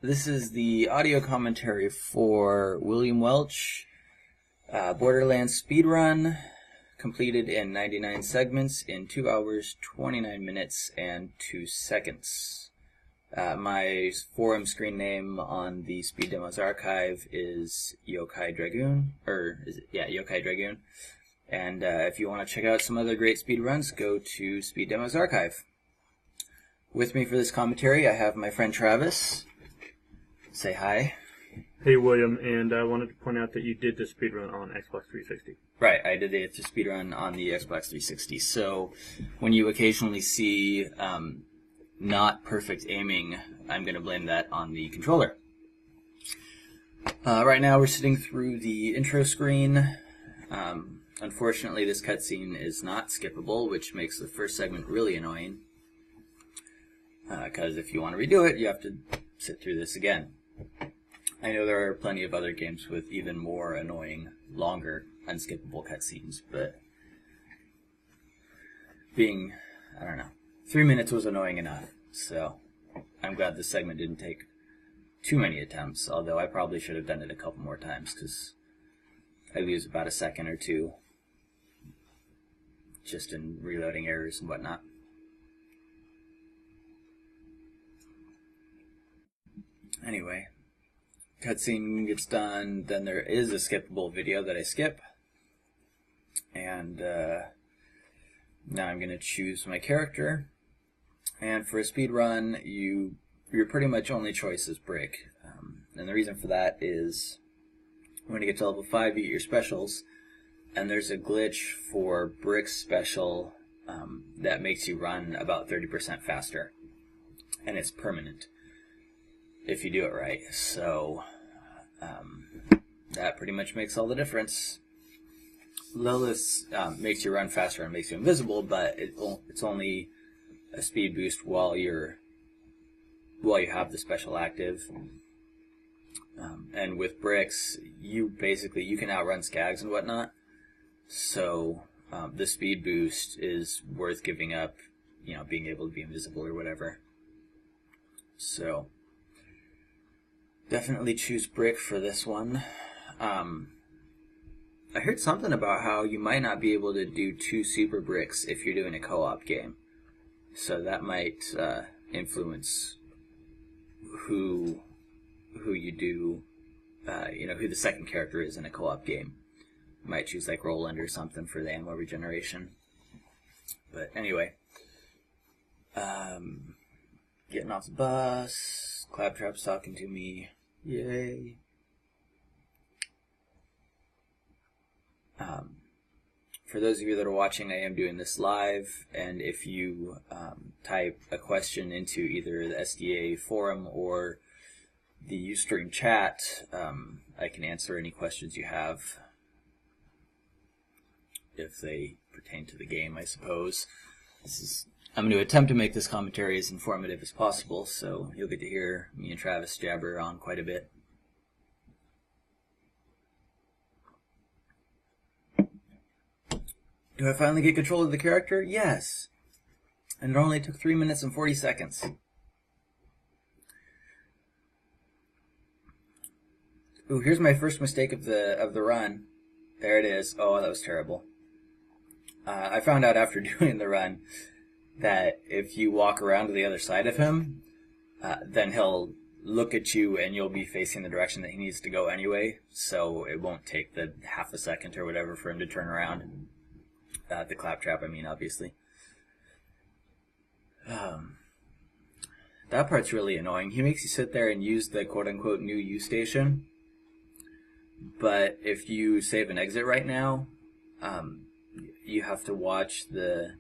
This is the audio commentary for William Welch, Borderlands speedrun, completed in 99 segments in 2 hours, 29 minutes, and 2 seconds. My forum screen name on the Speed Demos archive is Youkai Dragoon, Youkai Dragoon. And if you want to check out some other great speedruns, go to Speed Demos archive. With me for this commentary, I have my friend Travis. Say hi. Hey William, and I wanted to point out that you did the speedrun on Xbox 360. Right, I did the speedrun on the Xbox 360. So when you occasionally see not perfect aiming, I'm going to blame that on the controller. Right now we're sitting through the intro screen. Unfortunately, this cutscene is not skippable, which makes the first segment really annoying. Because if you want to redo it, you have to sit through this again. I know there are plenty of other games with even more annoying, longer, unskippable cutscenes, but being, 3 minutes was annoying enough, so I'm glad this segment didn't take too many attempts, although I probably should have done it a couple more times, because I lose about a second or two just in reloading errors and whatnot. Anyway, cutscene gets done, then there is a skippable video that I skip, and now I'm going to choose my character, and for a speed run, your pretty much only choice is Brick, and the reason for that is when you get to level 5 you get your specials, and there's a glitch for Brick's special that makes you run about 30% faster, and it's permanent if you do it right. So that pretty much makes all the difference. Lilith's makes you run faster and makes you invisible, but it's only a speed boost while you have the special active. And with Bricks, you can outrun skags and whatnot. So the speed boost is worth giving up, being able to be invisible or whatever. So definitely choose Brick for this one. I heard something about how you might not be able to do 2 super Bricks if you're doing a co-op game. So that might influence who you do, who the second character is in a co-op game. You might choose like Roland or something for the ammo regeneration. But anyway, getting off the bus, Claptrap's talking to me. Yay. For those of you that are watching, I am doing this live, and if you type a question into either the SDA forum or the Ustream chat, I can answer any questions you have, if they pertain to the game, I suppose. I'm going to attempt to make this commentary as informative as possible, so you'll get to hear me and Travis jabber on quite a bit. Do I finally get control of the character? Yes! And it only took 3 minutes and 40 seconds. Ooh, here's my first mistake of the run. There it is. Oh, that was terrible. I found out after doing the run that if you walk around to the other side of him, then he'll look at you and you'll be facing the direction that he needs to go anyway, so it won't take the half a second or whatever for him to turn around. The Claptrap, I mean, obviously. That part's really annoying. He makes you sit there and use the quote-unquote new U station, but if you save and exit right now, you have to watch the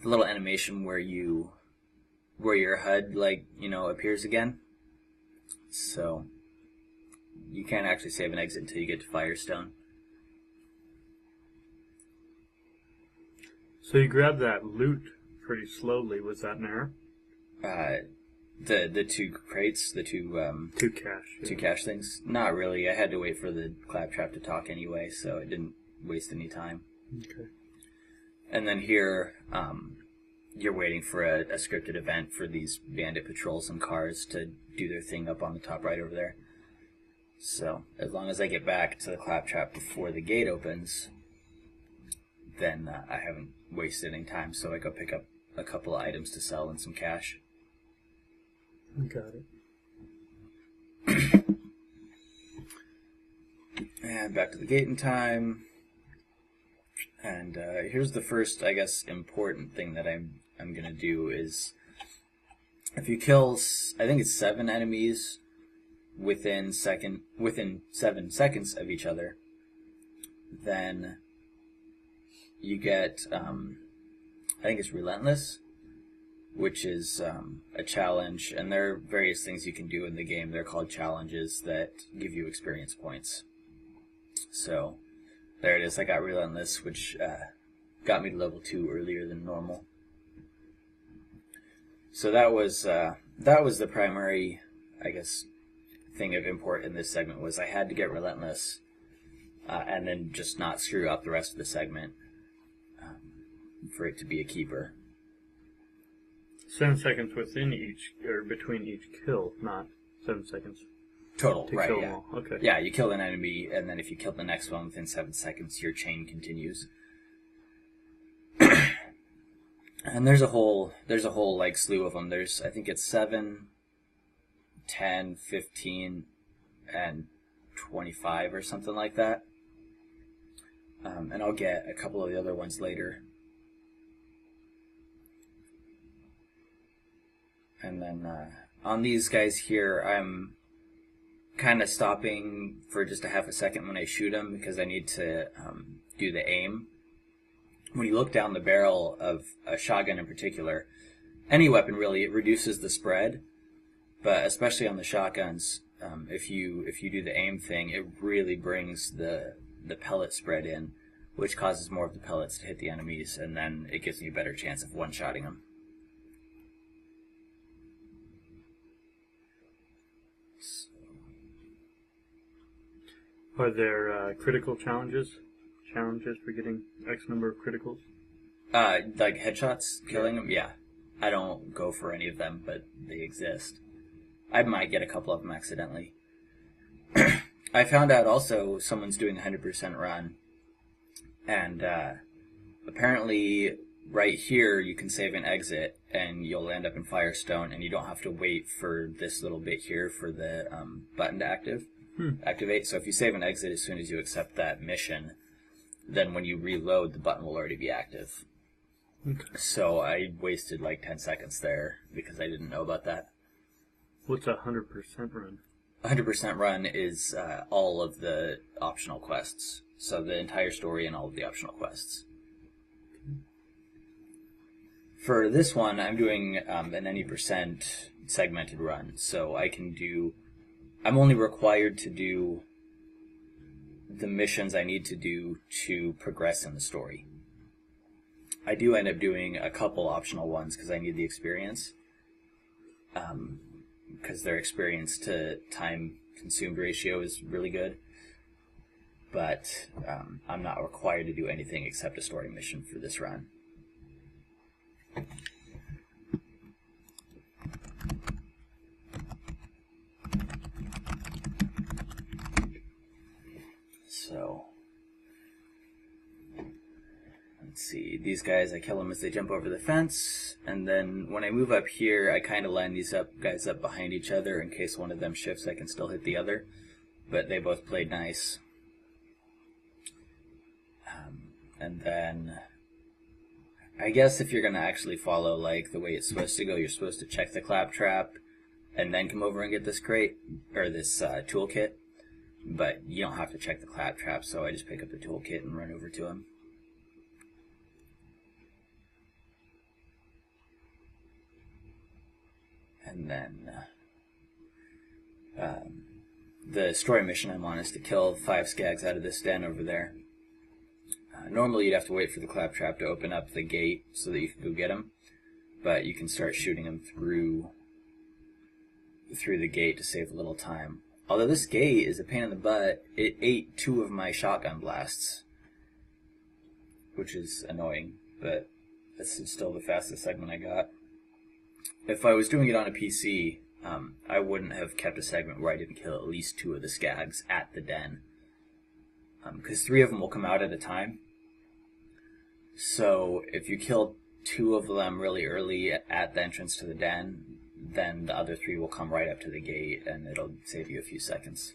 little animation where your HUD appears again. So you can't actually save and exit until you get to Firestone. So you grabbed that loot pretty slowly. Was that an error? The 2 crates, the two cache. Yeah. 2 cache things. Not really. I had to wait for the Claptrap to talk anyway, so it didn't waste any time. Okay. And then here, you're waiting for a scripted event for these bandit patrols and cars to do their thing up on the top right over there. So as long as I get back to the claptrap before the gate opens, then I haven't wasted any time. So I go pick up a couple of items to sell and some cash. Got it. And back to the gate in time. And here's the first, I guess, important thing that I'm gonna do is if you kill, I think it's 7 enemies within 7 seconds of each other, then you get I think it's Relentless, which is a challenge, and there are various things you can do in the game. They're called challenges that give you experience points. So there it is. I got Relentless, which got me to level 2 earlier than normal. So that was the primary, I guess, thing of import in this segment was I had to get Relentless, and then just not screw up the rest of the segment for it to be a keeper. 7 seconds within each, or between each kill, not 7 seconds. Total, to right, kill yeah. them all. Okay. Yeah, you kill an enemy, and then if you kill the next one within 7 seconds, your chain continues. And there's a whole like slew of them. I think it's 7, 10, 15, and 25 or something like that. And I'll get a couple of the other ones later. And then on these guys here, I'm kind of stopping for just a half a second when I shoot them because I need to do the aim. When you look down the barrel of a shotgun in particular, any weapon really, it reduces the spread. But especially on the shotguns, if you do the aim thing, it really brings the pellet spread in, which causes more of the pellets to hit the enemies, and then it gives me a better chance of one-shotting them. Are there critical challenges? Challenges for getting X number of criticals? Like headshots, killing them? Yeah. I don't go for any of them, but they exist. I might get a couple of them accidentally. I found out also someone's doing a 100% run, and apparently right here you can save and exit, and you'll end up in Firestone, and you don't have to wait for this little bit here for the button to activate. So if you save and exit as soon as you accept that mission, then when you reload, the button will already be active. Okay. So I wasted like 10 seconds there because I didn't know about that. What's a 100% run? 100% run is all of the optional quests. So the entire story and all of the optional quests. For this one, I'm doing an any percent segmented run. So I'm only required to do the missions I need to do to progress in the story. I do end up doing a couple optional ones because I need the experience. Because their experience to time consumed ratio is really good. But I'm not required to do anything except a story mission for this run. So, let's see, these guys, I kill them as they jump over the fence, and then when I move up here, I kind of line these guys up behind each other in case one of them shifts, I can still hit the other, but they both played nice. And then, I guess if you're going to actually follow like the way it's supposed to go, you're supposed to check the claptrap, and then come over and get this crate, or this toolkit. But you don't have to check the claptrap, so I just pick up the toolkit and run over to him. And then the story mission I'm on is to kill 5 skags out of this den over there. Normally you'd have to wait for the claptrap to open up the gate so that you can go get them, but you can start shooting them through the gate to save a little time. Although this gate is a pain in the butt, it ate 2 of my shotgun blasts, which is annoying, but This is still the fastest segment I got. If I was doing it on a PC, I wouldn't have kept a segment where I didn't kill at least 2 of the skags at the den. Because 3 of them will come out at a time. So if you kill 2 of them really early at the entrance to the den, then the other 3 will come right up to the gate, and it'll save you a few seconds.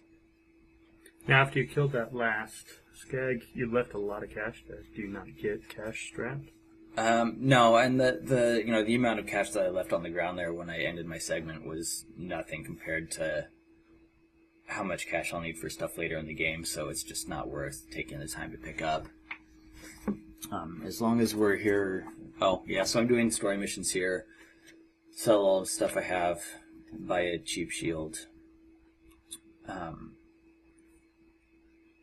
Now, after you killed that last skag, you left a lot of cash there. Do you not get cash strapped? No, and the amount of cash that I left on the ground there when I ended my segment was nothing compared to how much cash I'll need for stuff later in the game, so it's just not worth taking the time to pick up. As long as we're here... Oh, yeah, so I'm doing story missions here. Sell all the stuff I have, buy a cheap shield.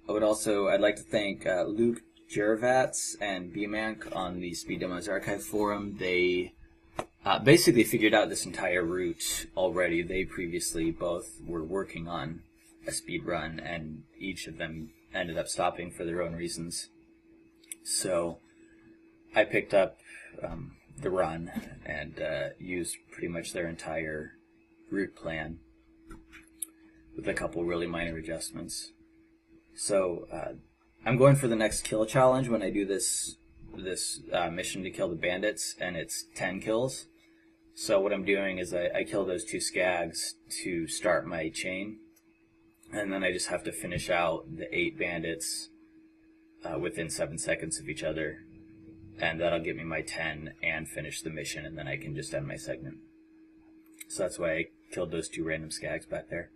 I'd like to thank Luke Jervats and BMank on the Speed Demos Archive forum. They basically figured out this entire route already. They previously both were working on a speed run, and each of them ended up stopping for their own reasons. So I picked up the run and used pretty much their entire route plan with a couple really minor adjustments. So I'm going for the next kill challenge when I do this mission to kill the bandits, and it's 10 kills. So what I'm doing is I kill those 2 skags to start my chain, and then I just have to finish out the 8 bandits within 7 seconds of each other, and that'll get me my 10 and finish the mission, and then I can just end my segment. So that's why I killed those 2 random skags back there.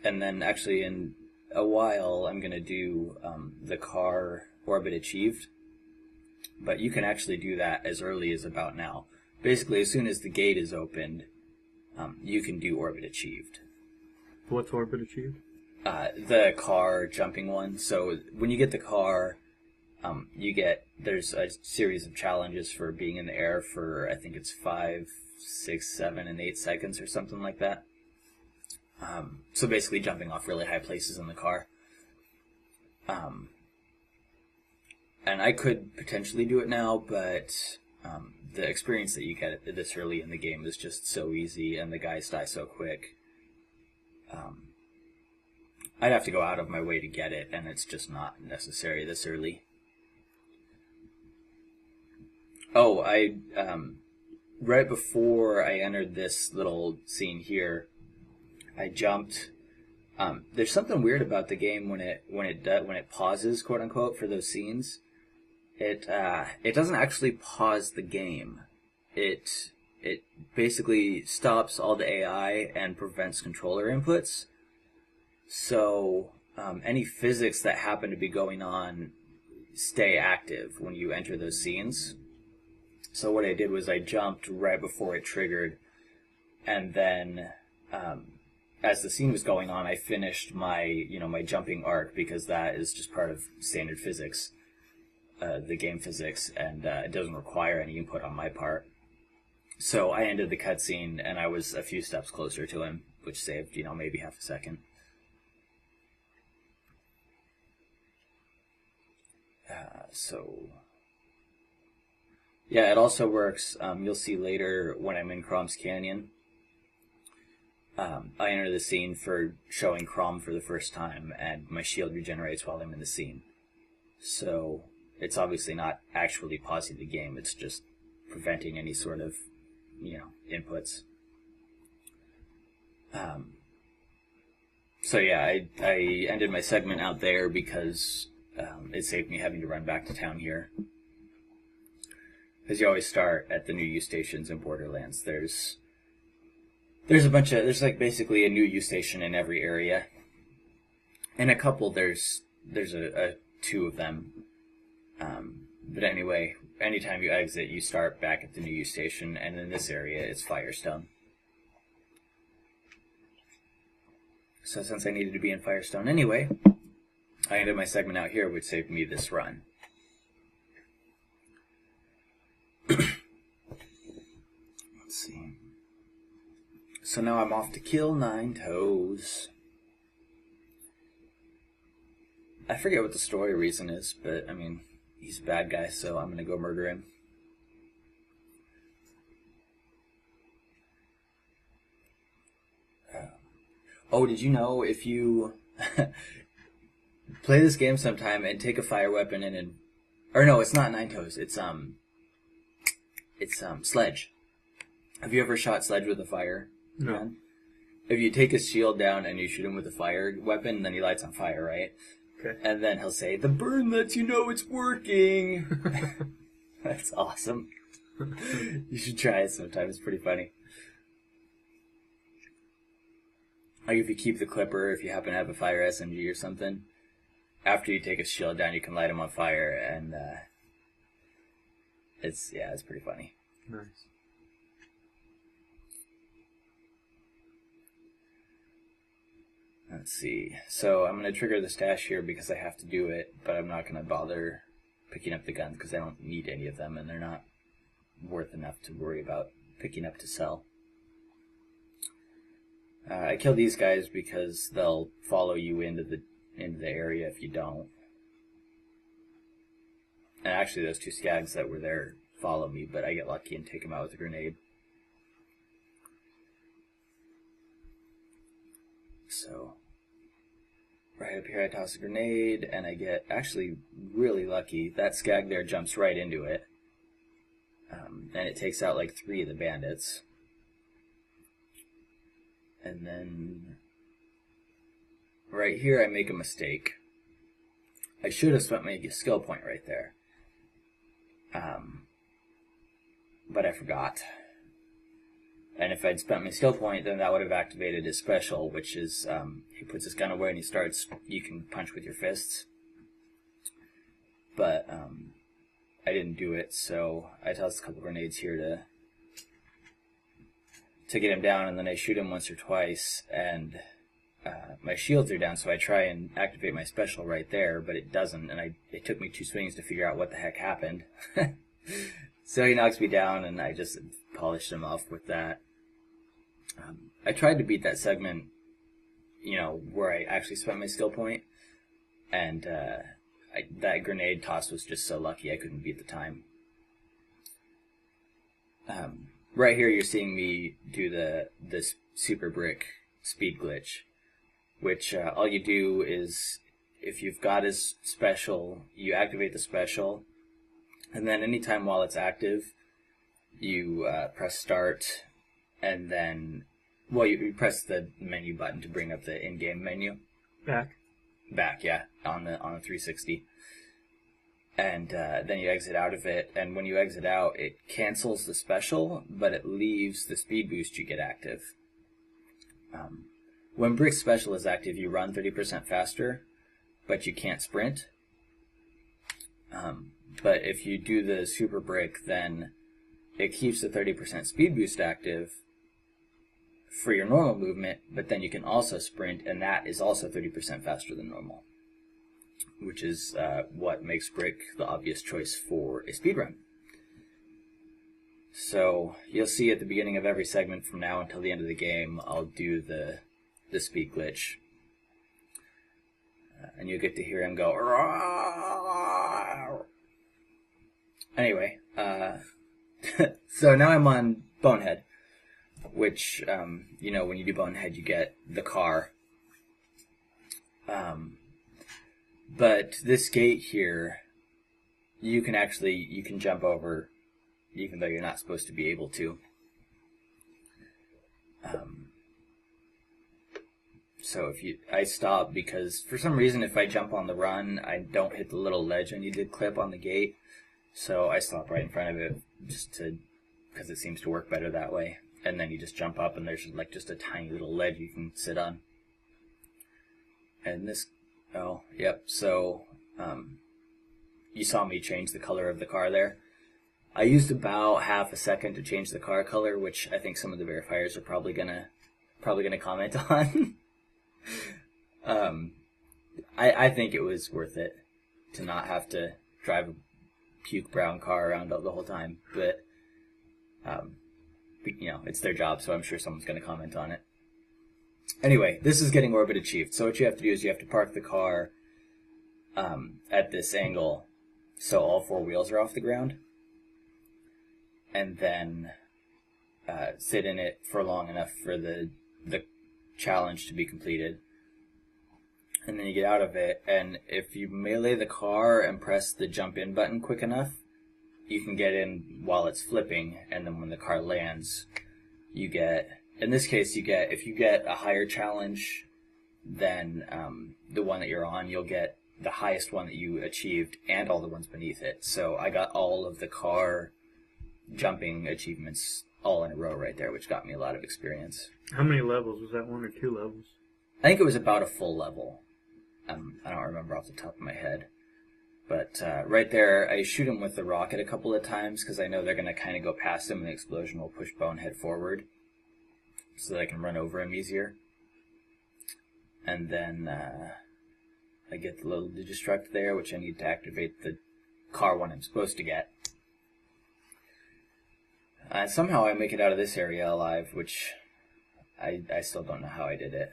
And then actually in a while I'm going to do the car orbit achieved, but you can actually do that as early as about now. Basically, as soon as the gate is opened, you can do orbit achieved. What's orbit achieved? The car jumping one. So when you get the car, there's a series of challenges for being in the air for, I think it's 5, 6, 7, and 8 seconds or something like that. So basically jumping off really high places in the car. And I could potentially do it now, but the experience that you get this early in the game is just so easy, and the guys die so quick. I'd have to go out of my way to get it, and it's just not necessary this early. Oh, right before I entered this little scene here, I jumped. There's something weird about the game when it pauses, quote unquote, for those scenes. It doesn't actually pause the game. It basically stops all the AI and prevents controller inputs. So any physics that happen to be going on stay active when you enter those scenes. So what I did was I jumped right before it triggered, and then as the scene was going on, I finished my jumping arc, because that is just part of standard physics, the game physics, and it doesn't require any input on my part. So I ended the cutscene, and I was a few steps closer to him, which saved maybe half a second. Yeah, it also works. You'll see later when I'm in Crom's Canyon. I enter the scene for showing Crom for the first time, and my shield regenerates while I'm in the scene. So it's obviously not actually pausing the game, it's just preventing any sort of, inputs. So yeah, I ended my segment out there because it saved me having to run back to town here. Because you always start at the new use stations in Borderlands. There's basically a new use station in every area. In a couple, there's 2 of them. But anyway, anytime you exit, you start back at the new use station, and in this area, it's Firestone. So since I needed to be in Firestone anyway, I ended my segment out here, which saved me this run. Let's see. So now I'm off to kill 9 toes. I forget what the story reason is, but I mean, he's a bad guy, so I'm gonna go murder him. Oh, did you know if you play this game sometime and take a fire weapon or no, it's not 9 toes. It's Sledge. Have you ever shot Sledge with a fire? No. Gun? If you take his shield down and you shoot him with a fire weapon, then he lights on fire, right? Okay. And then he'll say, "The burn lets you know it's working." That's awesome. You should try it sometime. It's pretty funny. Like if you keep the clipper, if you happen to have a fire SMG or something, after you take his shield down, you can light him on fire, and it's pretty funny. Nice. Let's see. So I'm going to trigger the stash here because I have to do it, but I'm not going to bother picking up the guns because I don't need any of them, and they're not worth enough to worry about picking up to sell. I kill these guys because they'll follow you into the area if you don't. And actually, those 2 skags that were there follow me, but I get lucky and take them out with a grenade. So, right up here I toss a grenade, and I get actually really lucky. That skag there jumps right into it. And it takes out like 3 of the bandits. And then, right here I make a mistake. I should have spent my skill point right there. But I forgot. And if I'd spent my skill point, then that would have activated his special, which is, he puts his gun away and he starts, you can punch with your fists. But, I didn't do it, so I tossed a couple grenades here to get him down, and then I shoot him once or twice, and my shields are down, so I try and activate my special right there, but it doesn't, and it took me 2 swings to figure out what the heck happened. So he knocks me down, and I just polished him off with that. I tried to beat that segment, where I actually spent my skill point, and that grenade toss was just so lucky I couldn't beat the time. Right here you're seeing me do this super brick speed glitch, which all you do is, if you've got his special, you activate the special, and then anytime while it's active, you press start, and then, you press the menu button to bring up the in-game menu. Back, yeah, on the 360. And then you exit out of it, and when you exit out, it cancels the special, but it leaves the speed boost you get active. When Brick's special is active, you run 30% faster, but you can't sprint. But if you do the Super Brick, then it keeps the 30% speed boost active for your normal movement, but then you can also sprint, and that is also 30% faster than normal, which is what makes Brick the obvious choice for a speedrun. So you'll see at the beginning of every segment from now until the end of the game, I'll do the speed glitch. And you'll get to hear him go, "Rawr!" Anyway, so now I'm on Bonehead, which, when you do Bonehead, you get the car. But this gate here, you can jump over, even though you're not supposed to be able to. So I stop because for some reason if I jump on the run, I don't hit the little ledge I need to clip on the gate. So I stop right in front of it because it seems to work better that way. And then you just jump up and there's just a tiny little ledge you can sit on. And so you saw me change the color of the car there. I used about half a second to change the car color, which I think some of the verifiers are probably gonna comment on. I think it was worth it to not have to drive a puke brown car around the whole time, but you know, it's their job, so I'm sure someone's going to comment on it. Anyway, this is getting orbit achieved. So what you have to do is you have to park the car at this angle so all 4 wheels are off the ground. And then sit in it for long enough for the challenge to be completed. And then you get out of it, and if you melee the car and press the jump in button quick enough, you can get in while it's flipping, and then when the car lands, you get, in this case, if you get a higher challenge than the one that you're on, you'll get the highest one that you achieved and all the ones beneath it. So I got all of the car jumping achievements all in a row right there, which got me a lot of experience. How many levels? Was that 1 or 2 levels? I think it was about a full level. I don't remember off the top of my head. But right there, I shoot him with the rocket a couple of times because I know they're going to kind of go past him and the explosion will push Bonehead forward so that I can run over him easier. And then I get the little Digistruct there, which I need to activate the car one I'm supposed to get. Somehow I make it out of this area alive, which I still don't know how I did it.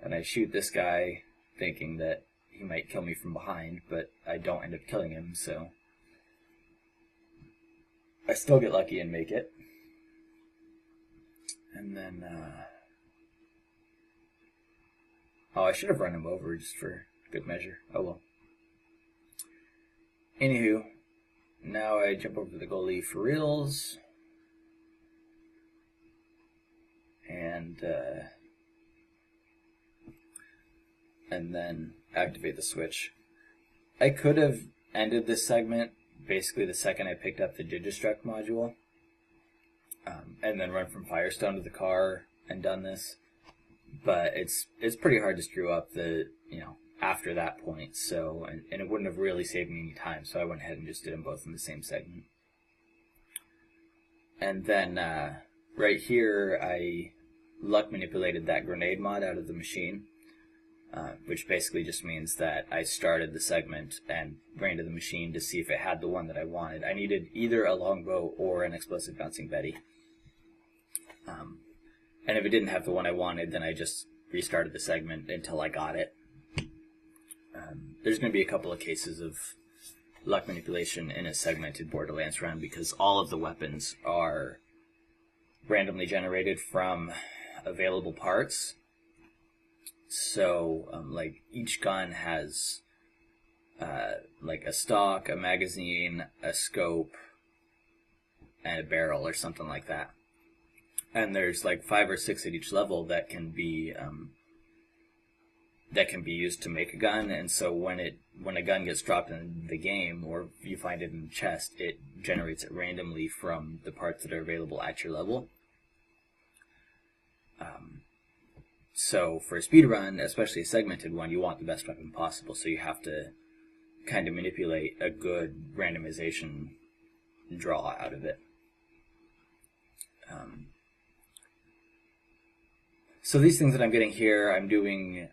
And I shoot this guy thinking that he might kill me from behind, but I don't end up killing him, so I still get lucky and make it. And then, oh, I should have run him over just for good measure. Oh well. Anywho, now I jump over the goalie for reals. And then activate the switch. I could have ended this segment basically the second I picked up the Digistruct module, and then run from Firestone to the car and done this. But it's pretty hard to screw up after that point. So and it wouldn't have really saved me any time. So I went ahead and just did them both in the same segment. And then right here I luck manipulated that grenade mod out of the machine. Which basically just means that I started the segment and ran to the machine to see if it had the one that I wanted. I needed either a longbow or an explosive bouncing Betty. And if it didn't have the one I wanted, then I just restarted the segment until I got it. There's going to be a couple of cases of luck manipulation in a segmented Borderlands run because all of the weapons are randomly generated from available parts. So, like, each gun has, like, a stock, a magazine, a scope, and a barrel, or something like that. And there's, like, 5 or 6 at each level that can be used to make a gun. And so when a gun gets dropped in the game, or you find it in the chest, it generates it randomly from the parts that are available at your level. So for a speedrun, especially a segmented one, you want the best weapon possible, so you have to kind of manipulate a good randomization draw out of it. So these things that I'm getting here, I'm doing,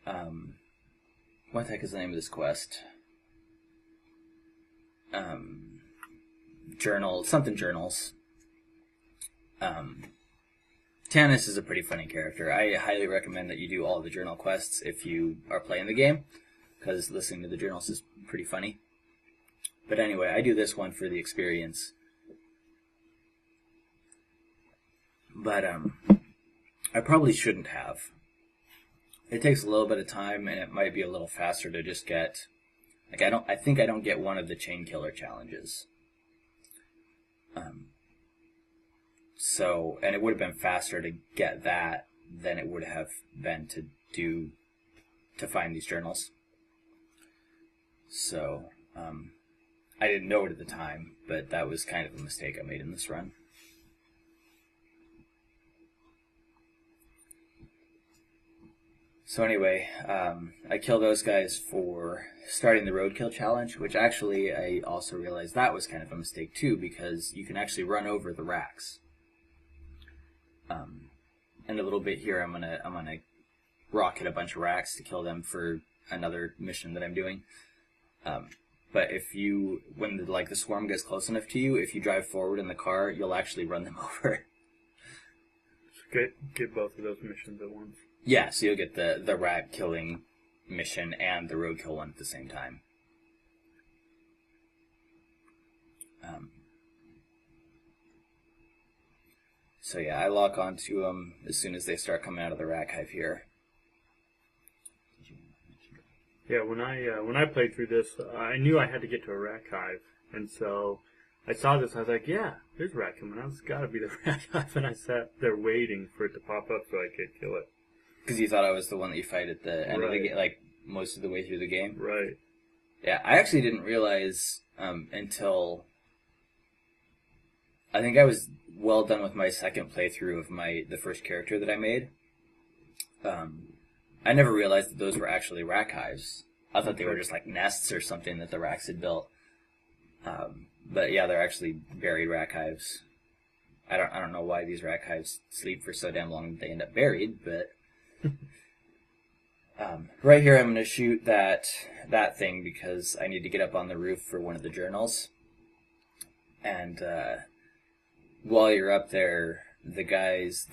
what the heck is the name of this quest? Journals. Tannis is a pretty funny character. I highly recommend that you do all the journal quests if you are playing the game, because listening to the journals is pretty funny. But anyway, I do this one for the experience. But I probably shouldn't have. It takes a little bit of time, and it might be a little faster to just get, like, I think I don't get one of the chain killer challenges. So, and it would have been faster to get that than it would have been to find these journals. So, I didn't know it at the time, but that was kind of a mistake I made in this run. So anyway, I kill those guys for starting the roadkill challenge, which actually I also realized that was kind of a mistake too, because you can actually run over the rakks. In a little bit here, I'm gonna rocket a bunch of rakks to kill them for another mission that I'm doing. But if you, when the swarm gets close enough to you, if you drive forward in the car, you'll actually run them over. So get both of those missions at once. Yeah, so you'll get the rat killing mission and the roadkill one at the same time. So yeah, I lock onto them as soon as they start coming out of the rakk hive here. Yeah, when I played through this, I knew I had to get to a rakk hive, and so I saw this. I was like, "Yeah, there's a rat coming out. It's got to be the rakk hive." And I sat there waiting for it to pop up so I could kill it. Because you thought I was the one that you fight at the end of the game, like most of the way through the game. Right. Yeah, I actually didn't realize until I think I was well done with my second playthrough of the first character that I made. I never realized that those were actually rakk hives. I thought they were just like nests or something that the rakks had built. But yeah, they're actually buried rakk hives. I don't know why these rakk hives sleep for so damn long that they end up buried, but right here I'm going to shoot that thing because I need to get up on the roof for one of the journals. And while you're up there, the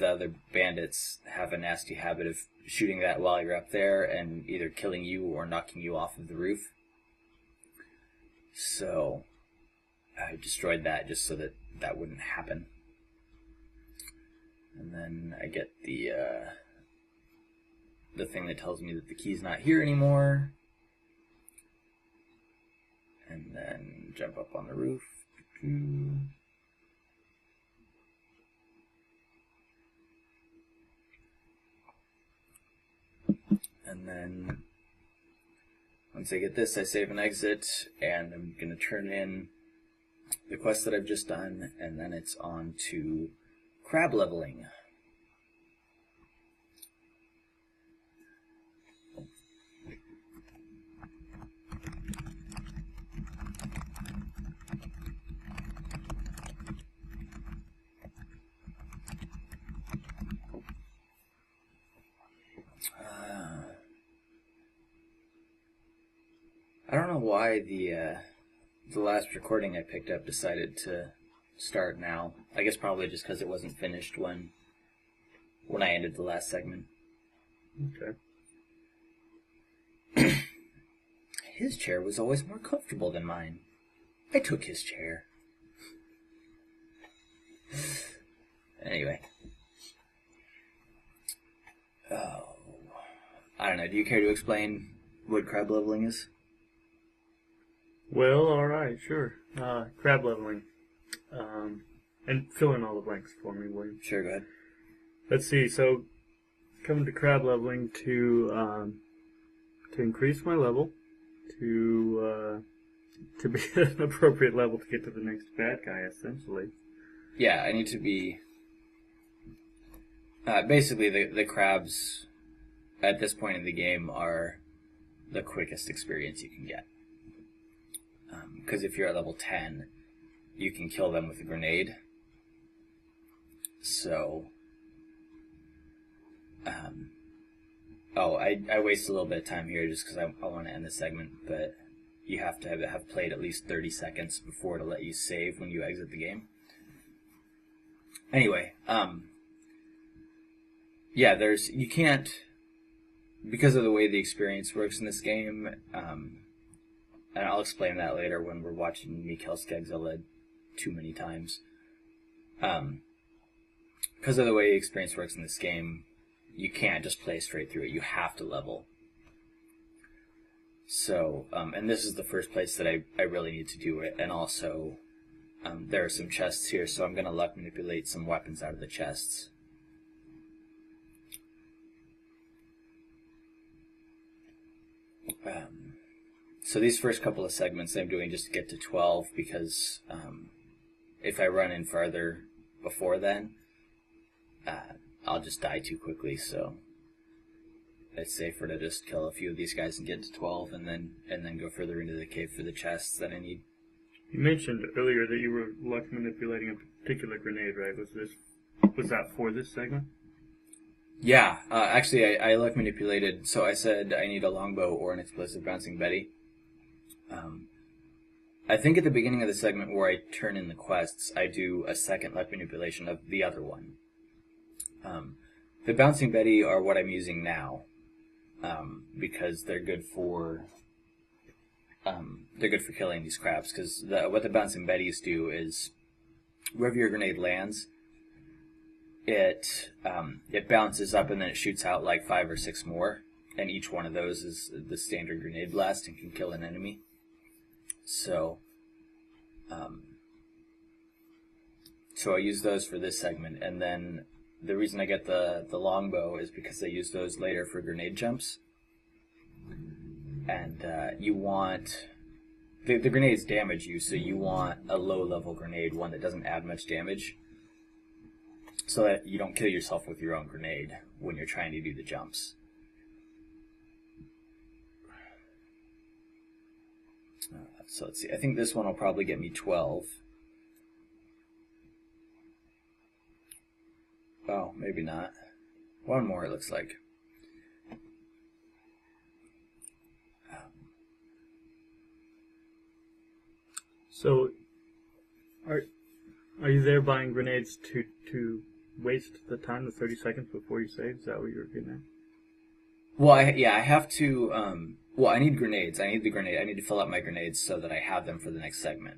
other bandits, have a nasty habit of shooting that while you're up there and either killing you or knocking you off of the roof. So I destroyed that just so that wouldn't happen. And then I get the thing that tells me that the key's not here anymore. And then jump up on the roof. And then once I get this, I save and exit, and I'm going to turn in the quest that I've just done, and then it's on to crab leveling. I don't know why the last recording I picked up decided to start now. I guess probably just because it wasn't finished when I ended the last segment. Okay. His chair was always more comfortable than mine. I took his chair. Anyway. Oh. I don't know. Do you care to explain what crab leveling is? Well, alright, sure. Crab leveling. And fill in all the blanks for me, William. Sure, go ahead. Let's see, so coming to crab leveling to increase my level, to be at an appropriate level to get to the next bad guy, essentially. Yeah, I need to be... basically, the crabs at this point in the game are the quickest experience you can get. Because if you're at level 10, you can kill them with a grenade. So... I waste a little bit of time here just because I want to end the segment, but you have to have played at least 30 seconds before to let you save when you exit the game. Anyway, yeah, you can't, because of the way the experience works in this game, and I'll explain that later when we're watching Mikhail Skegzaled too many times. Because of the way the experience works in this game, you can't just play straight through it. You have to level. So, and this is the first place that I really need to do it. And also, there are some chests here, so I'm going to luck manipulate some weapons out of the chests. So these first couple of segments I'm doing just to get to 12 because if I run in farther before then, I'll just die too quickly, so it's safer to just kill a few of these guys and get to 12 and then go further into the cave for the chests that I need. You mentioned earlier that you were luck manipulating a particular grenade, right? Was that for this segment? Yeah, actually I luck manipulated, so I said I need a longbow or an explosive bouncing Betty. I think at the beginning of the segment where I turn in the quests, I do a second luck manipulation of the other one. The Bouncing Betty are what I'm using now, because they're good for killing these crabs. Because what the Bouncing Betties do is, wherever your grenade lands, it bounces up and then it shoots out like 5 or 6 more, and each one of those is the standard grenade blast and can kill an enemy. So, so I use those for this segment, and then the reason I get the longbow is because I use those later for grenade jumps. And you want the grenades damage you, so you want a low level grenade, one that doesn't add much damage, so that you don't kill yourself with your own grenade when you're trying to do the jumps. So let's see, I think this one will probably get me 12. Oh, maybe not. One more, it looks like. So, are you there buying grenades to waste the time, the 30 seconds before you save? Is that what you were getting at? Well, I have to, well, I need grenades. I need the grenade. I need to fill up my grenades so that I have them for the next segment.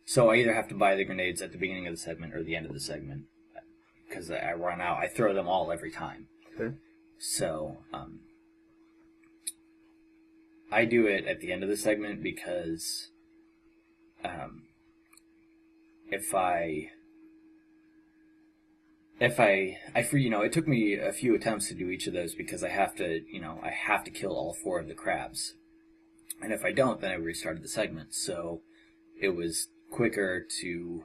So I either have to buy the grenades at the beginning of the segment or the end of the segment, because I run out. I throw them all every time. Okay. So, I do it at the end of the segment because, it took me a few attempts to do each of those because I have to kill all 4 of the crabs. And if I don't, then I restarted the segment. So it was quicker to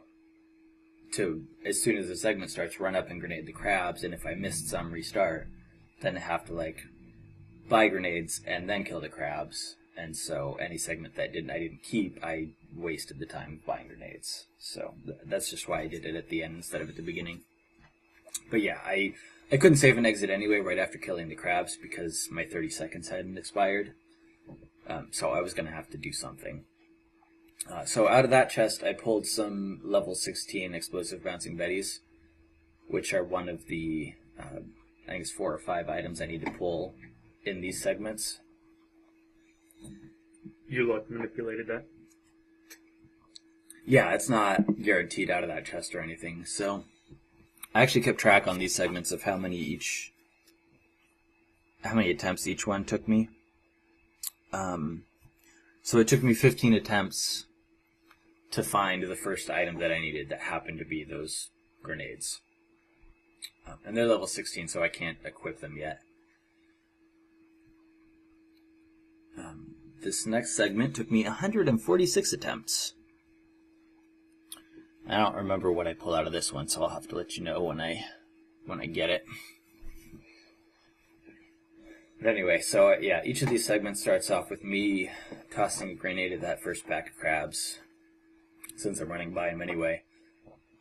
as soon as the segment starts, run up and grenade the crabs, and if I missed some, restart. Then I have to buy grenades and then kill the crabs. And so any segment that I didn't keep, I wasted the time buying grenades. So that's just why I did it at the end instead of at the beginning. But yeah, I couldn't save and exit anyway right after killing the crabs because my 30 seconds hadn't expired. So I was going to have to do something. So out of that chest, I pulled some level 16 explosive bouncing betties, which are one of the, I think it's 4 or 5 items I need to pull in these segments. You luck manipulated that? Yeah, it's not guaranteed out of that chest or anything. So I actually kept track on these segments of how many attempts each one took me. So it took me 15 attempts to find the first item that I needed that happened to be those grenades. And they're level 16, so I can't equip them yet. This next segment took me 146 attempts. I don't remember what I pull out of this one, so I'll have to let you know when I get it. But anyway, so yeah, each of these segments starts off with me tossing a grenade at that first pack of crabs, since I'm running by them anyway.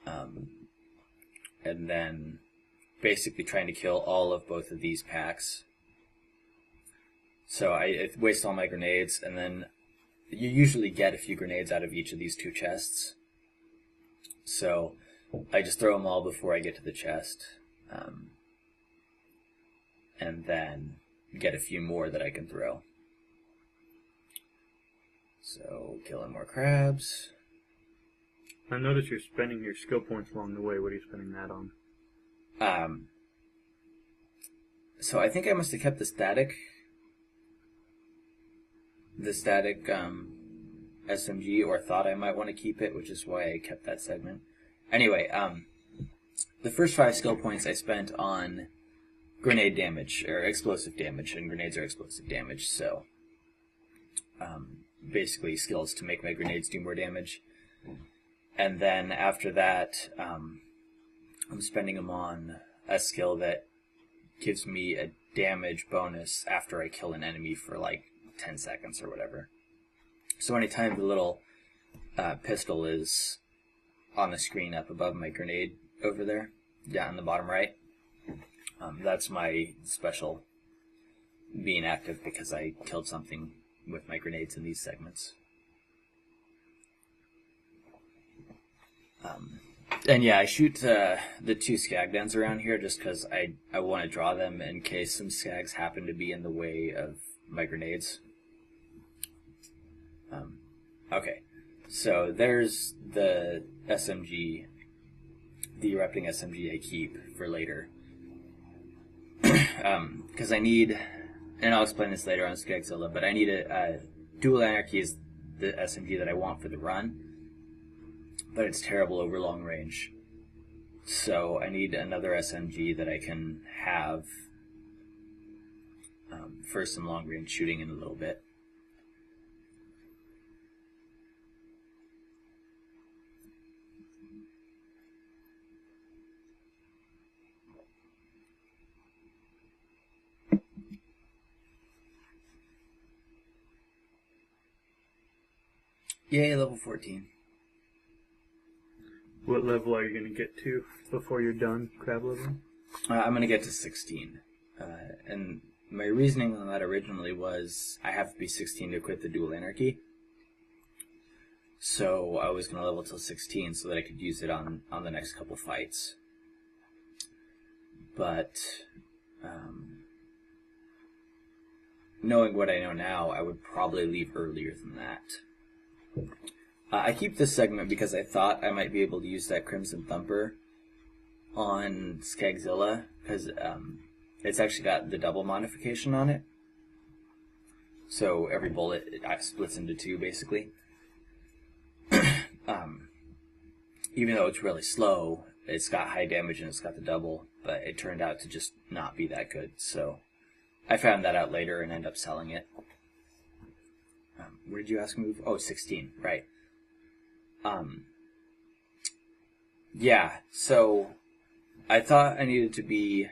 And then basically trying to kill all of both of these packs. So I waste all my grenades, and then you usually get a few grenades out of each of these 2 chests. So I just throw them all before I get to the chest, and then get a few more that I can throw. So killing more crabs. I noticed you're spending your skill points along the way. What are you spending that on? So I think I must have kept the static SMG, or thought I might want to keep it, which is why I kept that segment. Anyway, the first 5 skill points I spent on grenade damage, or explosive damage, and grenades are explosive damage, so basically skills to make my grenades do more damage. And then after that, I'm spending them on a skill that gives me a damage bonus after I kill an enemy for 10 seconds or whatever. So anytime the little pistol is on the screen up above my grenade over there, down in the bottom right, that's my special being active because I killed something with my grenades in these segments. And yeah, I shoot the 2 skagdens around here just because I want to draw them in case some skags happen to be in the way of my grenades. Okay, so there's the SMG, the erupting SMG I keep for later. Because I need, and I'll explain this later on Skagzilla, but I need a Dual Anarchy is the SMG that I want for the run, but it's terrible over long range. So I need another SMG that I can have for some long range shooting in a little bit. Yay, level 14. What level are you going to get to before you're done crab level? I'm going to get to 16. And my reasoning on that originally was I have to be 16 to quit the Dual Anarchy. So I was going to level till 16 so that I could use it on the next couple fights. But knowing what I know now, I would probably leave earlier than that. I keep this segment because I thought I might be able to use that Crimson Thumper on Skagzilla, because it's actually got the double modification on it. So every bullet it splits into 2, basically. Even though it's really slow, it's got high damage and it's got the double, but it turned out to just not be that good. So I found that out later and ended up selling it. Where did you ask me move? Oh, 16, right. Yeah, so I thought I needed to be...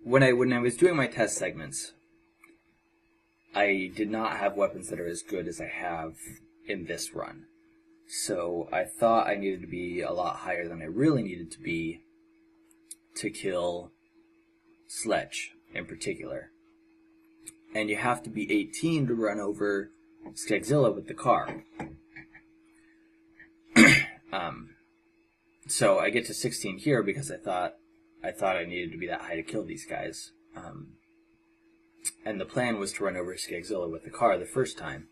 When I was doing my test segments, I did not have weapons that are as good as I have in this run. So I thought I needed to be a lot higher than I really needed to be to kill Sledge in particular. And you have to be 18 to run over Skagzilla with the car. So I get to 16 here because I thought I needed to be that high to kill these guys. And the plan was to run over Skagzilla with the car the first time,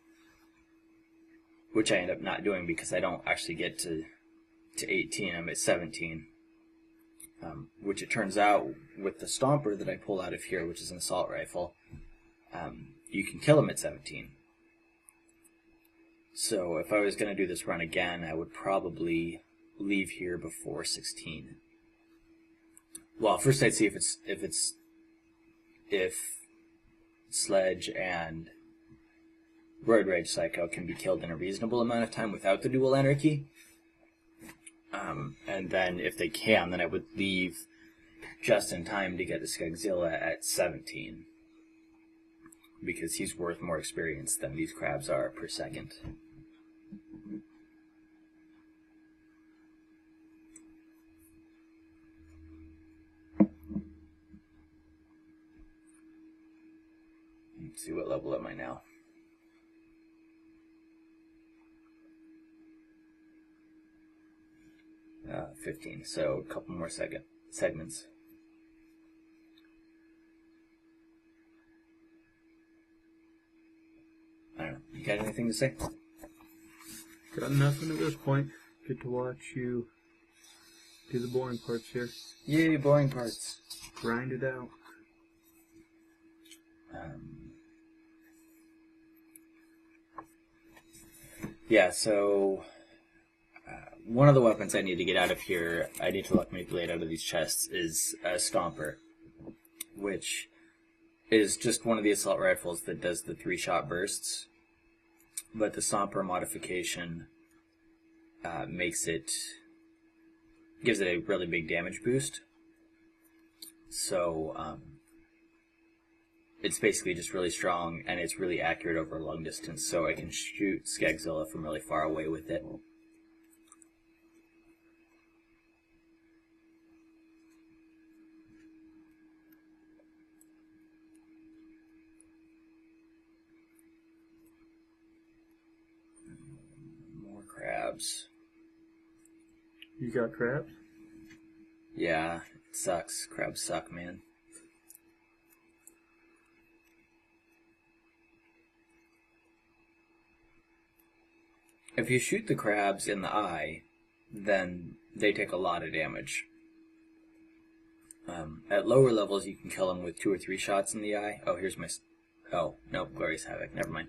which I end up not doing because I don't actually get to 18. I'm at 17. Which it turns out, with the Stomper that I pull out of here, which is an assault rifle, you can kill him at 17. So if I was going to do this run again, I would probably leave here before 16. Well, first I'd see if Sledge and Roid Rage Psycho can be killed in a reasonable amount of time without the Dual Anarchy. And then if they can, then I would leave just in time to get to Skagzilla at 17. Because he's worth more experience than these crabs are per second. Let's see, what level am I now? Uh, 15, so a couple more segments. I don't know. You got anything to say? Got nothing at this point. Get to watch you do the boring parts here. Yay, boring parts. Grind it out. Yeah, so one of the weapons I need to get out of here, I need to luck manipulate out of these chests, is a Stomper, which is just one of the assault rifles that does the 3-shot bursts. But the Stomper modification gives it a really big damage boost. So it's basically just really strong, and it's really accurate over a long distance, so I can shoot Skagzilla from really far away with it. crabs. You got crabs? Yeah, it sucks. Crabs suck, man. If you shoot the crabs in the eye, then they take a lot of damage. At lower levels, you can kill them with 2 or 3 shots in the eye. Oh, here's my... Oh, nope, Glorious Havoc. Never mind.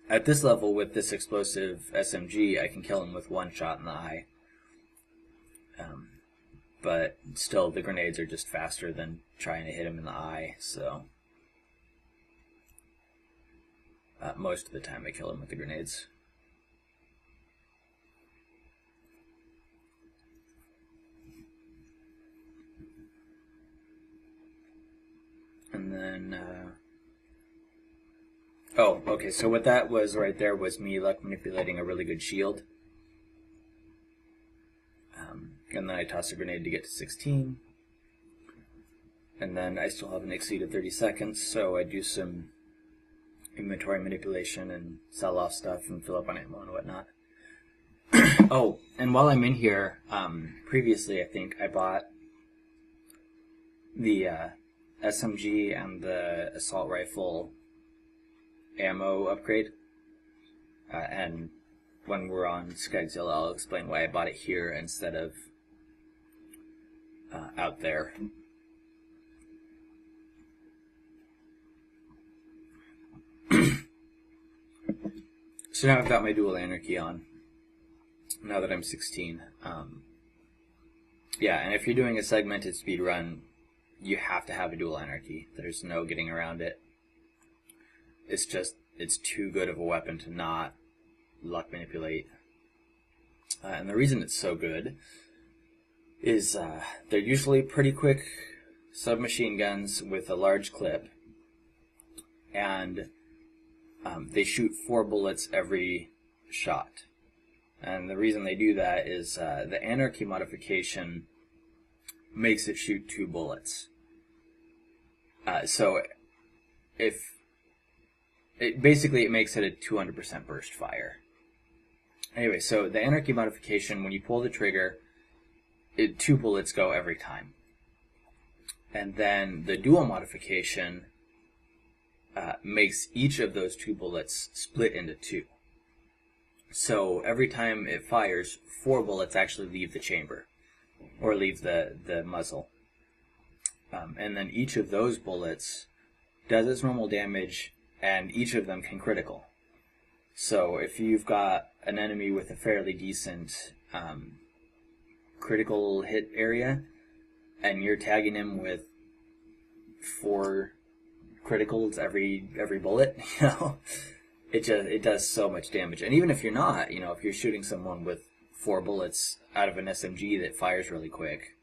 At this level, with this explosive SMG, I can kill them with 1 shot in the eye. But still, the grenades are just faster than trying to hit them in the eye, so... most of the time I kill them with the grenades. And then, oh, okay, so what that was right there was me luck manipulating a really good shield. And then I toss a grenade to get to 16. And then I still have an exceed of 30 seconds, so I do some inventory manipulation and sell off stuff and fill up on ammo and whatnot. Oh, and while I'm in here, previously I think I bought the SMG and the assault rifle ammo upgrade. And when we're on Skagzilla, I'll explain why I bought it here instead of out there. So now I've got my dual anarchy on, now that I'm 16. Yeah, and if you're doing a segmented speed run, you have to have a dual anarchy. There's no getting around it. It's just, it's too good of a weapon to not luck manipulate. And the reason it's so good is they're usually pretty quick submachine guns with a large clip, and they shoot 4 bullets every shot. And the reason they do that is the anarchy modification makes it shoot 2 bullets. So if it basically it makes it a 200% burst fire. Anyway, so the anarchy modification, when you pull the trigger, 2 bullets go every time. And then the dual modification makes each of those 2 bullets split into 2. So every time it fires, 4 bullets actually leave the chamber, or leave the muzzle. And then each of those bullets does its normal damage, and each of them can critical. So if you've got an enemy with a fairly decent critical hit area, and you're tagging him with 4 criticals every bullet, you know, it does so much damage. And even if you're not, you know, if you're shooting someone with 4 bullets out of an SMG that fires really quick,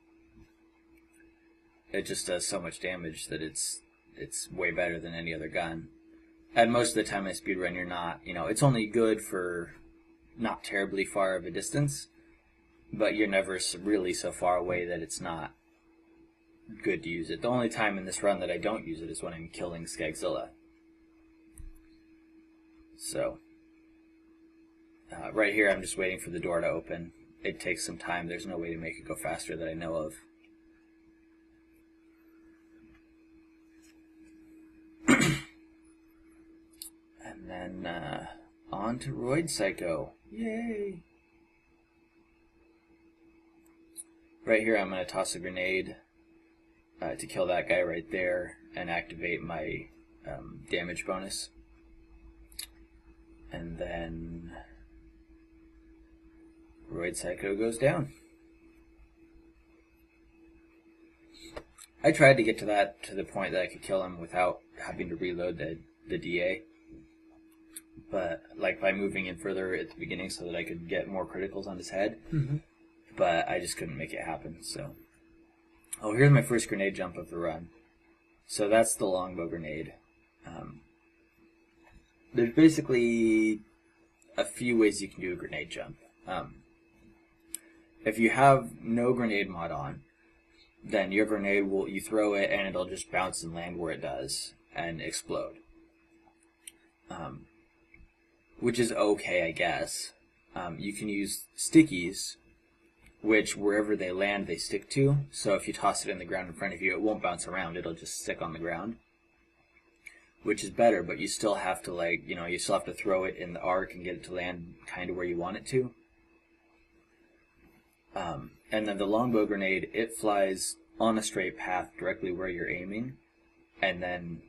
it just does so much damage that it's way better than any other gun. And most of the time in a speedrun, you're not, you know, it's only good for not terribly far of a distance, but you're never really so far away that it's not good to use it. The only time in this run that I don't use it is when I'm killing Skagzilla. So, right here I'm just waiting for the door to open. It takes some time. There's no way to make it go faster that I know of. And then, on to Roid Psycho. Yay! Right here I'm going to toss a grenade to kill that guy right there and activate my damage bonus. And then Roid Psycho goes down. I tried to get to the point that I could kill him without having to reload the DA. But, like, by moving in further at the beginning so that I could get more criticals on his head. Mm-hmm. But I just couldn't make it happen, so. Oh, here's my first grenade jump of the run. So that's the longbow grenade. There's basically a few ways you can do a grenade jump. If you have no grenade mod on, then your grenade you throw it and it'll just bounce and land where it does and explode. which is okay, I guess. You can use stickies, which wherever they land, they stick to. So if you toss it in the ground in front of you, it won't bounce around. It'll just stick on the ground, which is better, but you still have to, like, you know, you still have to throw it in the arc and get it to land kind of where you want it to. And then the longbow grenade, it flies on a straight path directly where you're aiming, and then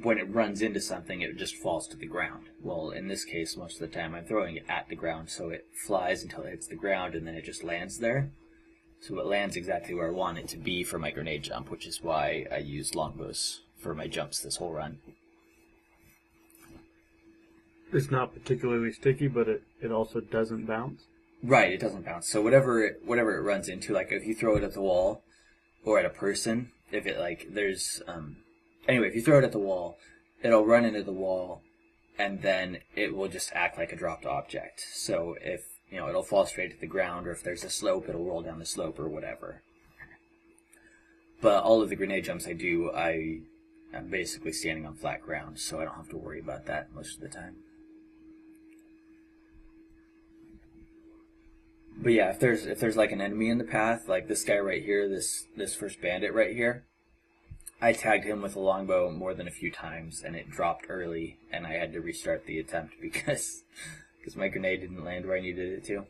when it runs into something, it just falls to the ground. Well, in this case, most of the time, I'm throwing it at the ground, so it flies until it hits the ground, and then it just lands there. So it lands exactly where I want it to be for my grenade jump, which is why I used longbows for my jumps this whole run. It's not particularly sticky, but it also doesn't bounce. Right, it doesn't bounce. So whatever it runs into, like if you throw it at the wall or at a person, if it like there's anyway, if you throw it at the wall, it'll run into the wall, and then it will just act like a dropped object. So if you know, it'll fall straight to the ground, or if there's a slope, it'll roll down the slope or whatever. But all of the grenade jumps I do, I'm basically standing on flat ground, so I don't have to worry about that most of the time. But yeah, if there's like an enemy in the path, like this guy right here, this first bandit right here, I tagged him with a longbow more than a few times, and it dropped early, and I had to restart the attempt because my grenade didn't land where I needed it to.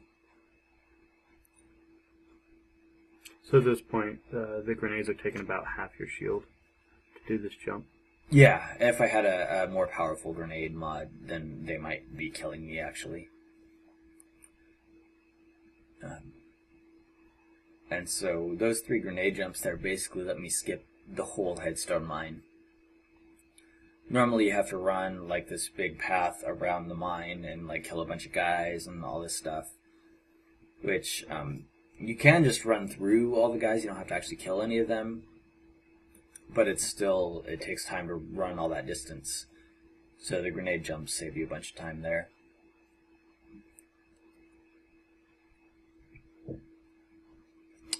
So at this point, the grenades are taking about half your shield to do this jump. Yeah, if I had a more powerful grenade mod, then they might be killing me, actually. And so those 3 grenade jumps there basically let me skip the whole headstone mine. Normally you have to run like this big path around the mine and like kill a bunch of guys and all this stuff, which you can just run through all the guys. You don't have to actually kill any of them, but it takes time to run all that distance. So the grenade jumps save you a bunch of time there.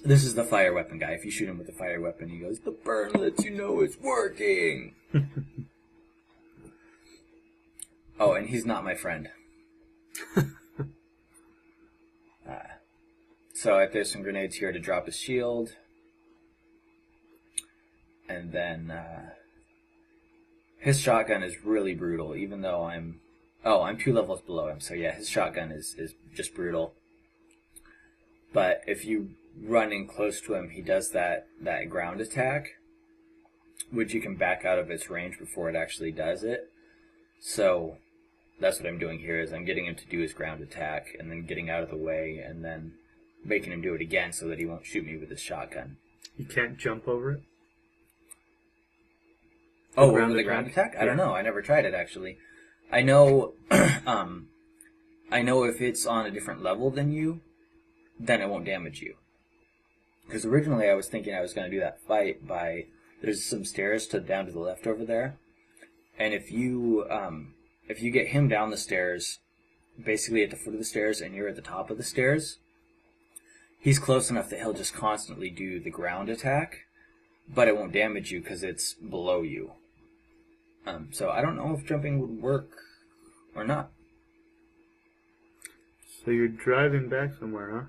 This is the fire weapon guy. If you shoot him with a fire weapon, he goes, "The burn lets you know it's working." Oh, and he's not my friend. So there's some grenades here to drop his shield. And then his shotgun is really brutal, even though I'm 2 levels below him. So yeah, his shotgun is just brutal. But if you run in close to him, he does that ground attack, which you can back out of its range before it actually does it. So that's what I'm doing here, is I'm getting him to do his ground attack, and then getting out of the way, and then making him do it again so that he won't shoot me with his shotgun. You can't jump over it? Over the ground attack? I don't know. I never tried it, actually. I know I know if it's on a different level than you, then it won't damage you. Because originally I was thinking I was going to do that fight by, there's some stairs down to the left over there, and if you get him down the stairs, basically at the foot of the stairs, and you're at the top of the stairs, he's close enough that he'll just constantly do the ground attack, but it won't damage you because it's below you. So I don't know if jumping would work or not. So you're driving back somewhere, huh?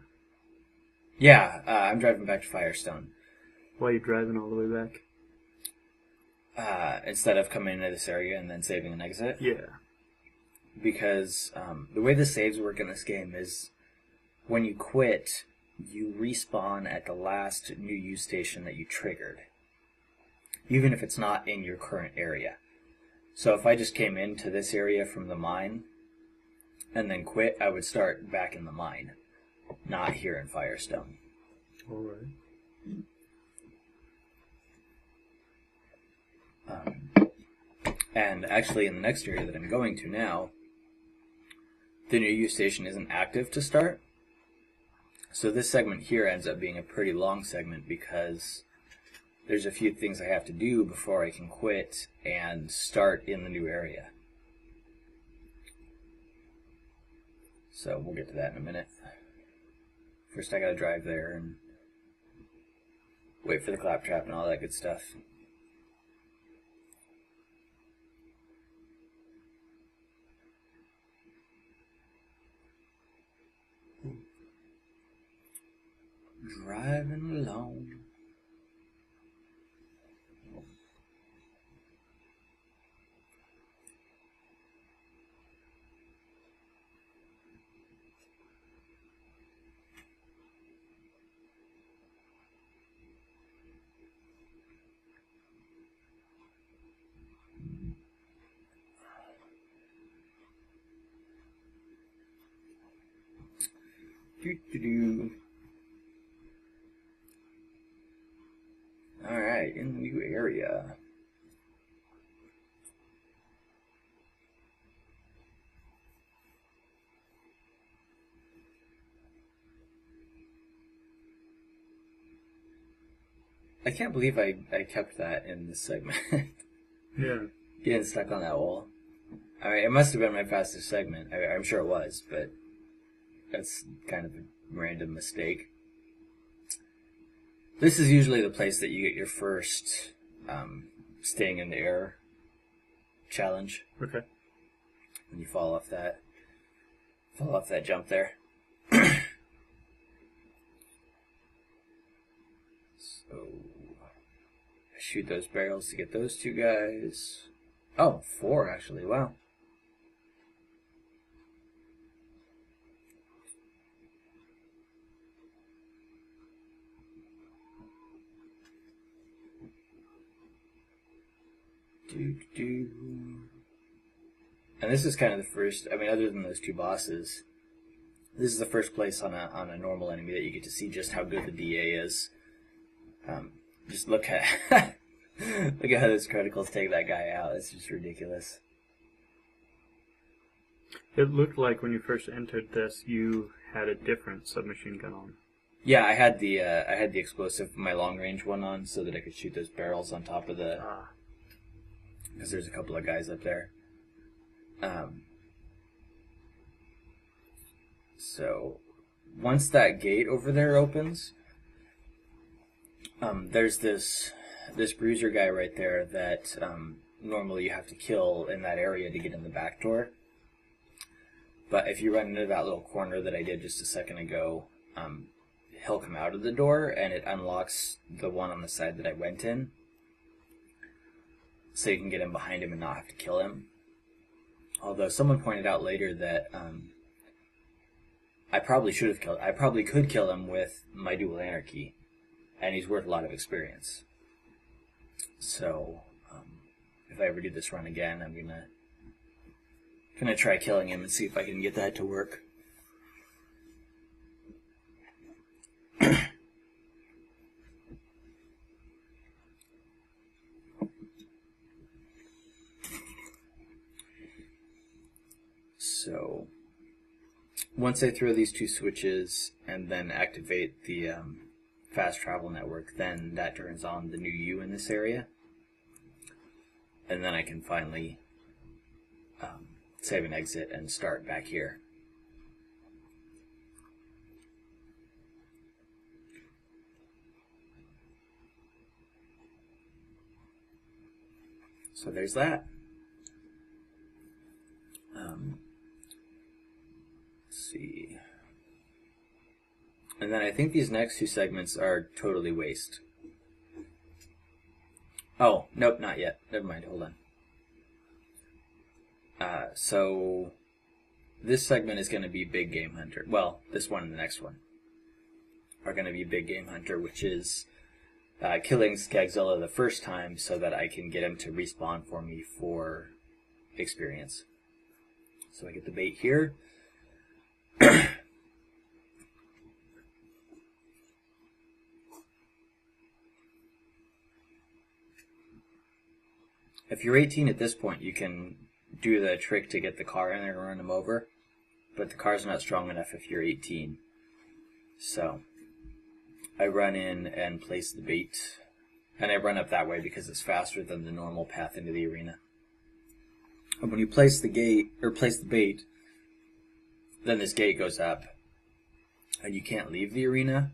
Yeah, I'm driving back to Firestone. Why are you driving all the way back? Instead of coming into this area and then saving an exit? Yeah. Because the way the saves work in this game is when you quit, you respawn at the last new use station that you triggered, even if it's not in your current area. So if I just came into this area from the mine and then quit, I would start back in the mine. Not here in Firestone. Alright. And actually in the next area that I'm going to now, the new use station isn't active to start. So this segment here ends up being a pretty long segment because there's a few things I have to do before I can quit and start in the new area. So we'll get to that in a minute. First I gotta drive there and wait for the claptrap and all that good stuff. driving along. Alright, in the new area. I can't believe I kept that in this segment. Yeah. Getting stuck on that wall. Alright, it must have been my fastest segment. I'm sure it was, but that's kind of a random mistake. This is usually the place that you get your first staying in the air challenge. Okay. When you fall off that jump there. So I shoot those barrels to get those two guys. Oh, 4 actually. Wow. And this is kind of the first, I mean, other than those 2 bosses, this is the first place on a normal enemy that you get to see just how good the DA is. Just look at look at how those criticals take that guy out. It's just ridiculous. It looked like when you first entered this, you had a different submachine gun on. Yeah, I had the explosive, my long range one on, so that I could shoot those barrels on top of the. Because there's a couple of guys up there. So once that gate over there opens, there's this bruiser guy right there that normally you have to kill in that area to get in the back door. But if you run into that little corner that I did just a second ago, he'll come out of the door and it unlocks the one on the side that I went in. So you can get in behind him and not have to kill him. Although someone pointed out later that I probably could kill him with my dual anarchy, and he's worth a lot of experience. So if I ever do this run again, I'm gonna try killing him and see if I can get that to work. So once I throw these 2 switches and then activate the fast travel network, then that turns on the new U in this area. And then I can finally save and exit and start back here. So there's that. Let's see. And then I think these next 2 segments are totally waste. Oh, nope, not yet. Never mind, hold on. So this segment is going to be Big Game Hunter. Well, this one and the next one are going to be Big Game Hunter, which is killing Skagzilla the first time so that I can get him to respawn for me for experience. So I get the bait here. If you're 18 at this point, you can do the trick to get the car in there and run him over, but the car's not strong enough if you're 18. So I run in and place the bait, and I run up that way because it's faster than the normal path into the arena. And when you place the bait, then this gate goes up, and you can't leave the arena,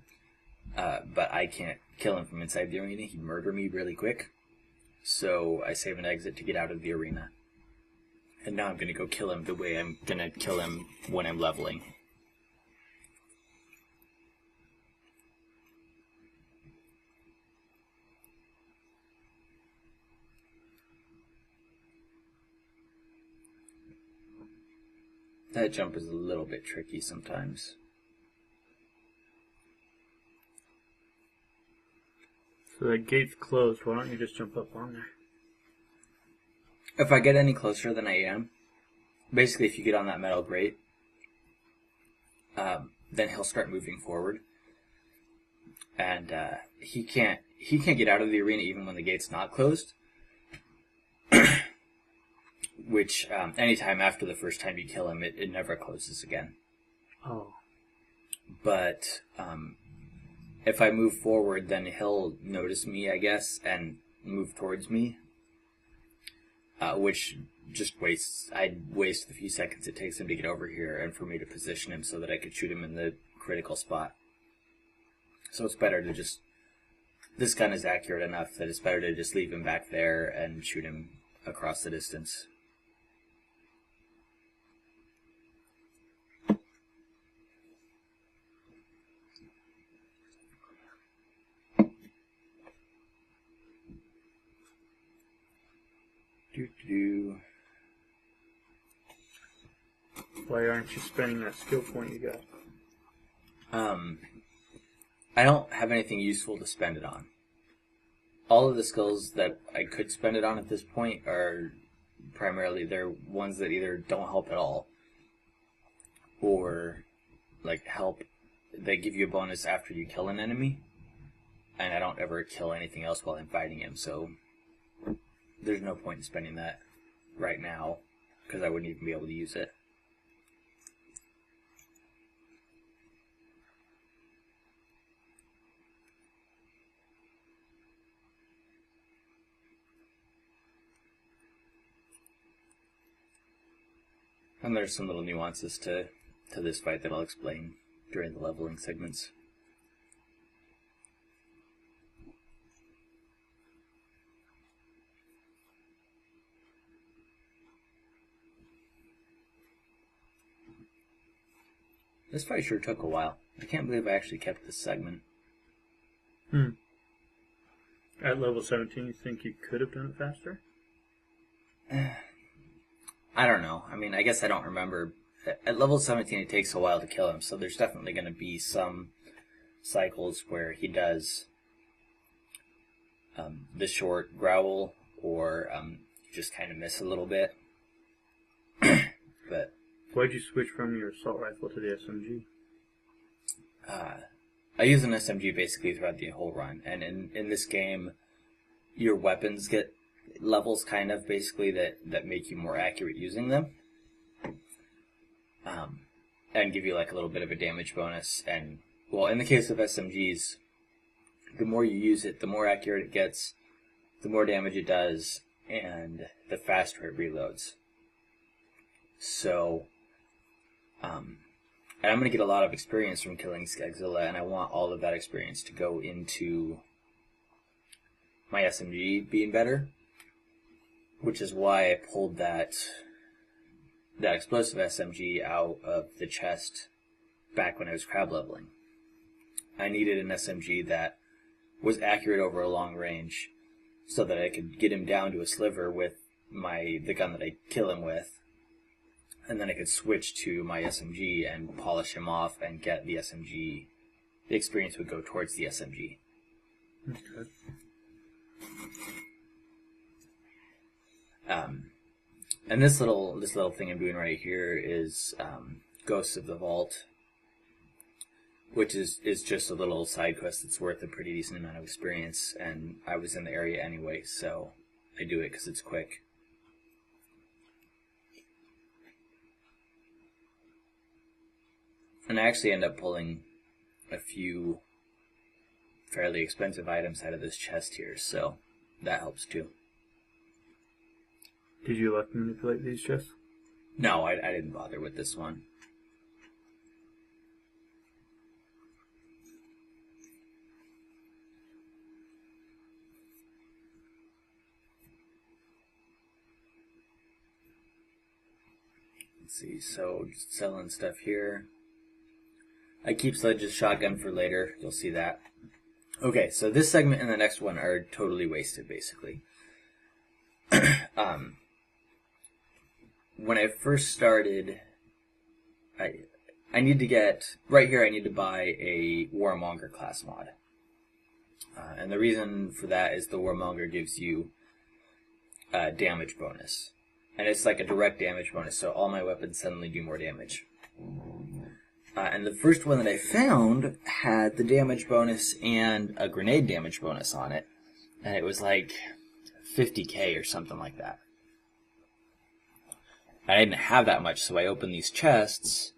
but I can't kill him from inside the arena. He'd murder me really quick. So I save an exit to get out of the arena. And now I'm going to go kill him the way I'm going to kill him when I'm leveling. That jump is a little bit tricky sometimes. So the gate's closed. Why don't you just jump up on there? If I get any closer than I am, basically if you get on that metal grate, then he'll start moving forward. And he can't get out of the arena even when the gate's not closed. Which, anytime after the first time you kill him, it never closes again. Oh. But if I move forward, then he'll notice me, I guess, and move towards me. Which just I'd waste the few seconds it takes him to get over here and for me to position him so that I could shoot him in the critical spot. So it's better to just... This gun is accurate enough that it's better to just leave him back there and shoot him across the distance. Why aren't you spending that skill point you got? I don't have anything useful to spend it on. All of the skills that I could spend it on at this point are primarily they're ones that either don't help at all or like help. They give you a bonus after you kill an enemy, and I don't ever kill anything else while I'm fighting him, so there's no point in spending that right now because I wouldn't even be able to use it. And there's some little nuances to this fight that I'll explain during the leveling segments. This fight sure took a while. I can't believe I actually kept this segment. At level 17, you think you could have done it faster? I don't know. I mean, I guess I don't remember. At level 17, it takes a while to kill him, so there's definitely going to be some cycles where he does the short growl, or just kind of miss a little bit. But why'd you switch from your assault rifle to the SMG? I use an SMG basically throughout the whole run, and in this game, your weapons get levels kind of basically that make you more accurate using them, and give you like a little bit of a damage bonus. And well, in the case of SMGs, the more you use it, the more accurate it gets, the more damage it does, and the faster it reloads. So, and I'm going to get a lot of experience from killing Skegzilla, and I want all of that experience to go into my SMG being better, which is why I pulled that explosive SMG out of the chest back when I was crab leveling. I needed an SMG that was accurate over a long range so that I could get him down to a sliver with the gun that I kill him with, and then I could switch to my SMG and polish him off and get the SMG. The experience would go towards the SMG. Okay. And this little thing I'm doing right here is Ghosts of the Vault, which is just a little side quest that's worth a pretty decent amount of experience, and I was in the area anyway, so I do it because it's quick. And I actually end up pulling a few fairly expensive items out of this chest here, so that helps too. Did you like manipulate these chests? No, I didn't bother with this one. Let's see, so just selling stuff here. I keep Sledge's shotgun for later, you'll see that. Okay, so this segment and the next one are totally wasted, basically. When I first started I need to get, right here I need to buy a Warmonger class mod. And the reason for that is the Warmonger gives you a damage bonus. And it's like a direct damage bonus, so all my weapons suddenly do more damage. And the first one that I found had the damage bonus and a grenade damage bonus on it. And it was like 50k or something like that. I didn't have that much, so I opened these chests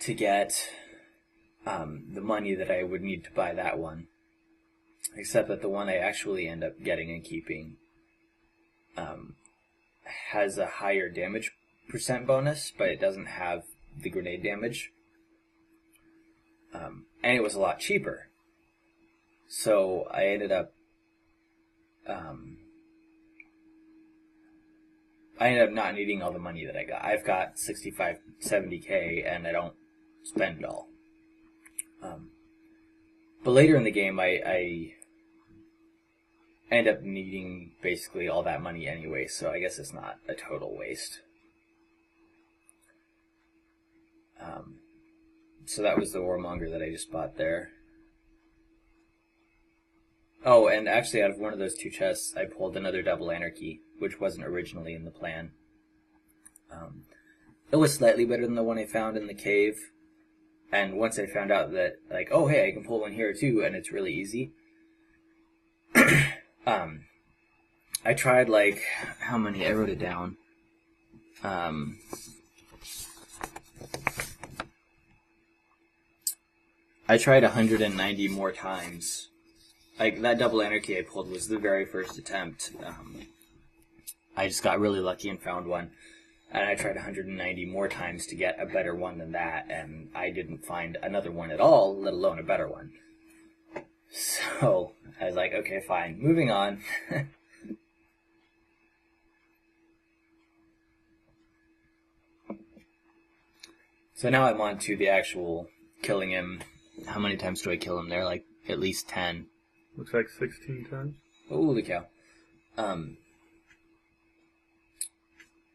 to get the money that I would need to buy that one. Except that the one I actually end up getting and keeping has a higher damage percent bonus, but it doesn't have the grenade damage. And it was a lot cheaper. So I ended up not needing all the money that I got. I've got 65, 70k, and I don't spend it all. But later in the game, I end up needing basically all that money anyway, so I guess it's not a total waste. So that was the Warmonger that I just bought there. Oh, and actually out of one of those two chests, I pulled another double anarchy, which wasn't originally in the plan. It was slightly better than the one I found in the cave. And once I found out that, like, oh hey, I can pull one here too, and it's really easy. I tried, like, how many? I wrote it down. I tried 190 more times. Like, that double anarchy I pulled was the very first attempt. I just got really lucky and found one. And I tried 190 more times to get a better one than that, and I didn't find another one at all, let alone a better one. So, I was like, okay, fine, moving on. So now I'm on to the actual killing him. How many times do I kill him there? Like, at least 10. Looks like 16 times. Holy cow.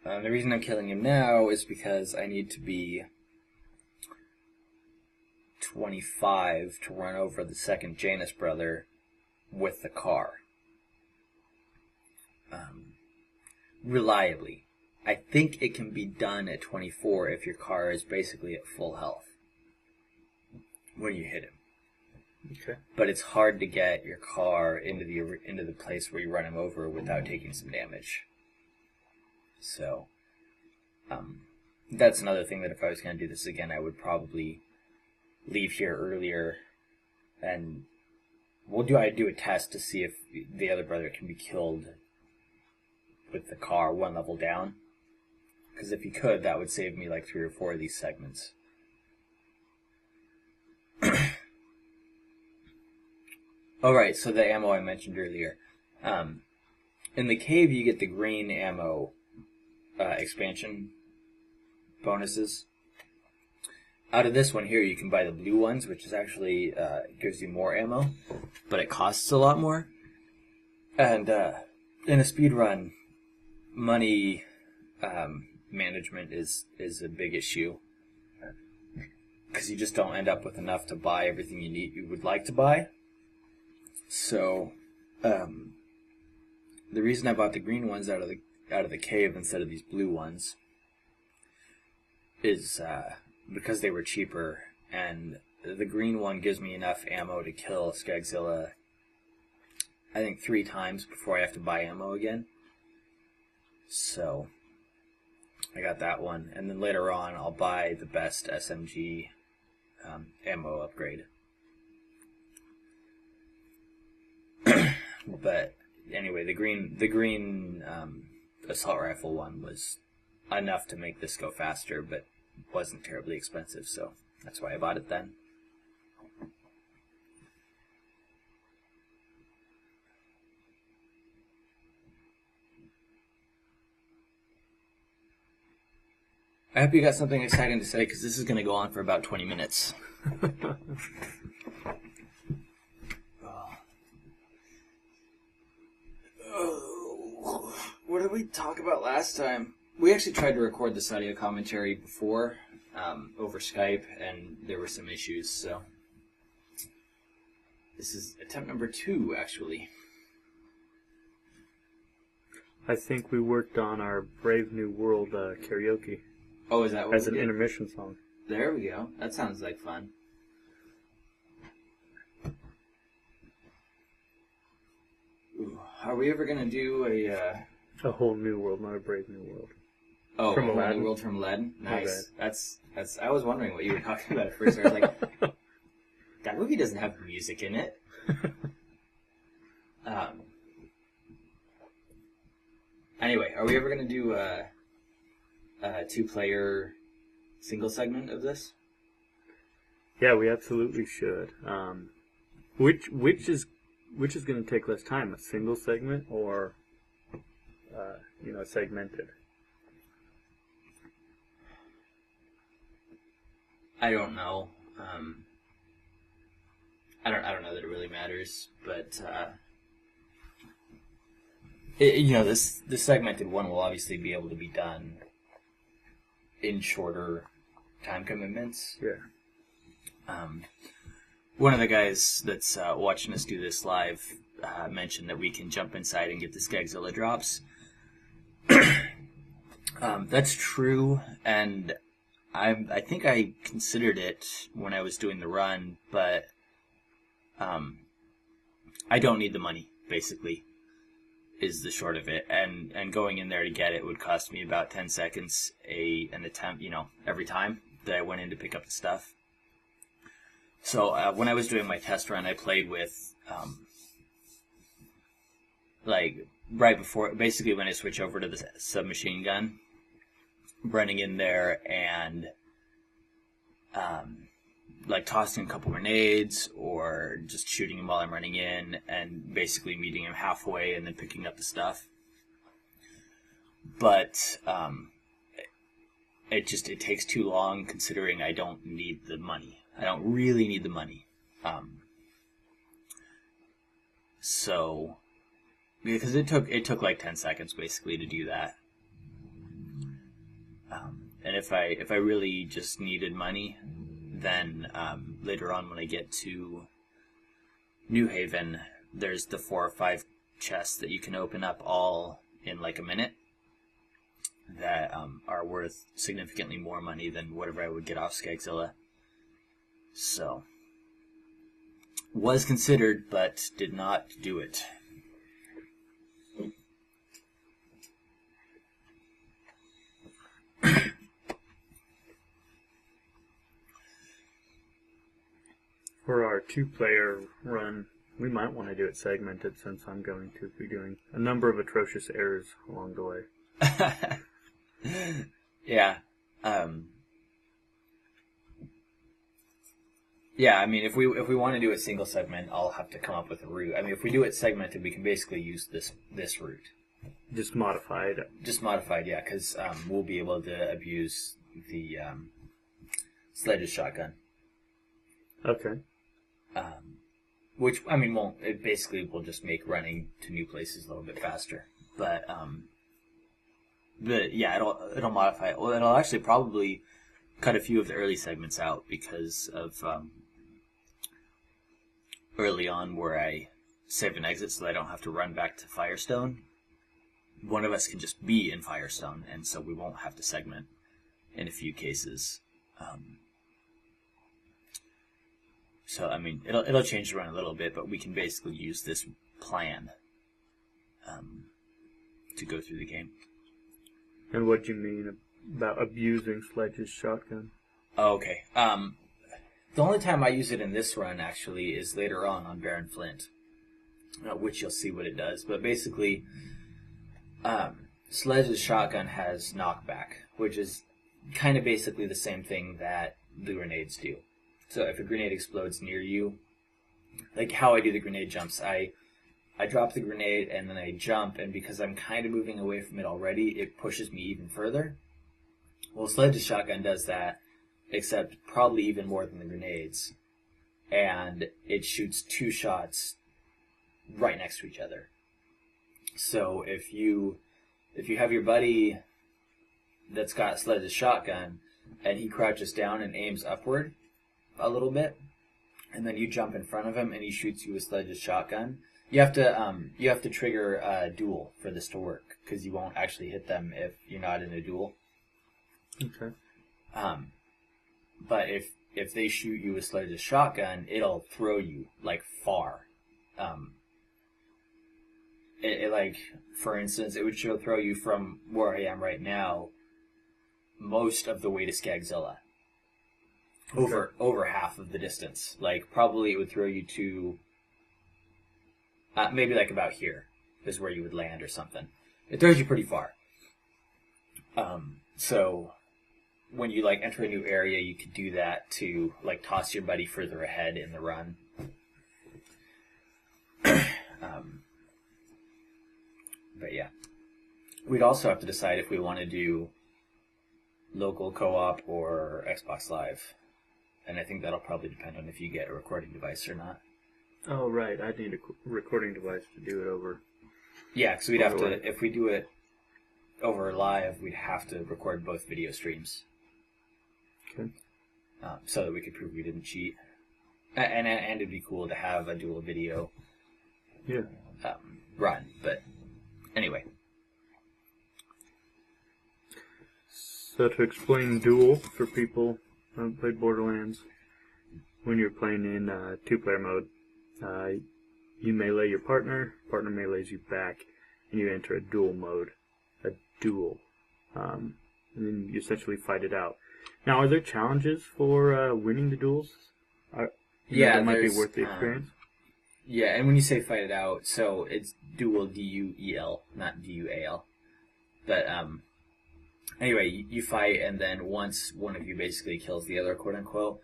The reason I'm killing him now is because I need to be 25 to run over the second Janus brother with the car. Reliably. I think it can be done at 24 if your car is basically at full health when you hit him. Okay. But it's hard to get your car into the place where you run him over without taking some damage. So, that's another thing that if I was going to do this again, I would probably leave here earlier, and I'd do a test to see if the other brother can be killed with the car one level down. Because if he could, that would save me like 3 or 4 of these segments. Alright, so the ammo I mentioned earlier. In the cave, you get the green ammo expansion bonuses. Out of this one here, you can buy the blue ones, which is actually gives you more ammo, but it costs a lot more. And in a speed run, money management is a big issue, because you just don't end up with enough to buy everything you would like to buy. So, the reason I bought the green ones out of the cave instead of these blue ones is because they were cheaper, and the green one gives me enough ammo to kill Skagzilla, I think 3 times before I have to buy ammo again. So, I got that one, and then later on I'll buy the best SMG ammo upgrade. But anyway, the green assault rifle one was enough to make this go faster, but wasn't terribly expensive, so that's why I bought it then. I hope you got something exciting to say, because this is going to go on for about 20 minutes. What did we talk about last time? We actually tried to record this audio commentary before, over Skype, and there were some issues, so this is attempt number 2, actually. I think we worked on our Brave New World karaoke. Oh, is that what as an intermission song? There we go. That sounds like fun. Ooh, are we ever gonna do a whole new world, not a Brave New World? Oh, from a whole Aladdin. new world from Aladdin? Nice. That's. I was wondering what you were talking about at first. I was like, that movie doesn't have music in it. Anyway, are we ever going to do a 2-player single segment of this? Yeah, we absolutely should. Which is going to take less time, a single segment or segmented? I don't know. I don't know that it really matters, but this segmented one will obviously be able to be done in shorter time commitments. Yeah. One of the guys that's watching us do this live mentioned that we can jump inside and get the Skagzilla drops. That's true, and I think I considered it when I was doing the run, but I don't need the money, basically, is the short of it. And going in there to get it would cost me about 10 seconds an attempt, every time that I went in to pick up the stuff. So when I was doing my test run, I played with, right before, basically when I switch over to the submachine gun, running in there and tossing a couple grenades or just shooting him while I'm running in and basically meeting him halfway and then picking up the stuff. But it takes too long considering I don't need the money. I don't really need the money. So because it took like 10 seconds basically to do that. And if I really just needed money, then later on when I get to New Haven, there's the 4 or 5 chests that you can open up all in like a minute that are worth significantly more money than whatever I would get off Skagzilla. So, was considered, but did not do it. For our 2-player run, we might want to do it segmented since I'm going to be doing a number of atrocious errors along the way. Yeah. Yeah, I mean, if we want to do a single segment, I'll have to come up with a route. I mean, if we do it segmented, we can basically use this route. Just modified. Just modified, yeah, because we'll be able to abuse the Sledge's shotgun. Okay. Which, I mean, it basically will just make running to new places a little bit faster. But yeah, it'll modify it. Well, it'll actually probably cut a few of the early segments out because of early on where I save and exit so that I don't have to run back to Firestone. One of us can just be in Firestone, and so we won't have to segment in a few cases. So, I mean, it'll change the run a little bit, but we can basically use this plan to go through the game. And what do you mean about abusing Sledge's shotgun? Oh, okay. The only time I use it in this run, actually, is later on Baron Flint, which you'll see what it does. But basically, Sledge's shotgun has knockback, which is kind of basically the same thing that the grenades do. So if a grenade explodes near you, like how I do the grenade jumps, I drop the grenade and then I jump, and because I'm kind of moving away from it already, it pushes me even further. Well, Sledge's shotgun does that, except probably even more than the grenades, and it shoots 2 shots right next to each other. So if you have your buddy that's got Sledge's shotgun, and he crouches down and aims upward a little bit, and then you jump in front of him and he shoots you with Sledge's shotgun. You have to trigger a duel for this to work, because you won't actually hit them if you're not in a duel. Okay. But if they shoot you with Sledge's shotgun, it'll throw you like far. Like, for instance, it would throw you from where I am right now most of the way to Skagzilla. Okay. Over half of the distance. Like, probably it would throw you to maybe like about here is where you would land or something. It throws you pretty far. So when you like enter a new area, you could do that to like toss your buddy further ahead in the run. But yeah, we'd also have to decide if we want to do local co-op or Xbox Live, and I think that'll probably depend on if you get a recording device or not. Oh, right. I need a recording device to do it over. Yeah, because we'd have to, if we do it over live, we'd have to record both video streams. Okay. So that we could prove we didn't cheat. And it'd be cool to have a dual video run, but anyway. So to explain duel for people who haven't played Borderlands, when you're playing in two-player mode, you melee your partner melees you back, and you enter a duel mode, a duel, and then you essentially fight it out. Now, are there challenges for winning the duels? That might be worth the experience. Yeah, and when you say fight it out, so it's duel, D-U-E-L, not D-U-A-L. But anyway, you fight, and then once one of you basically kills the other, quote-unquote,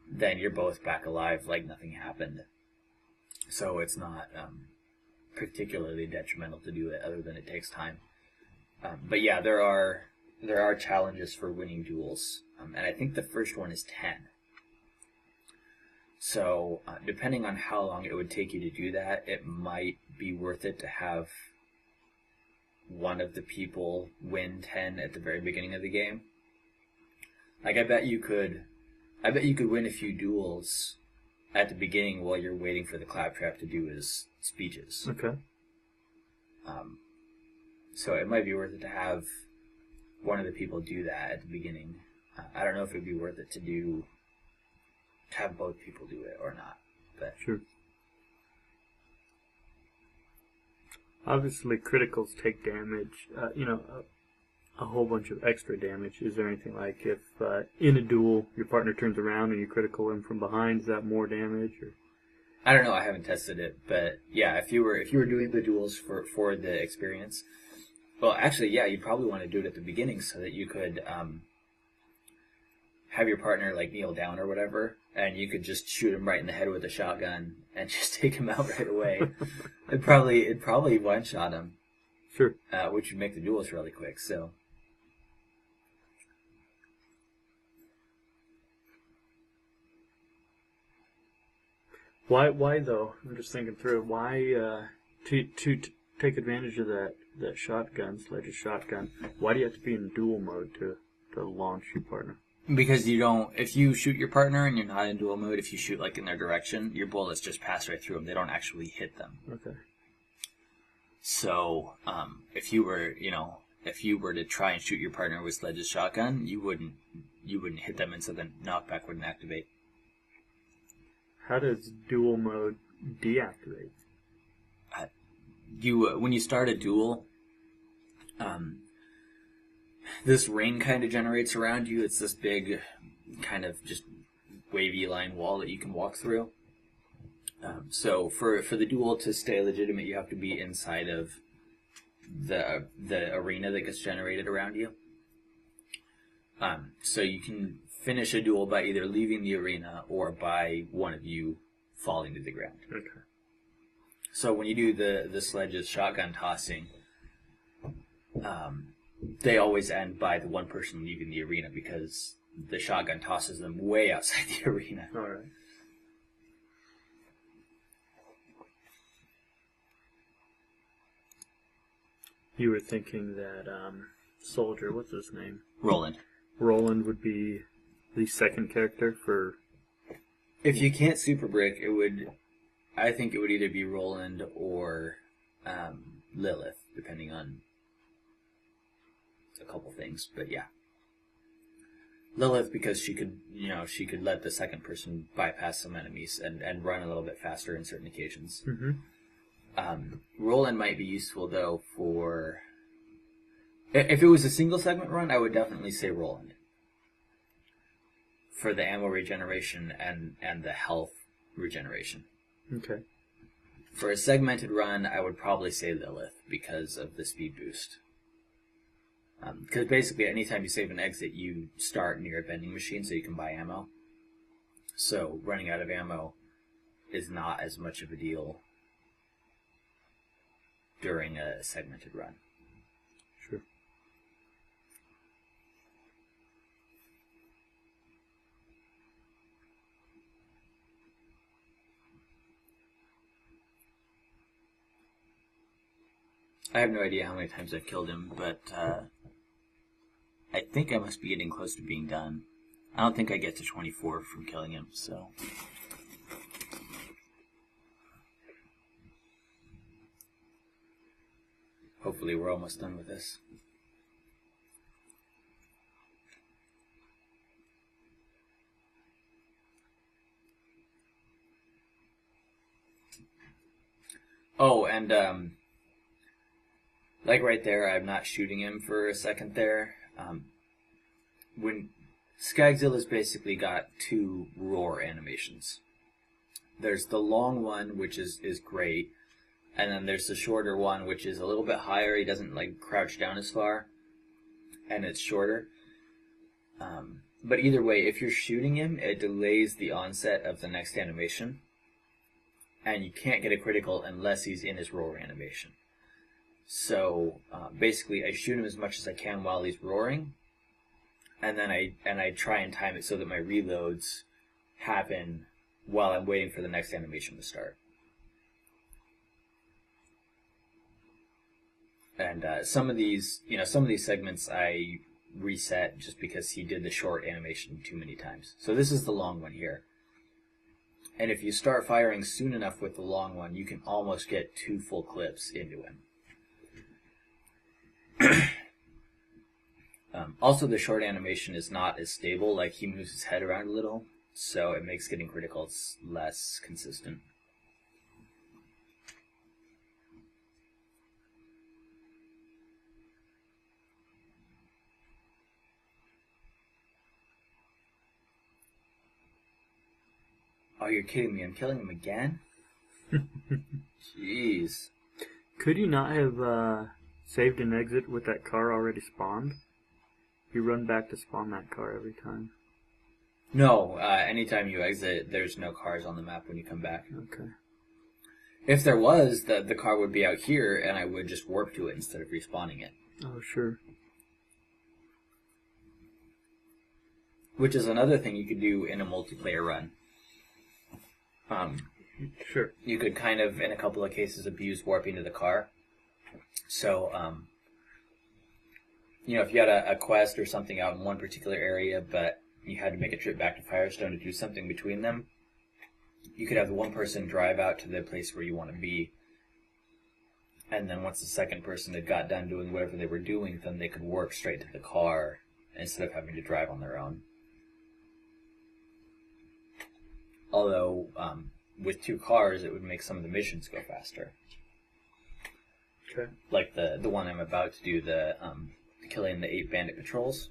then you're both back alive like nothing happened. So it's not particularly detrimental to do it, other than it takes time. But yeah, there are challenges for winning duels, and I think the first one is 10. So depending on how long it would take you to do that, it might be worth it to have one of the people win 10 at the very beginning of the game. Like, I bet you could win a few duels at the beginning while you're waiting for the claptrap to do his speeches. Okay. So it might be worth it to have one of the people do that at the beginning. I don't know if it'd be worth it to have both people do it or not. But sure. Obviously, criticals take damage. A whole bunch of extra damage. Is there anything like if in a duel your partner turns around and you critical him from behind, is that more damage? Or? I don't know. I haven't tested it, but yeah, if you were doing the duels for the experience, well, actually, yeah, you'd probably want to do it at the beginning so that you could have your partner like kneel down or whatever, and you could just shoot him right in the head with a shotgun and just take him out right away. It'd probably one shot him. Sure. Which would make the duels really quick. So. Why though? I'm just thinking through. Why to take advantage of that shotgun, Sledge's shotgun? Why do you have to be in duel mode to launch your partner? Because you don't. If you shoot your partner and you're not in duel mode, if you shoot like in their direction, your bullets just pass right through them. They don't actually hit them. Okay. So if you were to try and shoot your partner with Sledge's shotgun, you wouldn't hit them, and so the knockback wouldn't activate. How does duel mode deactivate? When you start a duel, this ring kind of generates around you. It's this big, kind of just wavy line wall that you can walk through. So for the duel to stay legitimate, you have to be inside of the arena that gets generated around you. So you can finish a duel by either leaving the arena or by one of you falling to the ground. Okay. So when you do the Sledge's shotgun tossing, they always end by the one person leaving the arena because the shotgun tosses them way outside the arena. All right. You were thinking that Soldier, what's his name? Roland. Roland would be the second character for... If you can't super brick, I think it would either be Roland or Lilith, depending on a couple things. But yeah, Lilith, because she could let the second person bypass some enemies and run a little bit faster in certain occasions. Mm-hmm. Roland might be useful though for if it was a single segment run. I would definitely say Roland for the ammo regeneration and the health regeneration. Okay. For a segmented run, I would probably say Lilith because of the speed boost. Because basically, anytime you save an exit, you start near a vending machine so you can buy ammo. So running out of ammo is not as much of a deal during a segmented run. Sure. I have no idea how many times I've killed him, but I think I must be getting close to being done. I don't think I get to 24 from killing him, so... Hopefully we're almost done with this. Oh, and like right there, I'm not shooting him for a second there. When Skagzilla's basically got two roar animations. There's the long one, which is great, and then there's the shorter one, which is a little bit higher. He doesn't like crouch down as far, and it's shorter. But either way, if you're shooting him, it delays the onset of the next animation, and you can't get a critical unless he's in his roar animation. So basically, I shoot him as much as I can while he's roaring, and then I try and time it so that my reloads happen while I'm waiting for the next animation to start. And some of these segments I reset just because he did the short animation too many times. So this is the long one here. And if you start firing soon enough with the long one, you can almost get 2 full clips into him. Also, the short animation is not as stable, like he moves his head around a little, so it makes getting criticals less consistent. Oh, you're kidding me, I'm killing him again? Jeez. Could you not have saved an exit with that car already spawned? You run back to spawn that car every time. No, anytime you exit, there's no cars on the map when you come back. Okay. If there was, the car would be out here, and I would just warp to it instead of respawning it. Oh, sure. Which is another thing you could do in a multiplayer run. Sure. You could kind of, in a couple of cases, abuse warping to the car. So, if you had a quest or something out in one particular area, but you had to make a trip back to Firestone to do something between them, you could have the one person drive out to the place where you want to be, and then once the second person had got done doing whatever they were doing, then they could warp straight to the car instead of having to drive on their own. Although, with 2 cars, it would make some of the missions go faster. Okay. Like the one I'm about to do, the killing the 8 bandit patrols.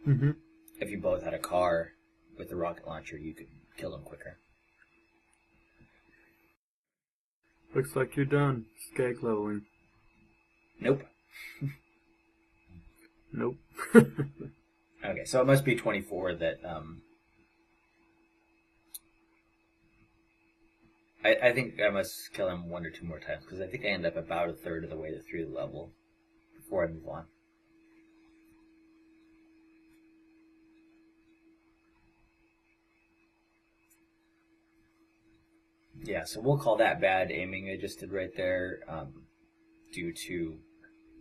Mm-hmm. If you both had a car with the rocket launcher, you could kill them quicker. Looks like you're done. Skag leveling. Nope. Nope. Okay, so it must be 24 that, I think I must kill him 1 or 2 more times, because I think I end up about a third of the way through the level before I move on. Yeah, so we'll call that bad aiming I just did right there, due to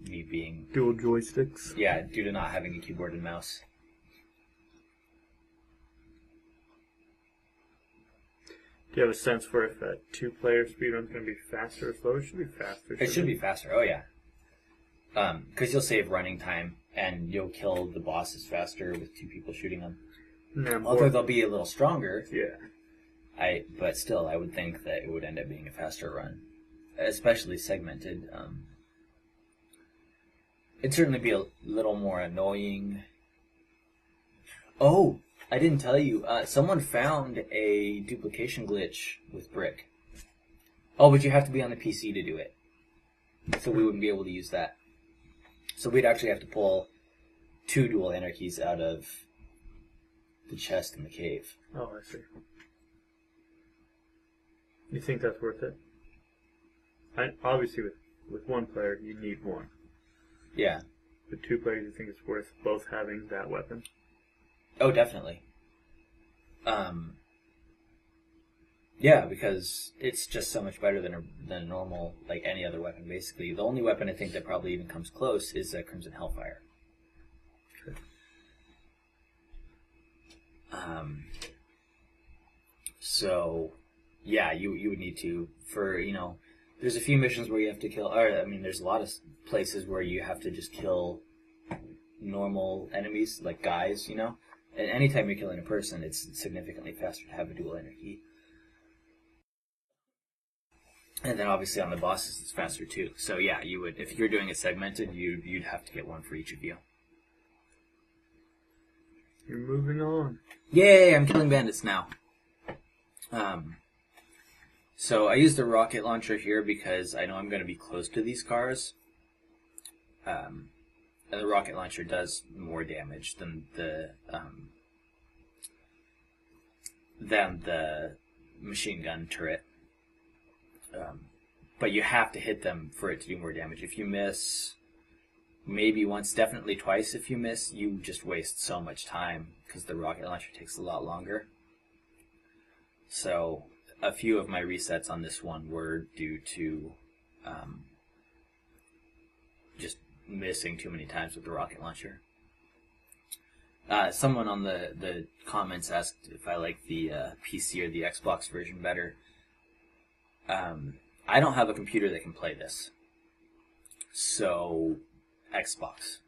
me being... Dual joysticks. Yeah, due to not having a keyboard and mouse. Do you have a sense for if a 2-player speedrun's going to be faster or slower? It should be faster. It should be faster. Oh yeah. Because you'll save running time and you'll kill the bosses faster with 2 people shooting them. Yeah, although they'll be a little stronger. Yeah. But still, I would think that it would end up being a faster run, especially segmented. It'd certainly be a little more annoying. Oh, I didn't tell you. Someone found a duplication glitch with Brick. Oh, but you have to be on the PC to do it. So we wouldn't be able to use that. So we'd actually have to pull 2 dual anarchies out of the chest in the cave. Oh, I see. You think that's worth it? Obviously, with 1 player, you need 1. Yeah. With 2 players, you think it's worth both having that weapon? Oh, definitely. Yeah, because it's just so much better than a normal, like any other weapon, basically. The only weapon I think that probably even comes close is Crimson Hellfire. Okay. So, yeah, you would need to, for, there's a few missions where you have to kill, there's a lot of places where you have to just kill normal enemies, like guys, And anytime you're killing a person, it's significantly faster to have a dual anarchy. And then obviously on the bosses, it's faster too. So yeah, you would, if you're doing it segmented, you'd have to get 1 for each of you. You're moving on. Yay, I'm killing bandits now. So I use the rocket launcher here because I know I'm going to be close to these cars. And the rocket launcher does more damage than the machine gun turret. But you have to hit them for it to do more damage. If you miss, maybe once, definitely twice if you miss, you just waste so much time because the rocket launcher takes a lot longer. So a few of my resets on this one were due to just missing too many times with the rocket launcher. Someone on the comments asked if I like the PC or the Xbox version better. I don't have a computer that can play this. So, Xbox.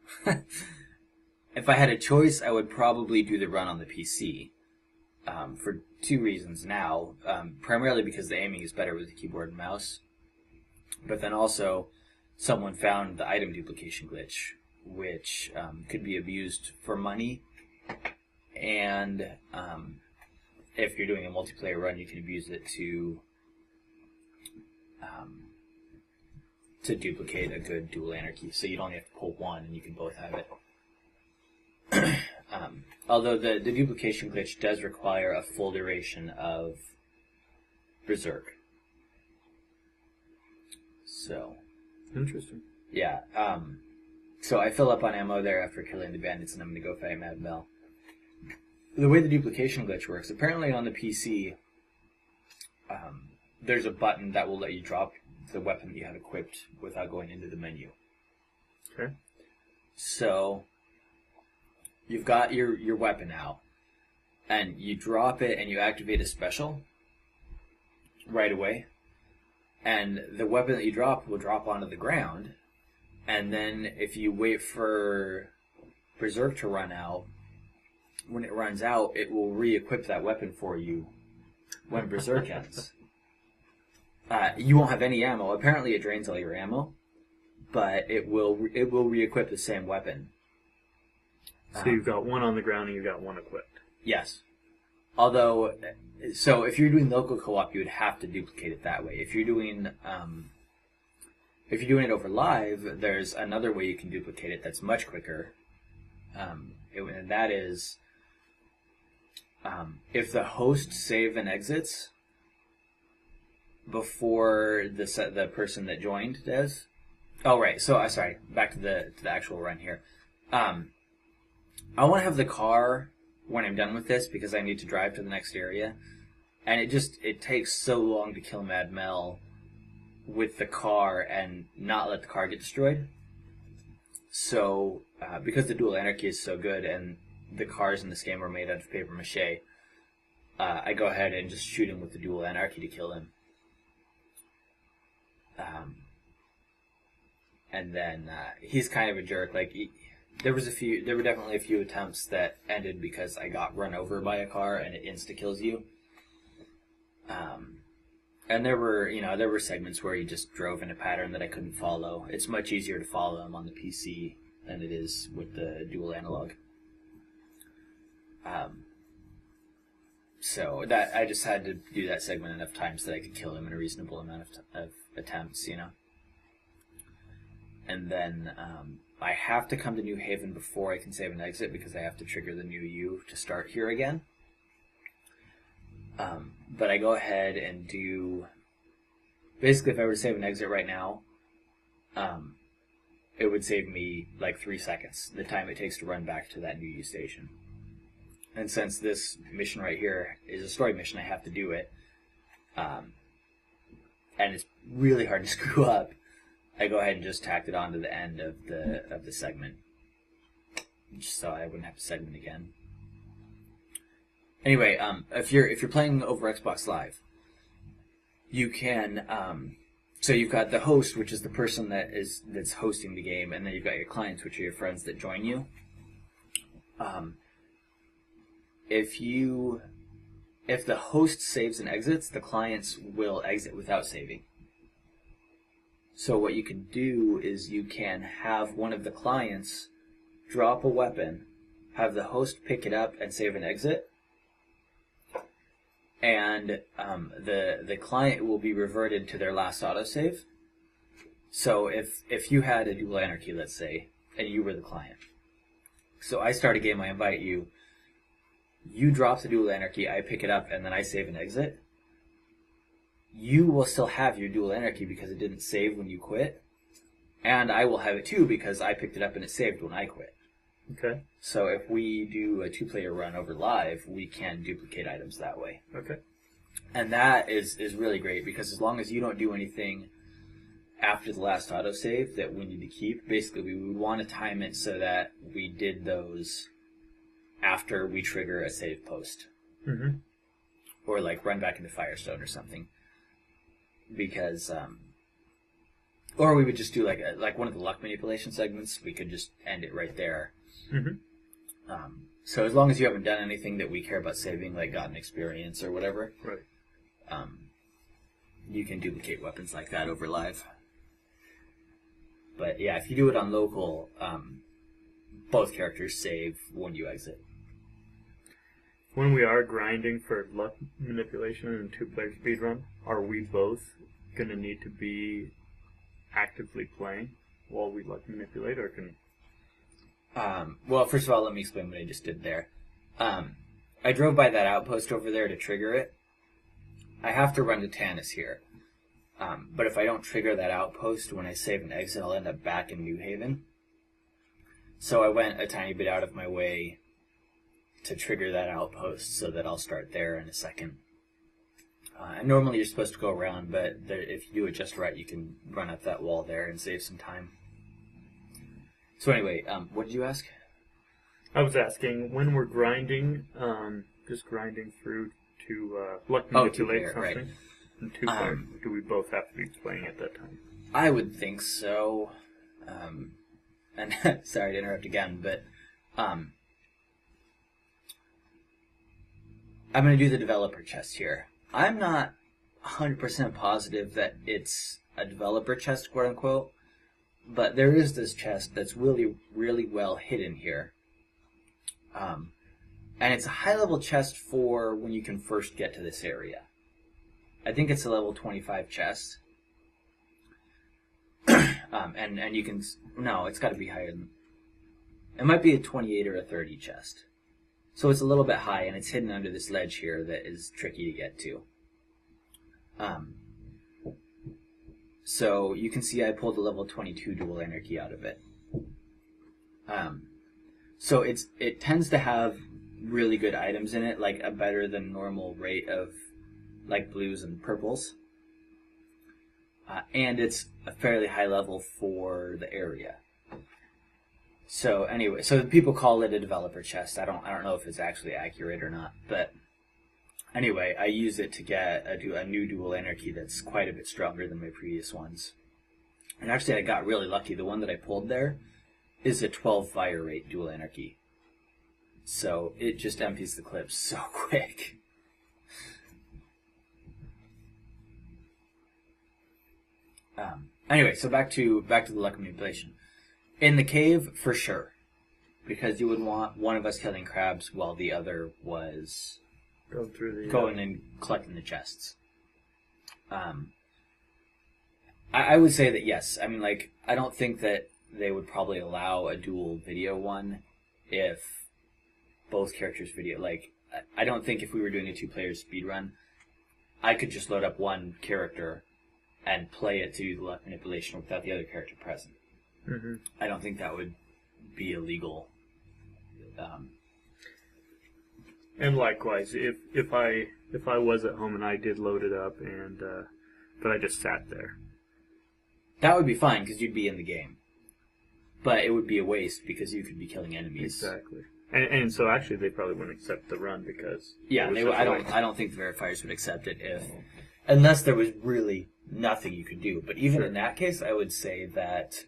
If I had a choice, I would probably do the run on the PC. For 2 reasons now. Primarily because the aiming is better with the keyboard and mouse. But then also, someone found the item duplication glitch, which could be abused for money. And if you're doing a multiplayer run, you can abuse it to duplicate a good dual anarchy. So you'd only have to pull 1 and you can both have it. Although the duplication glitch does require a full duration of Berserk. So. Interesting. Yeah. So I fill up on ammo there after killing the bandits and I'm going to go fight Mad Mel. The way the duplication glitch works, apparently on the PC, there's a button that will let you drop the weapon that you have equipped without going into the menu. Okay. So, you've got your weapon out, and you drop it and you activate a special right away, and the weapon that you drop will drop onto the ground, and then if you wait for Berserk to run out, when it runs out, it will re-equip that weapon for you when Berserk ends. You won't have any ammo. Apparently it drains all your ammo, but it will re-equip the same weapon. So you've got 1 on the ground and you've got 1 equipped. Yes. Although, so if you're doing local co-op, you would have to duplicate it that way. If you're doing it over live, there's another way you can duplicate it that's much quicker. And that is, if the host save and exits before the person that joined does. Oh right. So sorry. Back to the actual run here. I want to have the car when I'm done with this because I need to drive to the next area, and it takes so long to kill Mad Mel with the car and not let the car get destroyed. So because the dual anarchy is so good and the cars in this game are made out of paper mache, I go ahead and just shoot him with the dual anarchy to kill him. And then he's kind of a jerk. Like there were definitely a few attempts that ended because I got run over by a car and it insta kills you. And there were segments where he just drove in a pattern that I couldn't follow. It's much easier to follow him on the PC than it is with the dual analog. So that I just had to do that segment enough times that I could kill him in a reasonable amount of attempts, And then I have to come to New Haven before I can save and exit because I have to trigger the new U to start here again. But I go ahead and do... Basically, if I were to save and exit right now, it would save me like 3 seconds, the time it takes to run back to that new U station. And since this mission right here is a story mission, I have to do it. And it's really hard to screw up. I go ahead and just tacked it on to the end of the segment, just so I wouldn't have to segment again. Anyway, if you're playing over Xbox Live, you can. So you've got the host, which is the person that's hosting the game, and then you've got your clients, which are your friends that join you. If the host saves and exits, the clients will exit without saving. So what you can do is you can have one of the clients drop a weapon, have the host pick it up and save and exit, and the client will be reverted to their last autosave. So if you had a dual anarchy, let's say, and you were the client. So I start a game, I invite you, you drop the dual anarchy, I pick it up, and then I save and exit. You will still have your dual anarchy because it didn't save when you quit. And I will have it too because I picked it up and it saved when I quit. Okay. So if we do a 2-player run over live, we can duplicate items that way. Okay. And that is really great because as long as you don't do anything after the last autosave that we need to keep, basically we would want to time it so that we did those after we trigger a save post. Mm-hmm. Or like run back into Firestone or something. Because, or we would just do like one of the luck manipulation segments. We could just end it right there. Mm-hmm. So as long as you haven't done anything that we care about saving, like gotten experience or whatever, right. You can duplicate weapons like that over live. But yeah, if you do it on local, both characters save when you exit. When we are grinding for luck manipulation and 2-player speedrun, are we both going to need to be actively playing while we luck manipulate, or can... Well, first of all, let me explain what I just did there. I drove by that outpost over there to trigger it. I have to run to Tanis here. But if I don't trigger that outpost when I save and exit, I'll end up back in New Haven. So I went a tiny bit out of my way to trigger that outpost so that I'll start there in a second. And normally you're supposed to go around, but if you do it just right, you can run up that wall there and save some time. So anyway, what did you ask? I was asking, when we're grinding, just grinding through to luck manipulate something, right. And 2-player, do we both have to be playing at that time? I would think so. And sorry to interrupt again, but I'm going to do the developer chest here. I'm not 100% positive that it's a developer chest, quote unquote, but there is this chest that's really, really well hidden here. And it's a high-level chest for when you can first get to this area. I think it's a level 25 chest. And you can... No, it's got to be higher than... It might be a 28 or a 30 chest. So it's a little bit high, and it's hidden under this ledge here that is tricky to get to. So you can see I pulled a level 22 dual anarchy out of it. So it tends to have really good items in it, like a better than normal rate of like blues and purples. And it's a fairly high level for the area. So anyway, so people call it a developer chest. I don't know if it's actually accurate or not, but Anyway, I use it to get a new dual anarchy that's quite a bit stronger than my previous ones. And actually, I got really lucky. The one that I pulled there is a 12 fire rate dual anarchy. So it just empties the clips so quick. Anyway, so back to the luck manipulation. In the cave, for sure. Because you would want one of us killing crabs while the other was going and collecting the chests. I would say that yes. I mean, like, I don't think that they would probably allow a dual video one if both characters video. Like, I don't think if we were doing a 2-player speedrun, I could just load up one character and play it to do the luck manipulation without the other character present. Mm-hmm. I don't think that would be illegal. And likewise, if I was at home and I did load it up and but I just sat there, that would be fine because you'd be in the game. But it would be a waste because you could be killing enemies. Exactly. And so actually they probably wouldn't accept the run because yeah, I don't think the verifiers would accept it unless there was really nothing you could do. But even in that case, I would say that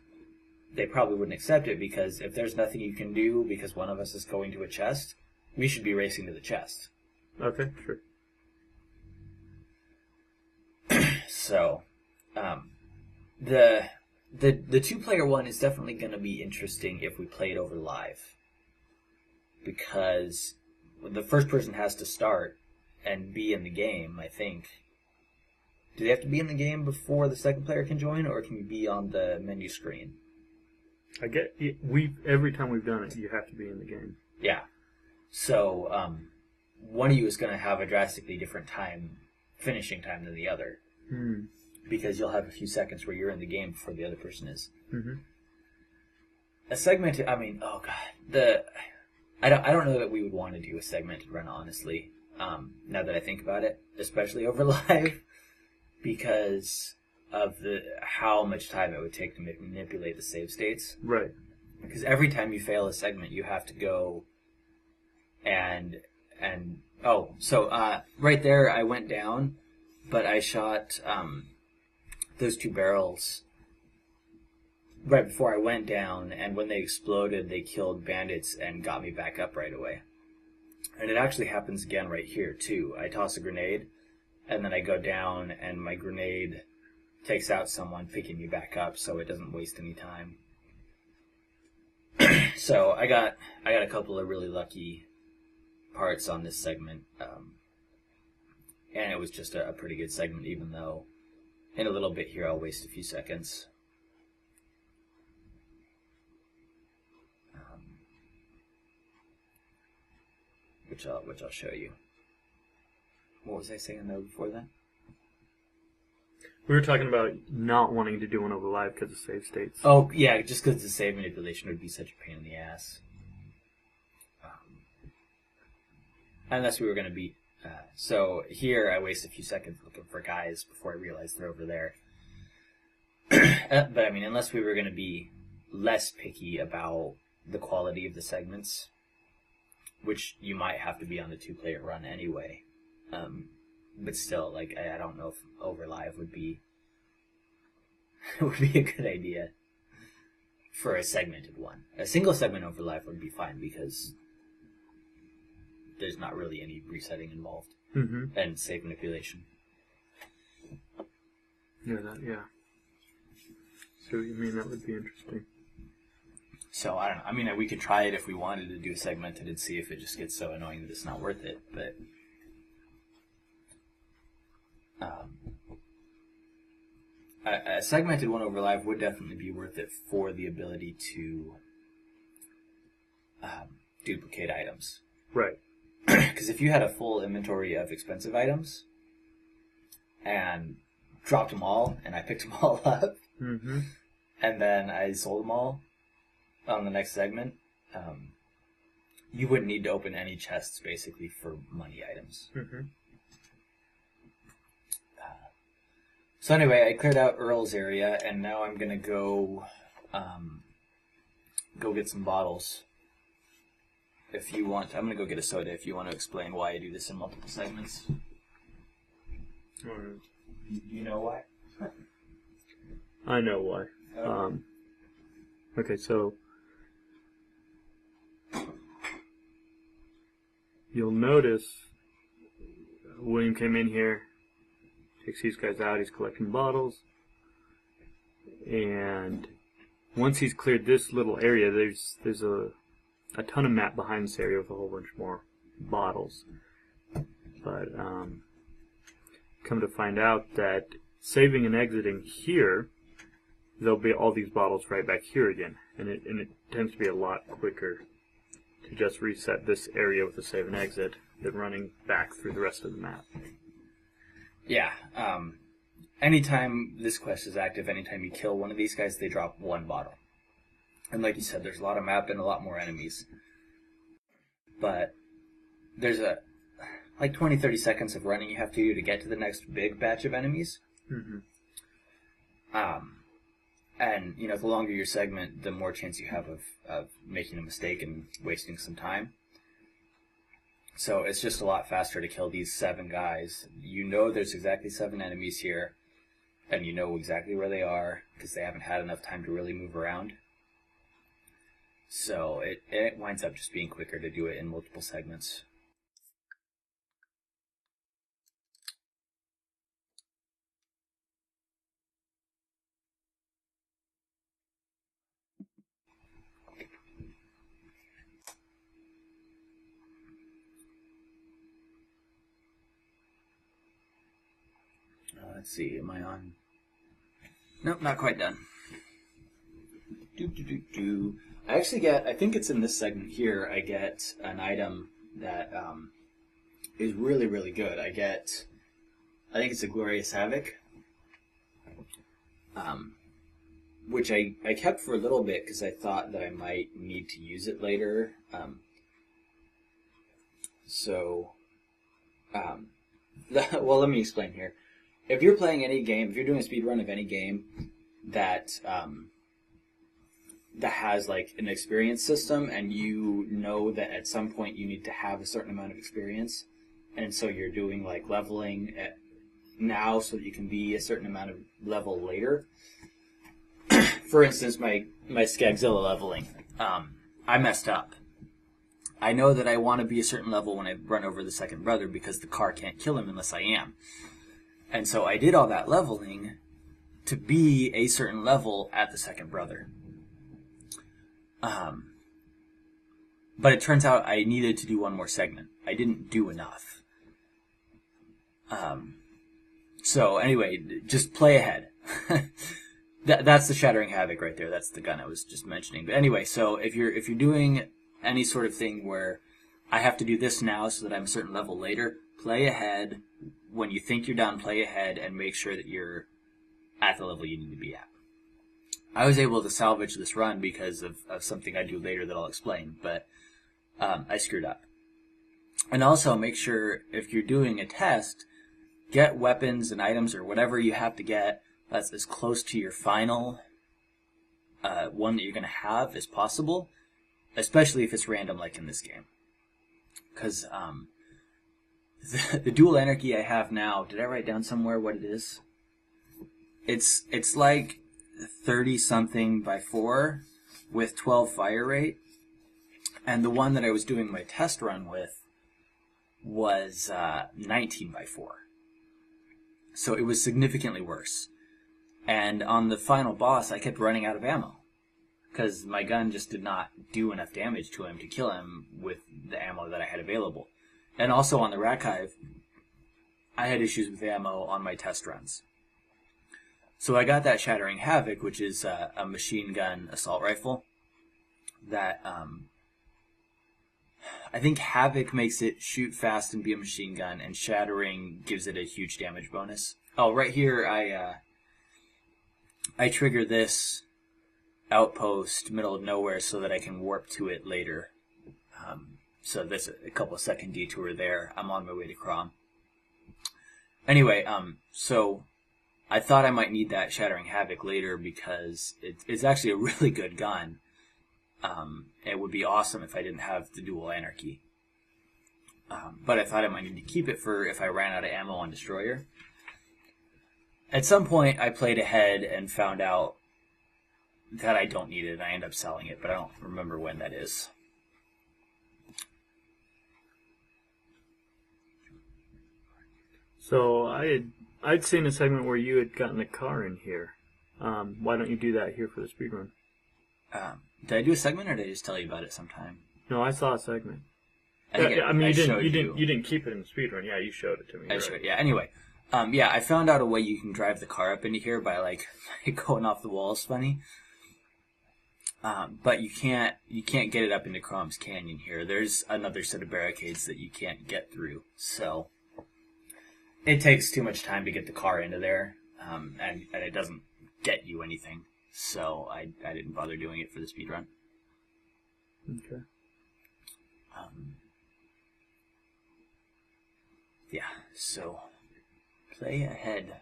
they probably wouldn't accept it because if there's nothing you can do because one of us is going to a chest, we should be racing to the chest. Okay, sure. So, the 2-player one is definitely going to be interesting if we play it over live. Because the first person has to start and be in the game, I think. Do they have to be in the game before the second player can join, or can you be on the menu screen? I get every time we've done it, you have to be in the game. Yeah. So, one of you is going to have a drastically different finishing time than the other. Hmm. Because you'll have a few seconds where you're in the game before the other person is. Mm-hmm. A segmented, I mean, oh god, I don't know that we would want to do a segmented run, honestly. Now that I think about it, especially over live, because of how much time it would take to manipulate the save states. Right. Because every time you fail a segment, you have to go and right there I went down, but I shot those 2 barrels right before I went down, and when they exploded, they killed bandits and got me back up right away. And it actually happens again right here too. I toss a grenade, and then I go down, and my grenade takes out someone, picking me back up, so it doesn't waste any time. So I got a couple of really lucky parts on this segment, and it was just a pretty good segment, even though in a little bit here I'll waste a few seconds. Which I'll show you. What was I saying though before that? We were talking about not wanting to do one over live because of save states. Oh, yeah, just because the save manipulation would be such a pain in the ass. Unless we were going to beat... so here I waste a few seconds looking for guys before I realize they're over there. But I mean, unless we were going to be less picky about the quality of the segments, which you might have to be on the 2-player run anyway. But still, like, I don't know if over live would be a good idea for a segmented one. A single segment over live would be fine because there's not really any resetting involved. Mm-hmm. And save manipulation. Yeah. So you mean that would be interesting. So, I don't know. I mean, we could try it if we wanted to do segmented and see if it just gets so annoying that it's not worth it, but... a segmented one over live would definitely be worth it for the ability to duplicate items. Right. Because if you had a full inventory of expensive items and dropped them all, and I picked them all up, mm-hmm. and then I sold them all on the next segment, you wouldn't need to open any chests basically for money items. Mm-hmm. So anyway, I cleared out Earl's area, and now I'm gonna go get some bottles. if you want, I'm going to go get a soda if you want to explain why I do this in multiple segments. All right. You know why? I know why. Okay. Okay, so you'll notice William came in here, takes these guys out, he's collecting bottles, and once he's cleared this little area, there's a ton of map behind this area with a whole bunch more bottles. But come to find out that saving and exiting here, there'll be all these bottles right back here again, and it tends to be a lot quicker to just reset this area with a save and exit than running back through the rest of the map. Yeah. Anytime this quest is active, anytime you kill one of these guys, they drop one bottle. And like you said, there's a lot of map and a lot more enemies. But there's like 20-30 seconds of running you have to do to get to the next big batch of enemies. Mm-hmm. And, you know, the longer your segment, the more chance you have of making a mistake and wasting some time. So it's just a lot faster to kill these 7 guys. You know there's exactly 7 enemies here, and you know exactly where they are, because they haven't had enough time to really move around. So it winds up just being quicker to do it in multiple segments. Let's see, am I on? Nope, not quite done. I actually get, I think it's in this segment here, I get an item that is really, really good. I think it's a Glorious Havoc, which I kept for a little bit because I thought that I might need to use it later. Well, let me explain here. If you're playing any game, if you're doing a speed run of any game that has like an experience system, and you know that at some point you need to have a certain amount of experience, and so you're doing like leveling now so that you can be a certain amount of level later. For instance, my Skagzilla leveling, I messed up. I know that I want to be a certain level when I run over the second brother because the car can't kill him unless I am. And so I did all that leveling to be a certain level at the second brother. But it turns out I needed to do one more segment. I didn't do enough. So anyway, just play ahead. That's the Shattering Havoc right there. That's the gun I was just mentioning. But anyway, so if you're doing any sort of thing where I have to do this now so that I'm a certain level later, play ahead. When you think you're done, play ahead and make sure that you're at the level you need to be at. I was able to salvage this run because of something I do later that I'll explain, but I screwed up. And also make sure if you're doing a test, get weapons and items or whatever you have to get that's as close to your final one that you're going to have as possible, especially if it's random like in this game. Because the dual anarchy I have now, did I write down somewhere what it is? It's like 30-something by 4 with 12 fire rate. And the one that I was doing my test run with was 19 by 4. So it was significantly worse. And on the final boss, I kept running out of ammo. Because my gun just did not do enough damage to him to kill him with the ammo that I had available. And also on the rakk hive, I had issues with ammo on my test runs. So I got that Shattering Havoc, which is a machine gun assault rifle. That, I think Havoc makes it shoot fast and be a machine gun, and Shattering gives it a huge damage bonus. Oh, right here, I trigger this outpost, middle of nowhere, so that I can warp to it later. So there's a couple of second detour there. I'm on my way to Crom. Anyway, so I thought I might need that Shattering Havoc later because it's actually a really good gun. It would be awesome if I didn't have the dual anarchy. But I thought I might need to keep it for if I ran out of ammo on Destroyer. At some point, I played ahead and found out that I don't need it, and I end up selling it, but I don't remember when that is. So I'd seen a segment where you had gotten a car in here. Why don't you do that here for the speedrun? Did I do a segment, or did I just tell you about it sometime? No, I saw a segment. I mean, you didn't keep it in the speedrun. Yeah, you showed it to me. I showed, yeah. Anyway, I found out a way you can drive the car up into here by like going off the walls funny. But you can't get it up into Chrome's Canyon here. There's another set of barricades that you can't get through. So it takes too much time to get the car into there, and it doesn't get you anything. So I didn't bother doing it for the speedrun. Okay. Yeah, so play ahead.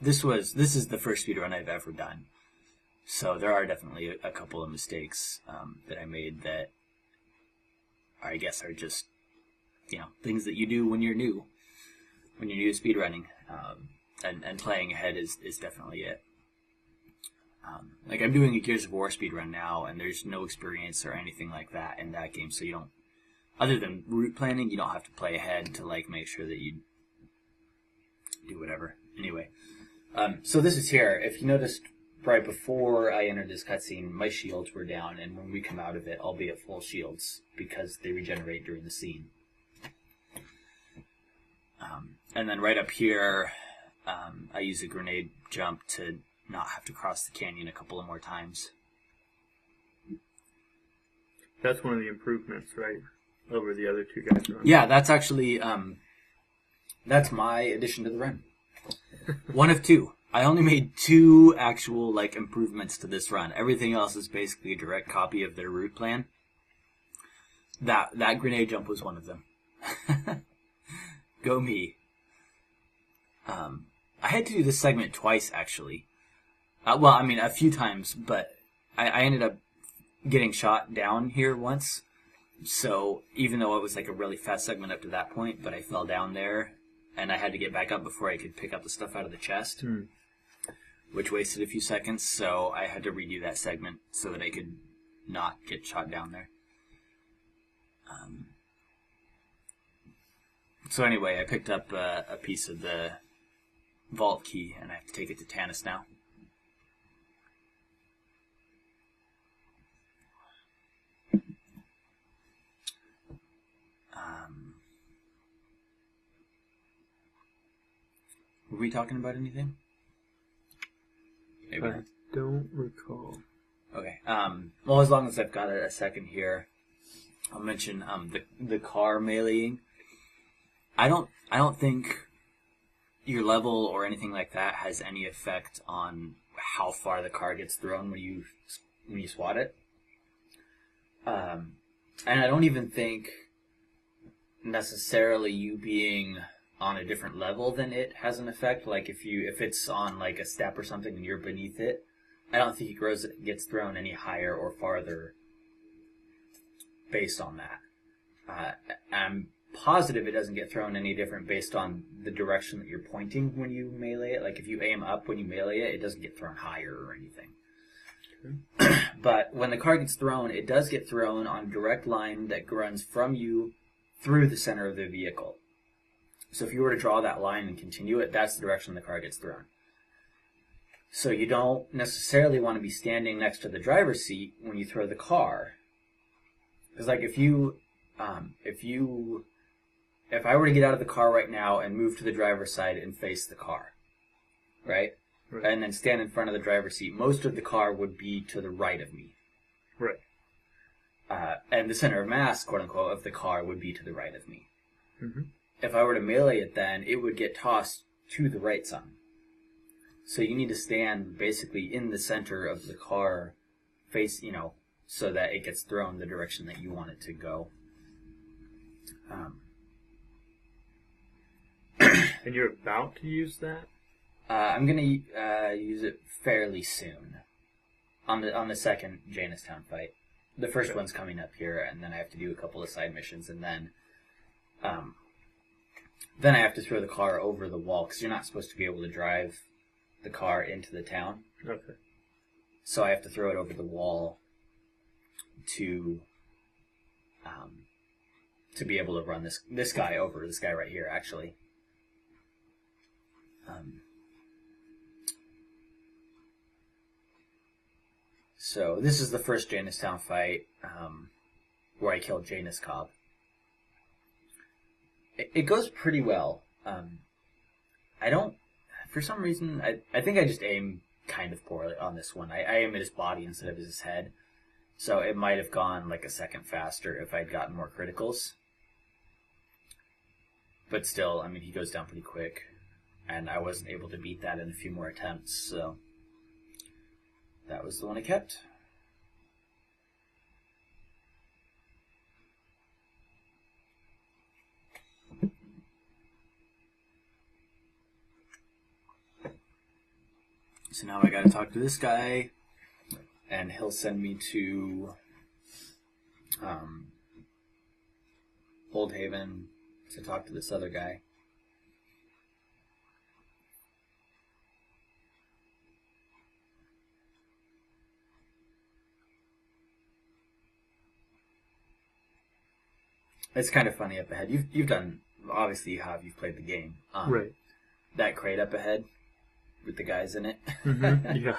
This is the first speedrun I've ever done. So there are definitely a couple of mistakes that I made that I guess are just, things that you do when you're new to speedrunning. And playing ahead is definitely it. Like I'm doing a Gears of War speedrun now, and there's no experience or anything like that in that game, so you don't, other than route planning, you don't have to play ahead to like make sure that you do whatever. Anyway, so this is here. If you noticed right before I entered this cutscene, my shields were down, and when we come out of it, I'll be at full shields because they regenerate during the scene. And then right up here, I use a grenade jump to not have to cross the canyon a couple of more times. That's one of the improvements, right, over the other two guys. Yeah, that's actually, that's my addition to the run. One of two. I only made 2 actual, improvements to this run. Everything else is basically a direct copy of their route plan. That grenade jump was one of them. Go me. I had to do this segment twice, actually. A few times, but I ended up getting shot down here once. So even though it was a really fast segment up to that point, but I fell down there, and I had to get back up before I could pick up the stuff out of the chest, which wasted a few seconds. So I had to redo that segment so that I could not get shot down there. So anyway, I picked up a piece of the vault key, and I have to take it to Tanis now. Were we talking about anything? Maybe I don't recall. Okay. Well, as long as I've got a second here, I'll mention the car meleeing. I don't think your level or anything like that has any effect on how far the car gets thrown when you SWAT it. And I don't even think necessarily you being on a different level than it has an effect. Like if it's on a step or something and you're beneath it, I don't think it gets thrown any higher or farther based on that. I'm positive it doesn't get thrown any different based on the direction that you're pointing when you melee it. Like if you aim up when you melee it, it doesn't get thrown higher or anything. Okay. But when the car gets thrown, it does get thrown on a direct line that runs from you through the center of the vehicle. So if you were to draw that line and continue it, that's the direction the car gets thrown. So you don't necessarily want to be standing next to the driver's seat when you throw the car. Because if I were to get out of the car right now and move to the driver's side and face the car, right? And then stand in front of the driver's seat, most of the car would be to the right of me. Right. And the center of mass, quote unquote, of the car would be to the right of me. Mm-hmm. If I were to melee it then, it would get tossed to the right some. So you need to stand basically in the center of the car, face, so that it gets thrown the direction that you want it to go. And you're about to use that? I'm going to use it fairly soon. on the second Jamestown fight. The first one's coming up here, and then I have to do a couple of side missions, and then I have to throw the car over the wall, because you're not supposed to be able to drive the car into the town. Okay. So I have to throw it over the wall to be able to run this guy over. This guy right here, actually. So this is the first Jamestown fight where I killed Janus Cobb. It goes pretty well. I don't, for some reason, I think I just aim kind of poorly on this one. I aim at his body instead of his head. So it might have gone like a second faster if I'd gotten more criticals. But still, I mean, he goes down pretty quick. And I wasn't able to beat that in a few more attempts, so that was the one I kept. So now I gotta talk to this guy, and he'll send me to Old Haven to talk to this other guy. It's kind of funny up ahead. You've done, obviously you've played the game. Right. That crate up ahead with the guys in it. Mm-hmm. Yeah.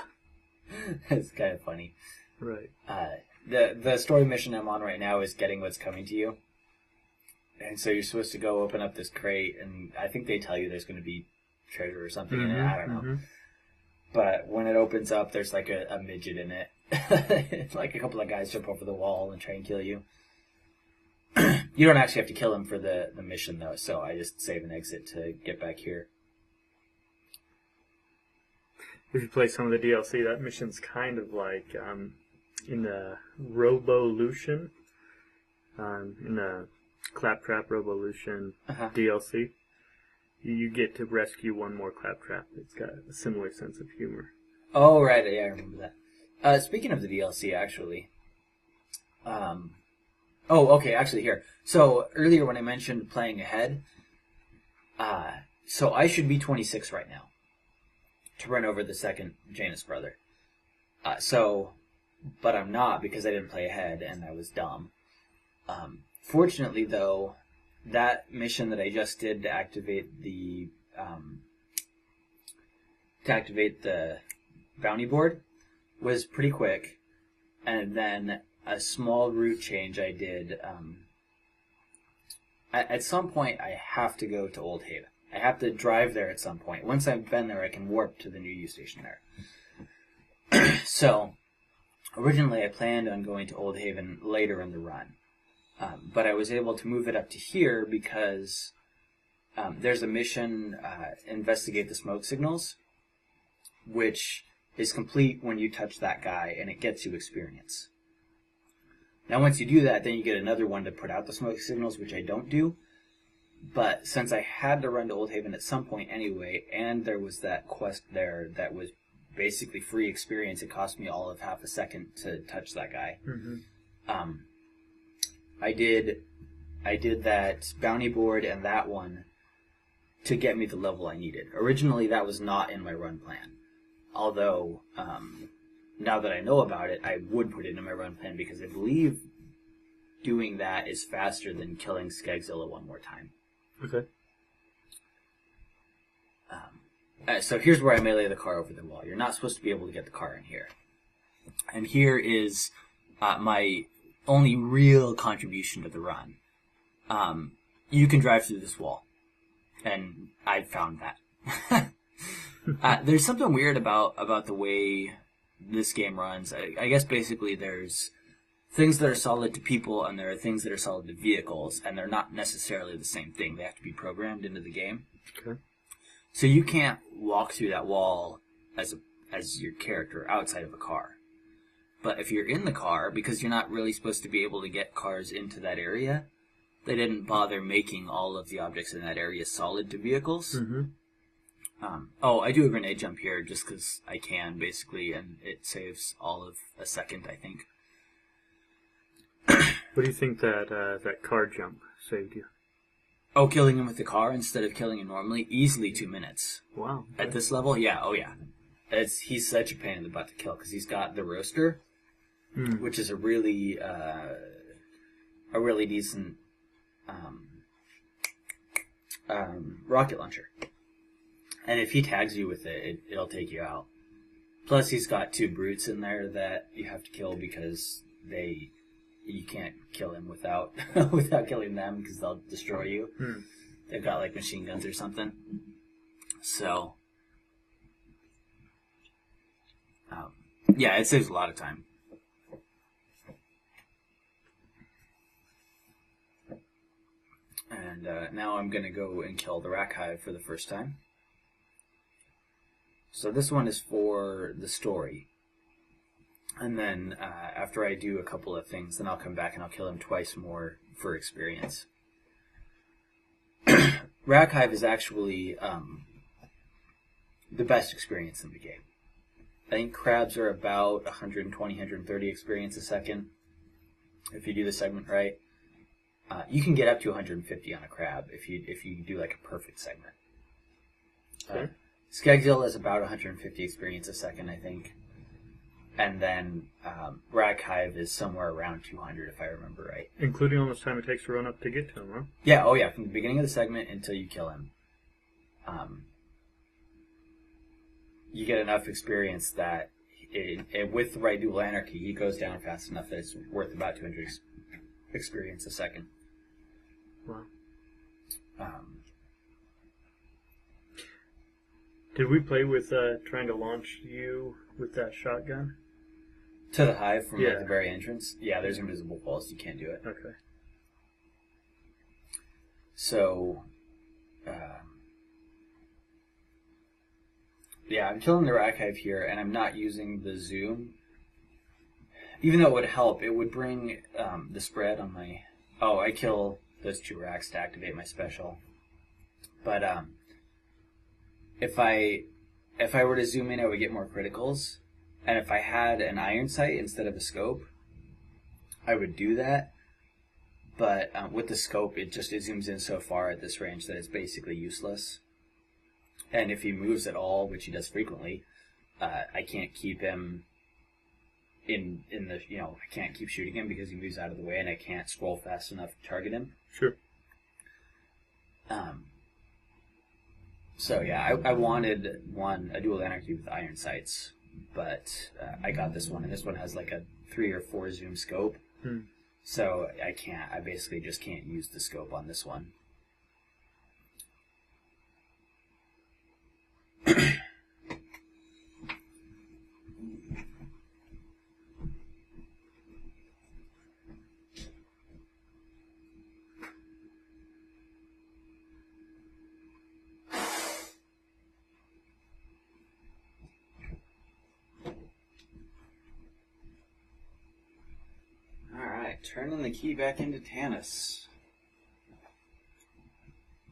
It's kind of funny. Right. The story mission I'm on right now is getting what's coming to you. And so you're supposed to go open up this crate, and I think they tell you there's going to be treasure or something in it. I don't know. Mm-hmm. But when it opens up, there's like a midget in it. It's like a couple of guys jump over the wall and try and kill you. You don't actually have to kill him for the mission, though, so I just save and exit to get back here. If you play some of the DLC, that mission's kind of like in the Robolution, in the Claptrap Robolution DLC. You get to rescue one more Claptrap. It's got a similar sense of humor. Oh, right, yeah, I remember that. Speaking of the DLC, actually... Oh, okay, actually here. So, earlier when I mentioned playing ahead, so I should be 26 right now to run over the second Janus brother. But I'm not because I didn't play ahead and I was dumb. Fortunately, though, that mission that I just did to activate the bounty board was pretty quick, and then a small route change I did. At some point, I have to go to Old Haven. I have to drive there at some point. Once I've been there, I can warp to the new U station there. So, originally I planned on going to Old Haven later in the run. But I was able to move it up to here because there's a mission, Investigate the Smoke Signals, which is complete when you touch that guy, and it gets you experience. Now, once you do that, then you get another one to put out the smoke signals, which I don't do. But since I had to run to Old Haven at some point anyway, and there was that quest there that was basically free experience, it cost me all of half a second to touch that guy. Mm-hmm. I did that bounty board and that one to get me the level I needed. Originally, that was not in my run plan. Although, now that I know about it, I would put it in my run plan because I believe doing that is faster than killing Skagzilla one more time. Okay. So here's where I melee the car over the wall. You're not supposed to be able to get the car in here. And here is my only real contribution to the run. You can drive through this wall. And I found that. There's something weird about the way this game runs. I guess basically there's things that are solid to people and there are things that are solid to vehicles, and they're not necessarily the same thing. They have to be programmed into the game. Okay. So you can't walk through that wall as your character outside of a car. But if you're in the car, because you're not really supposed to be able to get cars into that area, they didn't bother making all of the objects in that area solid to vehicles. Mm-hmm. Oh, I do a grenade jump here just because I can, basically, and it saves all of a second, I think. What do you think that car jump saved you? Oh, killing him with the car instead of killing him normally? Easily 2 minutes. Wow. Okay. At this level? Yeah, oh yeah. He's such a pain in the butt to kill, because he's got the roaster, which is a really decent rocket launcher. And if he tags you with it, it'll take you out. Plus, he's got 2 brutes in there that you have to kill because you can't kill him without without killing them because they'll destroy you. They've got like machine guns or something. So, yeah, it saves a lot of time. And now I'm going to go and kill the rakk hive for the first time. So this one is for the story. And then after I do a couple of things, then I'll come back and I'll kill him twice more for experience. Rakk hive is actually the best experience in the game. I think crabs are about 120, 130 experience a second, if you do the segment right. You can get up to 150 on a crab if you do like a perfect segment. Okay. Skegzilla is about 150 experience a second, I think. And then rakk hive is somewhere around 200, if I remember right. Including all this time it takes to run up to get to him, huh? Yeah, oh yeah, from the beginning of the segment until you kill him. You get enough experience that with the right dual anarchy, he goes down fast enough that it's worth about 200 experience a second. Wow. Did we play with trying to launch you with that shotgun? To the hive from like the very entrance? Yeah, there's invisible walls, you can't do it. Okay. So, yeah, I'm killing the rakk hive here, and I'm not using the zoom. Even though it would help, it would bring the spread on my... Oh, I kill those 2 racks to activate my special. But if I were to zoom in, I would get more criticals. And if I had an iron sight instead of a scope, I would do that. But with the scope, it zooms in so far at this range that it's basically useless. And if he moves at all, which he does frequently, I can't keep him in the, I can't keep shooting him because he moves out of the way, and I can't scroll fast enough to target him. Sure. So yeah, I wanted a dual anarchy with iron sights, but I got this one, and this one has like a 3 or 4 zoom scope. So I basically just can't use the scope on this one. Turning the key back into Tannis.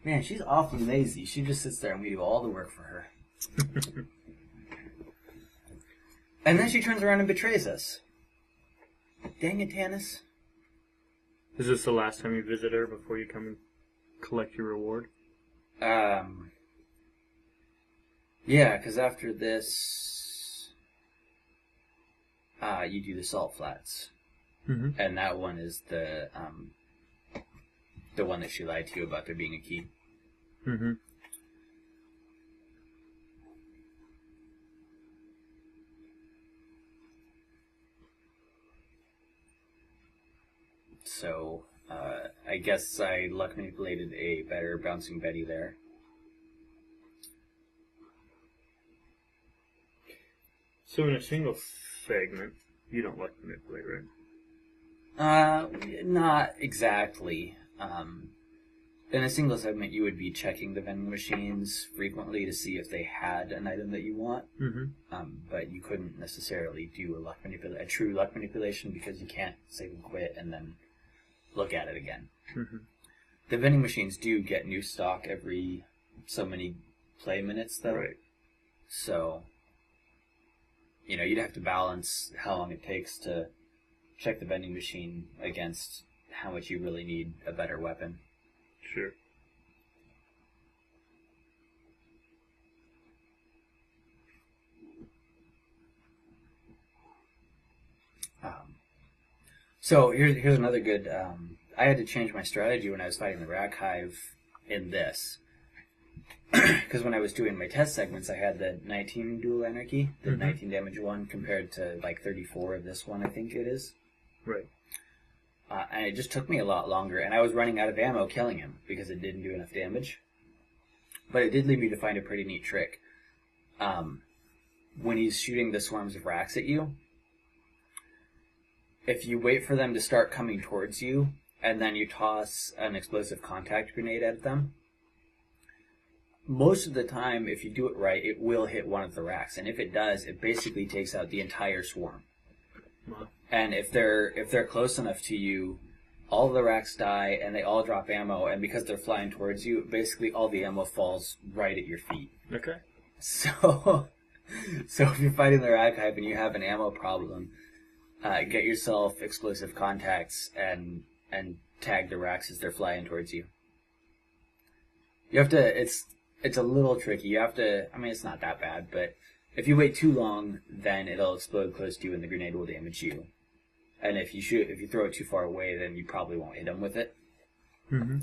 Man, she's awfully lazy. She just sits there and we do all the work for her. And then she turns around and betrays us. Dang it, Tannis. Is this the last time you visit her before you come and collect your reward? Yeah, because after this, you do the salt flats. And that one is the one that she lied to you about there being a key. So, I guess I luck manipulated a better bouncing Betty there. So in a single segment, you don't luck manipulate, right? Not exactly. In a single segment, you would be checking the vending machines frequently to see if they had an item that you want. But you couldn't necessarily do a true luck manipulation because you can't save and quit and then look at it again. The vending machines do get new stock every so many play minutes, though. Right. So, you know, you'd have to balance how long it takes to check the vending machine against how much you really need a better weapon. Sure. So here's another good. I had to change my strategy when I was fighting the rakk hive in this, because when I was doing my test segments, I had the 19 dual anarchy, the 19 damage one, compared to like 34 of this one, I think it is. Right. And it just took me a lot longer, and I was running out of ammo killing him because it didn't do enough damage. But it did lead me to find a pretty neat trick. When he's shooting the swarms of rakks at you, if you wait for them to start coming towards you, and then you toss an explosive contact grenade at them, most of the time, if you do it right, it will hit one of the rakks. And if it does, it basically takes out the entire swarm. Wow. And if they're close enough to you, all of the rakks die, and they all drop ammo, and because they're flying towards you, basically all the ammo falls right at your feet. Okay. So if you're fighting the rakk hive and you have an ammo problem, get yourself explosive contacts and tag the rakks as they're flying towards you. You have to, it's a little tricky. You have to, I mean, it's not that bad, but if you wait too long, then it'll explode close to you and the grenade will damage you. And if you throw it too far away, then you probably won't hit them with it. Mm-hmm.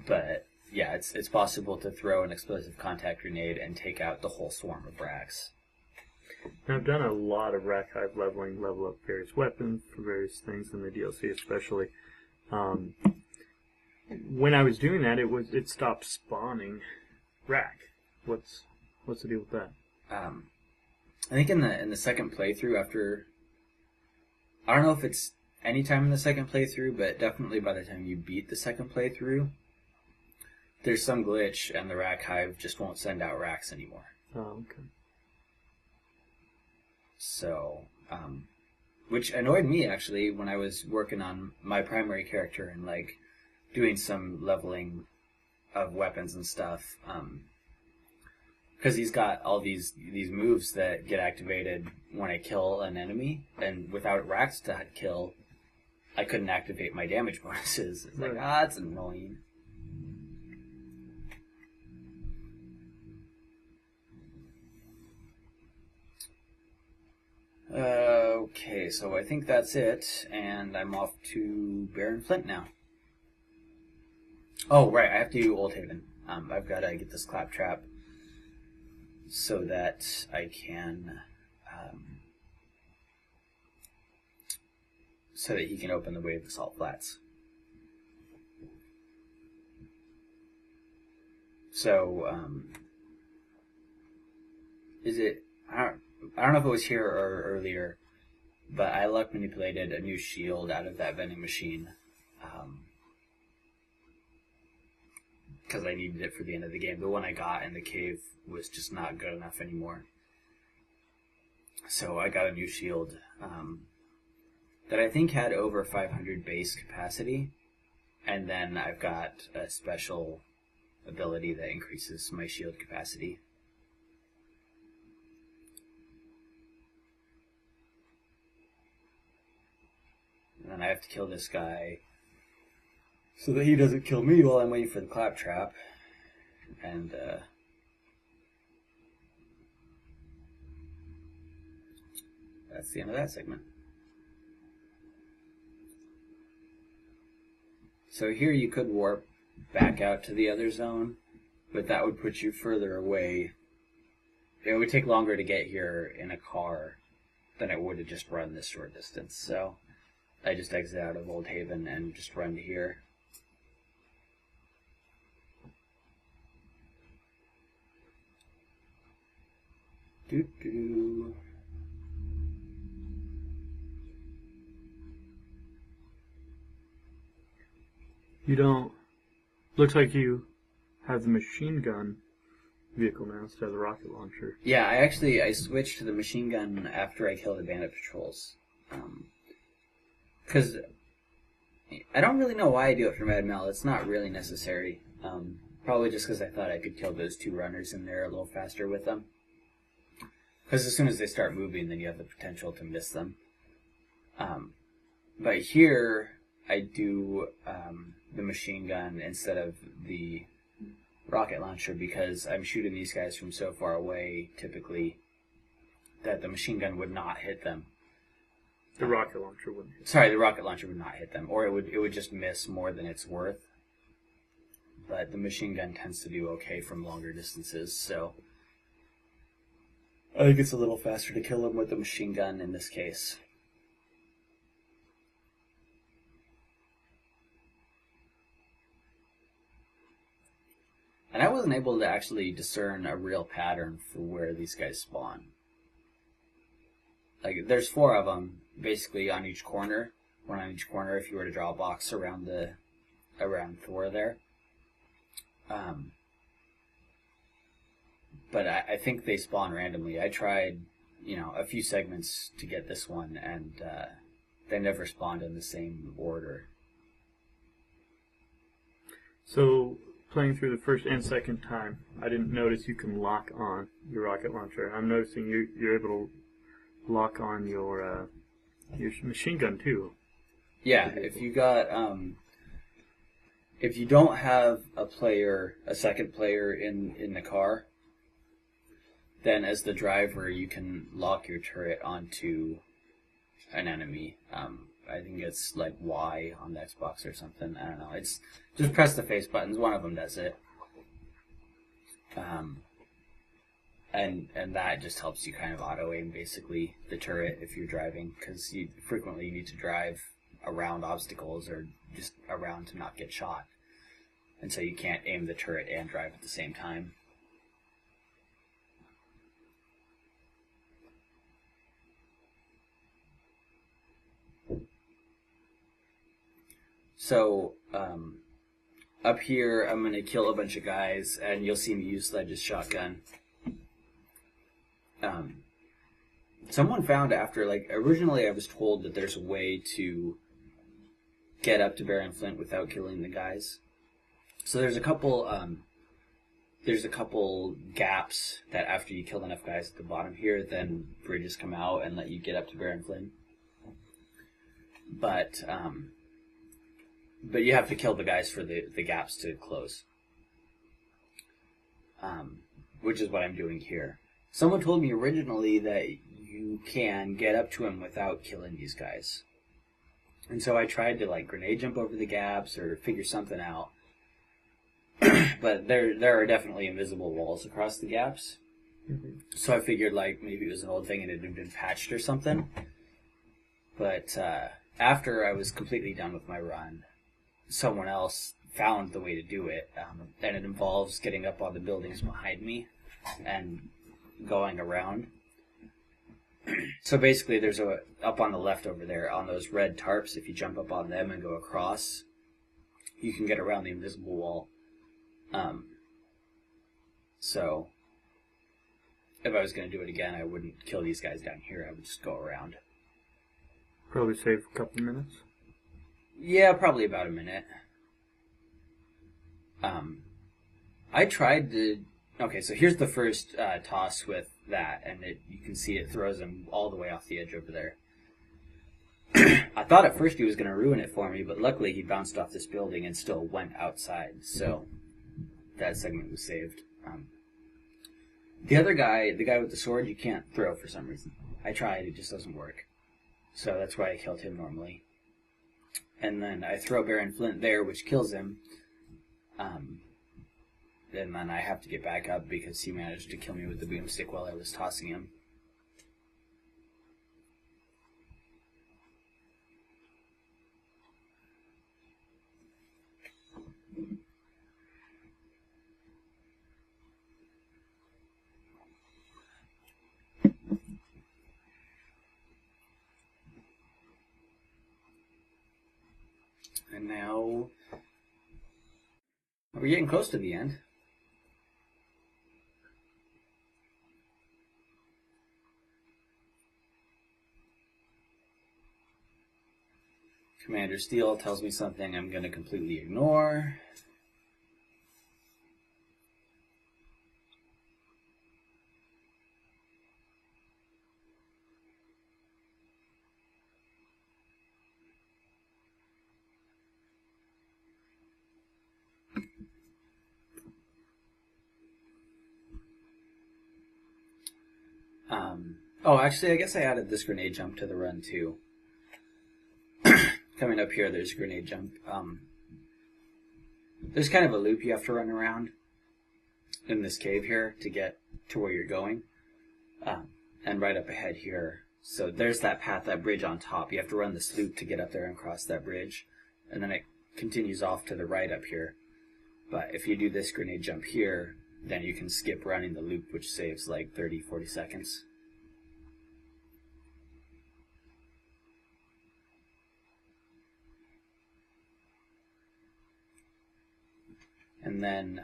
But yeah, it's possible to throw an explosive contact grenade and take out the whole swarm of rakks. Now, I've done a lot of rakk hive leveling, level up various weapons for various things in the DLC, especially. When I was doing that, it stopped spawning rakk. What's the deal with that? I think in the second playthrough, after, I don't know if it's any time in the second playthrough, but definitely by the time you beat the second playthrough, there's some glitch and the rakk hive just won't send out rakks anymore. Oh, okay. So, which annoyed me actually when I was working on my primary character and like doing some leveling of weapons and stuff. Because he's got all these moves that get activated when I kill an enemy, and without rakks to kill, I couldn't activate my damage bonuses. It's like, that's annoying. Okay, so I think that's it, and I'm off to Baron Flint now. Oh, right, I have to do Old Haven. I've got to get this claptrap so that I can, so that he can open the way of the Salt Flats. So, is it, I don't know if it was here or earlier, but I luck manipulated a new shield out of that vending machine. Because I needed it for the end of the game. The one I got in the cave was just not good enough anymore. So I got a new shield that I think had over 500 base capacity. And then I've got a special ability that increases my shield capacity. And then I have to kill this guy so that he doesn't kill me while I'm waiting for the claptrap. And, that's the end of that segment. So here you could warp back out to the other zone, but that would put you further away. It would take longer to get here in a car than it would to just run this short distance. So I just exit out of Old Haven and just run to here. Doo-doo. You don't... Looks like you have the machine gun vehicle now instead of the rocket launcher. Yeah, I switched to the machine gun after I killed the bandit patrols. Because I don't really know why I do it for Mad Mel. It's not really necessary. Probably just because I thought I could kill those 2 runners in there a little faster with them. Because as soon as they start moving, then you have the potential to miss them. But here, I do the machine gun instead of the rocket launcher because I'm shooting these guys from so far away, typically, that the machine gun would not hit them. The rocket launcher wouldn't hit them. Sorry, the rocket launcher would not hit them, or it would just miss more than it's worth. But the machine gun tends to do okay from longer distances, so I think it's a little faster to kill them with the machine gun in this case. And I wasn't able to actually discern a real pattern for where these guys spawn. Like, there's 4 of them, basically, on each corner. 1 on each corner if you were to draw a box around Thor there. But I think they spawn randomly. I tried, a few segments to get this one, and they never spawned in the same order. So, playing through the first and second time, I didn't notice you can lock on your rocket launcher. I'm noticing you're able to lock on your machine gun too. Yeah, if you got if you don't have a second player in the car, then as the driver you can lock your turret onto an enemy. I think it's like Y on the Xbox or something. I don't know. It's just press the face buttons. One of them does it. And that just helps you kind of auto aim basically the turret if you're driving, because you frequently need to drive around obstacles or just around to not get shot, and so you can't aim the turret and drive at the same time. So, up here, I'm going to kill a bunch of guys, and you'll see me use Sledge's shotgun. Someone found after, originally I was told that there's a way to get up to Baron Flint without killing the guys. So there's a couple gaps that after you kill enough guys at the bottom here, then bridges come out and let you get up to Baron Flint. But you have to kill the guys for the gaps to close. Which is what I'm doing here. Someone told me originally that you can get up to him without killing these guys. And so I tried to grenade jump over the gaps or figure something out. But there are definitely invisible walls across the gaps. Mm-hmm. So I figured maybe it was an old thing and it had been patched or something. But after I was completely done with my run, someone else found the way to do it. And it involves getting up on the buildings behind me and going around. So basically there's up on the left over there on those red tarps, if you jump up on them and go across, you can get around the invisible wall. So if I was going to do it again, I wouldn't kill these guys down here, I would just go around. Probably save a couple minutes? Yeah, probably about a minute. I tried to... Okay, so here's the first toss with that, and you can see it throws him all the way off the edge over there. I thought at first he was going to ruin it for me, but luckily he bounced off this building and still went outside, so that segment was saved. The other guy, the guy with the sword, you can't throw for some reason. I tried, it just doesn't work. So that's why I killed him normally. And then I throw Baron Flint there, which kills him. And then I have to get back up because he managed to kill me with the boomstick while I was tossing him. And now we're getting close to the end. Commander Steele tells me something I'm going to completely ignore. Oh, actually, I guess I added this grenade jump to the run, too. Coming up here, there's a grenade jump. There's kind of a loop you have to run around in this cave here to get to where you're going. And right up ahead here, so there's that path, that bridge on top. You have to run this loop to get up there and cross that bridge. And then it continues off to the right up here. But if you do this grenade jump here, then you can skip running the loop, which saves like 30-40 seconds. And then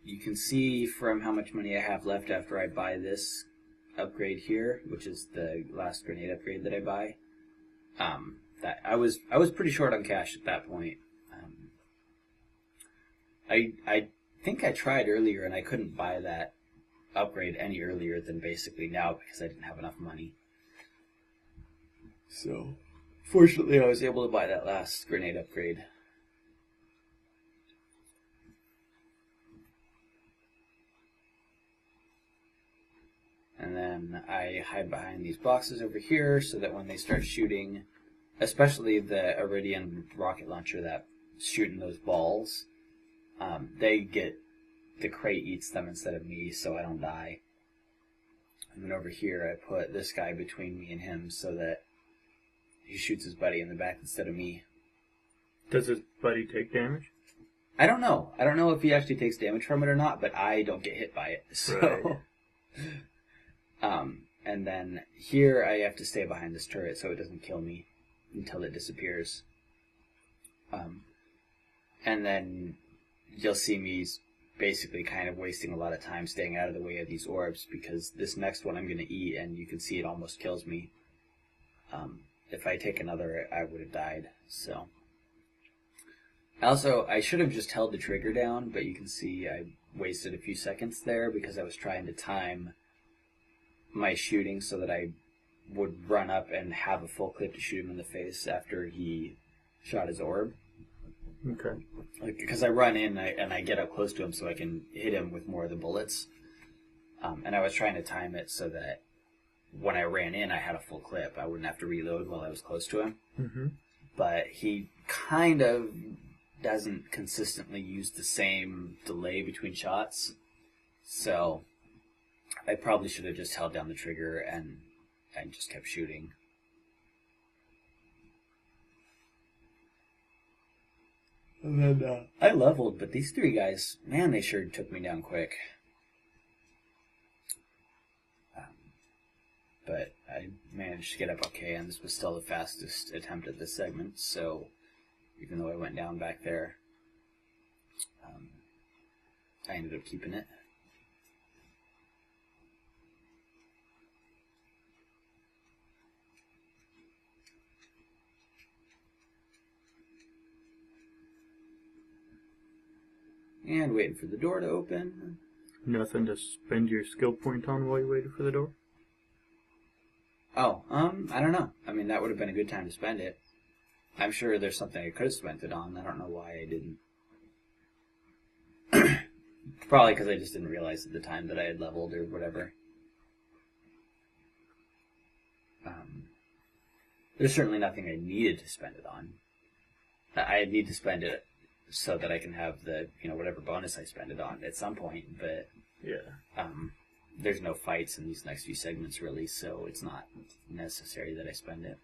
you can see from how much money I have left after I buy this upgrade here, which is the last grenade upgrade that I buy, that I was pretty short on cash at that point. I think I tried earlier and I couldn't buy that upgrade any earlier than basically now because I didn't have enough money. So, fortunately I was able to buy that last grenade upgrade. And then I hide behind these boxes over here so that when they start shooting, especially the Iridian rocket launcher that's shooting those balls, the crate eats them instead of me, so I don't die. And then over here I put this guy between me and him so that he shoots his buddy in the back instead of me. Does his buddy take damage? I don't know. I don't know if he actually takes damage from it or not, but I don't get hit by it. So, right. And then here I have to stay behind this turret so it doesn't kill me until it disappears. And then you'll see me basically kind of wasting a lot of time staying out of the way of these orbs because this next one I'm going to eat and you can see it almost kills me. If I take another, I would have died. So, also, I should have just held the trigger down, but you can see I wasted a few seconds there because I was trying to time my shooting so that I would run up and have a full clip to shoot him in the face after he shot his orb. Okay. Because I run in and I get up close to him so I can hit him with more of the bullets. And I was trying to time it so that when I ran in, I had a full clip. I wouldn't have to reload while I was close to him. Mm-hmm. But he kind of doesn't consistently use the same delay between shots. So I probably should have just held down the trigger and just kept shooting. And then I leveled, but these three guys, man, they sure took me down quick. But I managed to get up okay, and this was still the fastest attempt at this segment, so even though I went down back there, I ended up keeping it. And waiting for the door to open. Nothing to spend your skill point on while you waited for the door? Oh, I don't know. I mean, that would have been a good time to spend it. I'm sure there's something I could have spent it on. I don't know why I didn't. Probably because I just didn't realize at the time that I had leveled or whatever. There's certainly nothing I needed to spend it on. I need to spend it so that I can have the, whatever bonus I spend it on at some point, but yeah. There's no fights in these next few segments really, so it's not necessary that I spend it.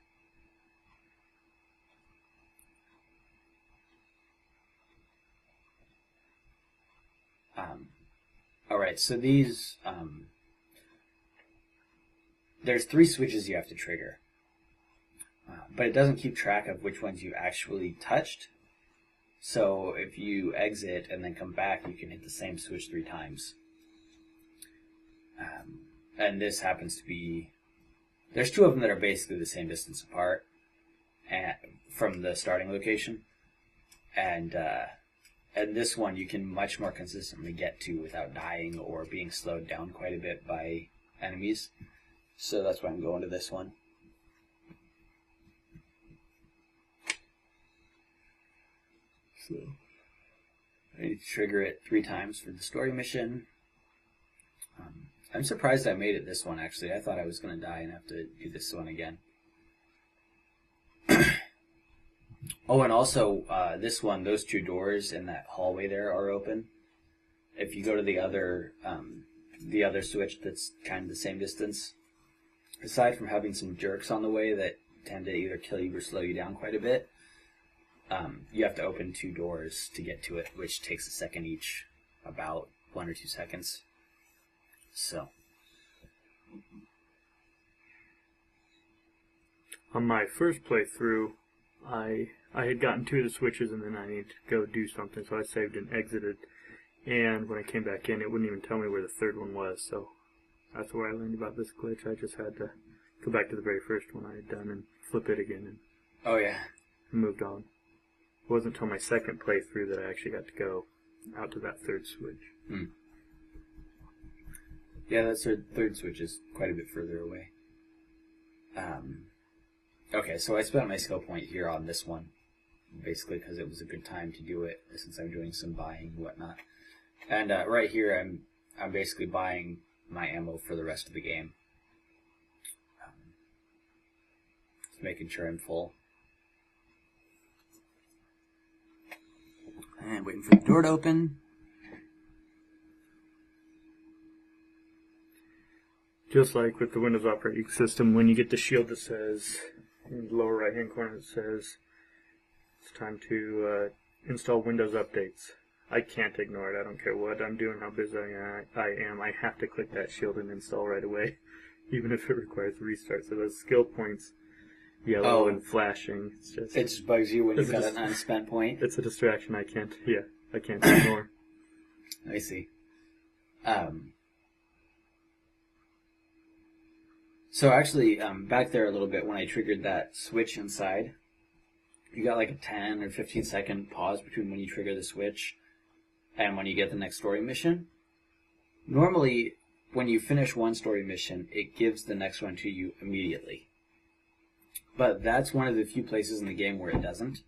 Alright, so these, there's 3 switches you have to trigger, but it doesn't keep track of which ones you actually touched. So if you exit and then come back, you can hit the same switch 3 times. And this happens to be, there's 2 of them that are basically the same distance apart from the starting location. And this one you can much more consistently get to without dying or being slowed down quite a bit by enemies. So that's why I'm going to this one. So I need to trigger it 3 times for the story mission. I'm surprised I made it this one, actually. I thought I was going to die and have to do this one again. Oh, and also, this one, those two doors in that hallway there are open. If you go to the other switch that's kind of the same distance, aside from having some jerks on the way that tend to either kill you or slow you down quite a bit, you have to open two doors to get to it, which takes a second each, about 1 or 2 seconds. So. On my first playthrough, I had gotten 2 of the switches and then I needed to go do something, so I saved and exited. And when I came back in, it wouldn't even tell me where the third one was, so that's where I learned about this glitch. I just had to go back to the very first one I had done and flip it again and Oh, yeah. moved on. It wasn't until my second playthrough that I actually got to go out to that third switch. Hmm. Yeah, that third switch is quite a bit further away. Okay, so I spent my skill point here on this one, basically because it was a good time to do it, since I'm doing some buying and whatnot. And right here, I'm basically buying my ammo for the rest of the game. Just making sure I'm full. And waiting for the door to open. Just like with the Windows operating system, when you get the shield that says, in the lower right hand corner, it says, it's time to install Windows updates. I can't ignore it. I don't care what I'm doing, how busy I am. I have to click that shield and install right away, even if it requires a restart. So those skill points, yellow and flashing, it just bugs you when you've got an unspent point. It's a distraction I can't ignore. I see. So actually, back there a little bit, when I triggered that switch inside, you got like a 10 or 15 second pause between when you trigger the switch and when you get the next story mission. Normally, when you finish one story mission, it gives the next one to you immediately. But that's one of the few places in the game where it doesn't.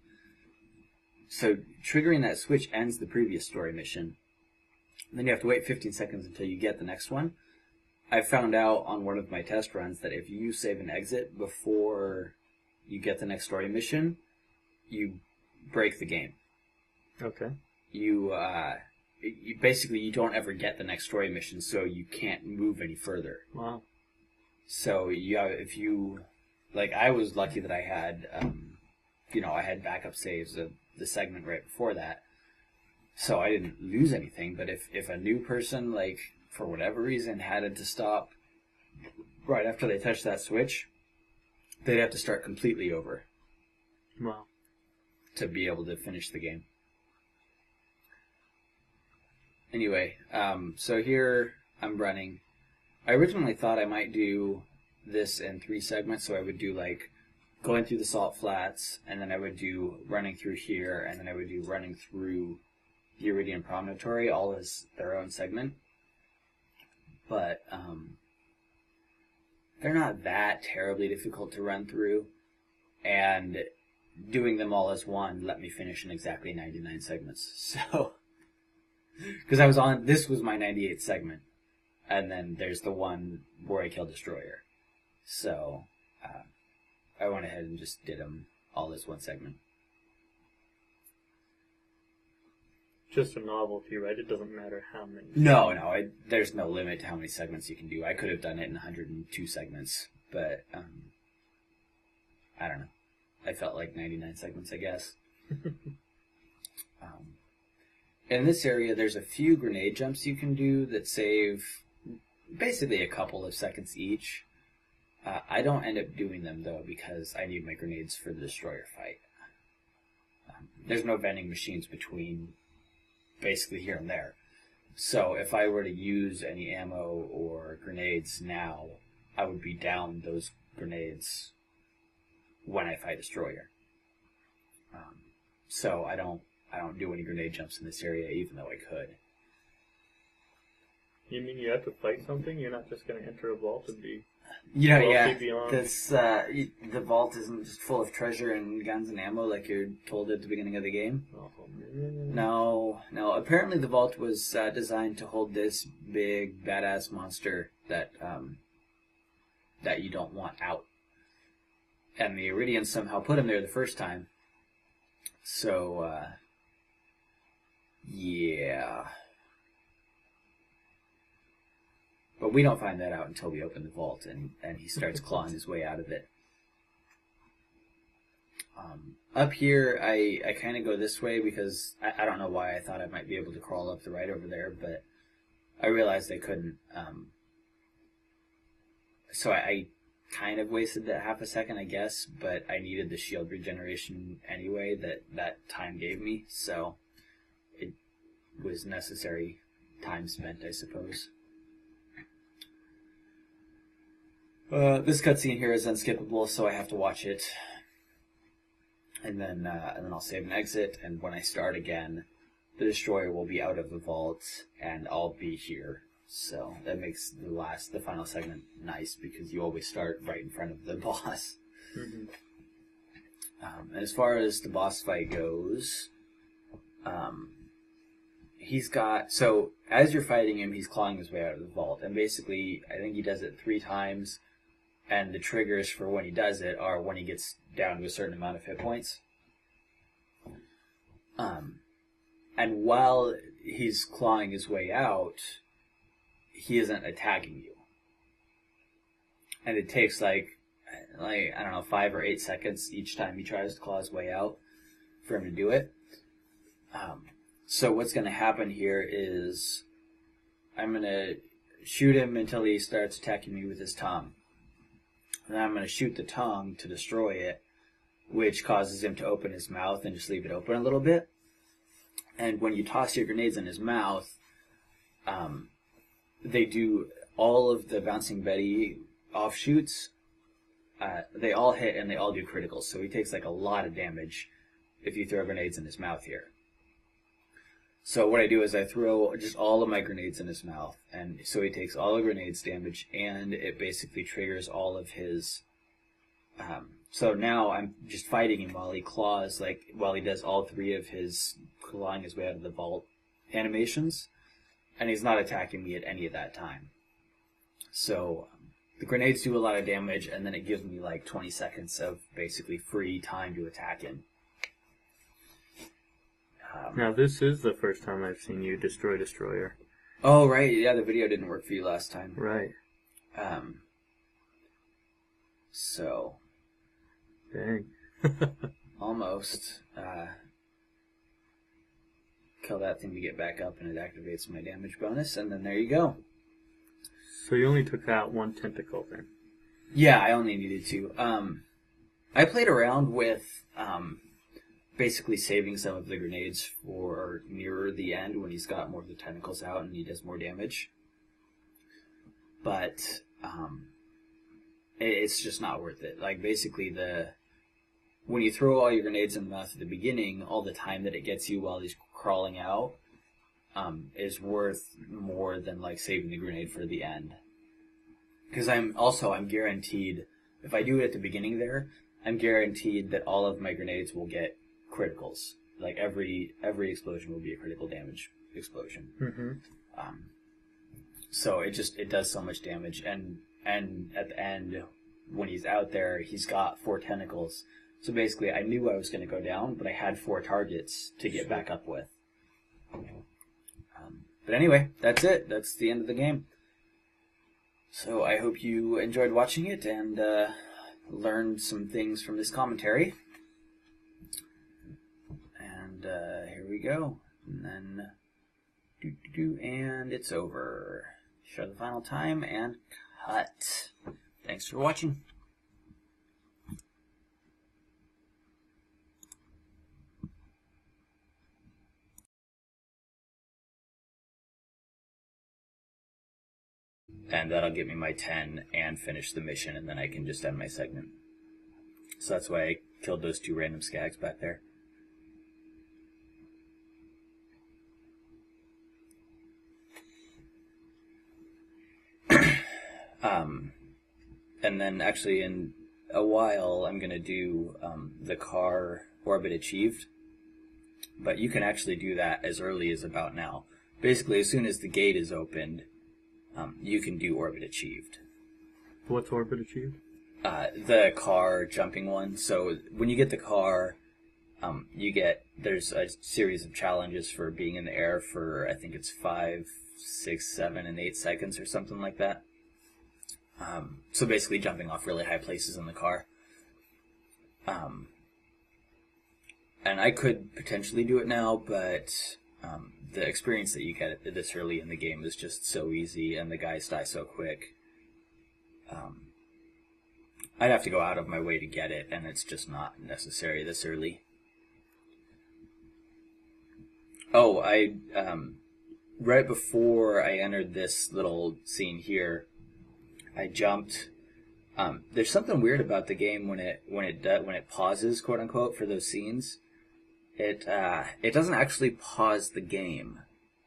So triggering that switch ends the previous story mission. Then you have to wait 15 seconds until you get the next one. I found out on one of my test runs that if you save and exit before you get the next story mission, you break the game. Okay. You basically you don't ever get the next story mission, so you can't move any further. Wow. So if you like, I was lucky that I had I had backup saves of the segment right before that, so I didn't lose anything. But if a new person, like, for whatever reason, had to stop right after they touched that switch, they'd have to start completely over. Wow. To be able to finish the game. Anyway, so here I'm running. I originally thought I might do this in 3 segments, so I would do like going through the salt flats, and then I would do running through here, and then I would do running through the Iridian Promontory, all as their own segment. But they're not that terribly difficult to run through, and doing them all as one let me finish in exactly 99 segments. So, because this was my 98th segment, and then there's the one where I kill Destroyer. So, I went ahead and just did them all as one segment. Just a novelty, right? It doesn't matter how many. No, there's no limit to how many segments you can do. I could have done it in 102 segments, but I don't know. I felt like 99 segments, I guess. In this area, there's a few grenade jumps you can do that save basically a couple of seconds each. I don't end up doing them, though, because I need my grenades for the Destroyer fight. There's no vending machines between basically here and there. So if I were to use any ammo or grenades now, I would be down those grenades when I fight Destroyer. So I don't do any grenade jumps in this area, even though I could. You mean you have to fight something? You're not just going to enter a vault and be... Yeah. This, the vault isn't just full of treasure and guns and ammo like you're told at the beginning of the game. Oh, man. No. Apparently the vault was designed to hold this big, badass monster that that you don't want out. And the Iridians somehow put him there the first time. So, yeah. But we don't find that out until we open the vault and he starts clawing his way out of it. Up here, I kind of go this way because I don't know why I thought I might be able to crawl up the right over there, but I realized I couldn't. So I kind of wasted that half a second, I guess, but I needed the shield regeneration anyway that time gave me, so it was necessary time spent, I suppose. This cutscene here is unskippable, so I have to watch it. And then I'll save and exit, and when I start again, the destroyer will be out of the vault, and I'll be here. So that makes the final segment nice, because you always start right in front of the boss. Mm-hmm. As far as the boss fight goes, he's got... So, as you're fighting him, he's clawing his way out of the vault, and basically, I think he does it 3 times, and the triggers for when he does it are when he gets down to a certain amount of hit points. And while he's clawing his way out, he isn't attacking you. And it takes like I don't know, 5 or 8 seconds each time he tries to claw his way out for him to do it. So what's going to happen here is I'm going to shoot him until he starts attacking me with his tongue. And then I'm going to shoot the tongue to destroy it, which causes him to open his mouth and just leave it open a little bit. And when you toss your grenades in his mouth, they do all of the Bouncing Betty offshoots. They all hit and they all do criticals. So he takes like a lot of damage if you throw grenades in his mouth here. So what I do is I throw just all of my grenades in his mouth, and so he takes all the grenades damage, and it basically triggers all of his... so now I'm just fighting him while he claws, like while he does all 3 of his clawing his way out of the vault animations, and he's not attacking me at any of that time. So the grenades do a lot of damage, and then it gives me like 20 seconds of basically free time to attack him. Now, this is the first time I've seen you destroy Destroyer. Oh, right. Yeah, the video didn't work for you last time. Right. So. Dang. Almost. Kill that thing to get back up, and it activates my damage bonus, and then there you go. So you only took out 1 tentacle then? Yeah, I only needed 2. I played around with... basically saving some of the grenades for nearer the end when he's got more of the tentacles out and he does more damage. But it's just not worth it. Like basically when you throw all your grenades in the mouth at the beginning, all the time that it gets you while he's crawling out is worth more than like saving the grenade for the end. Because I'm guaranteed, if I do it at the beginning there, I'm guaranteed that all of my grenades will get criticals. Like every explosion will be a critical damage explosion. Mm-hmm. So it does so much damage, and at the end when he's out there, he's got 4 tentacles. So basically, I knew I was going to go down, but I had 4 targets to get back up with. But anyway, that's it. That's the end of the game. So I hope you enjoyed watching it and learned some things from this commentary. Here we go, and then and it's over. Show the final time and cut. Thanks for watching. And that'll get me my 10 and finish the mission, and then I can just end my segment. So that's why I killed those 2 random skags back there. And then actually in a while I'm going to do the car orbit achieved. But you can actually do that as early as about now. Basically, as soon as the gate is opened, you can do orbit achieved. What's orbit achieved? The car jumping one. So when you get the car, there's a series of challenges for being in the air for, I think it's 5, 6, 7, and 8 seconds or something like that. So basically jumping off really high places in the car. And I could potentially do it now, but the experience that you get this early in the game is just so easy, and the guys die so quick. I'd have to go out of my way to get it, and it's just not necessary this early. Oh, right before I entered this little scene here, I jumped. There's something weird about the game when it pauses, quote unquote, for those scenes. It doesn't actually pause the game.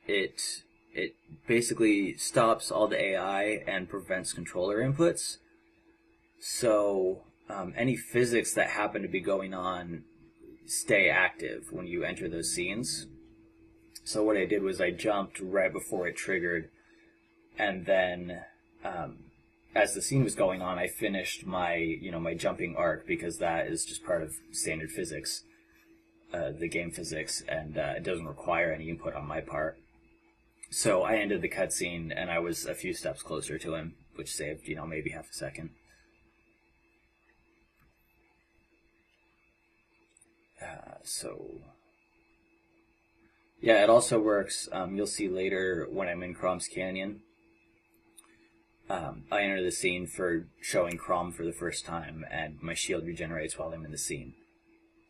It basically stops all the AI and prevents controller inputs. So any physics that happen to be going on stay active when you enter those scenes. So what I did was I jumped right before it triggered, and then as the scene was going on, I finished my jumping arc, because that is just part of standard physics, the game physics, and it doesn't require any input on my part. So I ended the cutscene, and I was a few steps closer to him, which saved maybe half a second. Yeah, it also works. You'll see later when I'm in Crom's Canyon. I enter the scene for showing Crom for the first time, and my shield regenerates while I'm in the scene.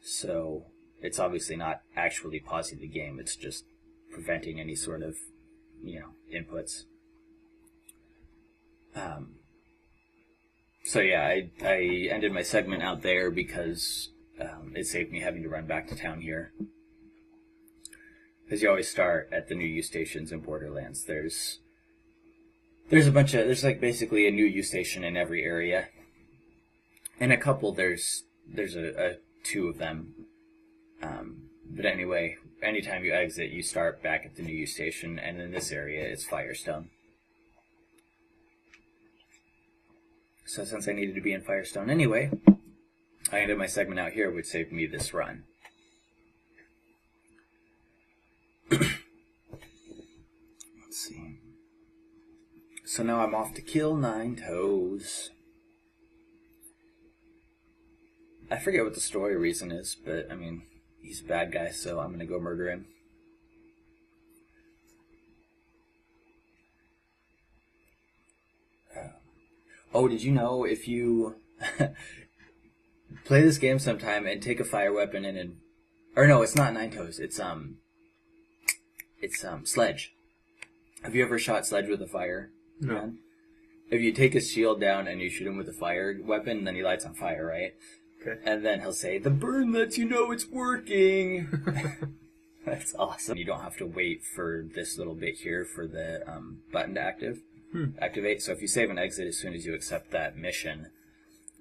So it's obviously not actually pausing the game, it's just preventing any sort of, inputs. So yeah, I ended my segment out there because it saved me having to run back to town here. Because you always start at the new use stations in Borderlands. There's like basically a new use station in every area. In a couple, there's a 2 of them. But anyway, anytime you exit, you start back at the new use station, and in this area, it's Firestone. So since I needed to be in Firestone anyway, I ended my segment out here, which saved me this run. Let's see. So now I'm off to kill 9 toes. I forget what the story reason is, but I mean, he's a bad guy, so I'm gonna go murder him. Oh, did you know if you play this game sometime and take a fire weapon or no, it's not 9 toes. It's Sledge. Have you ever shot Sledge with a fire? No. Gun? If you take his shield down and you shoot him with a fire weapon, then he lights on fire, right? Okay. And then he'll say, "The burn lets you know it's working." That's awesome. You don't have to wait for this little bit here for the button to activate. So if you save and exit as soon as you accept that mission,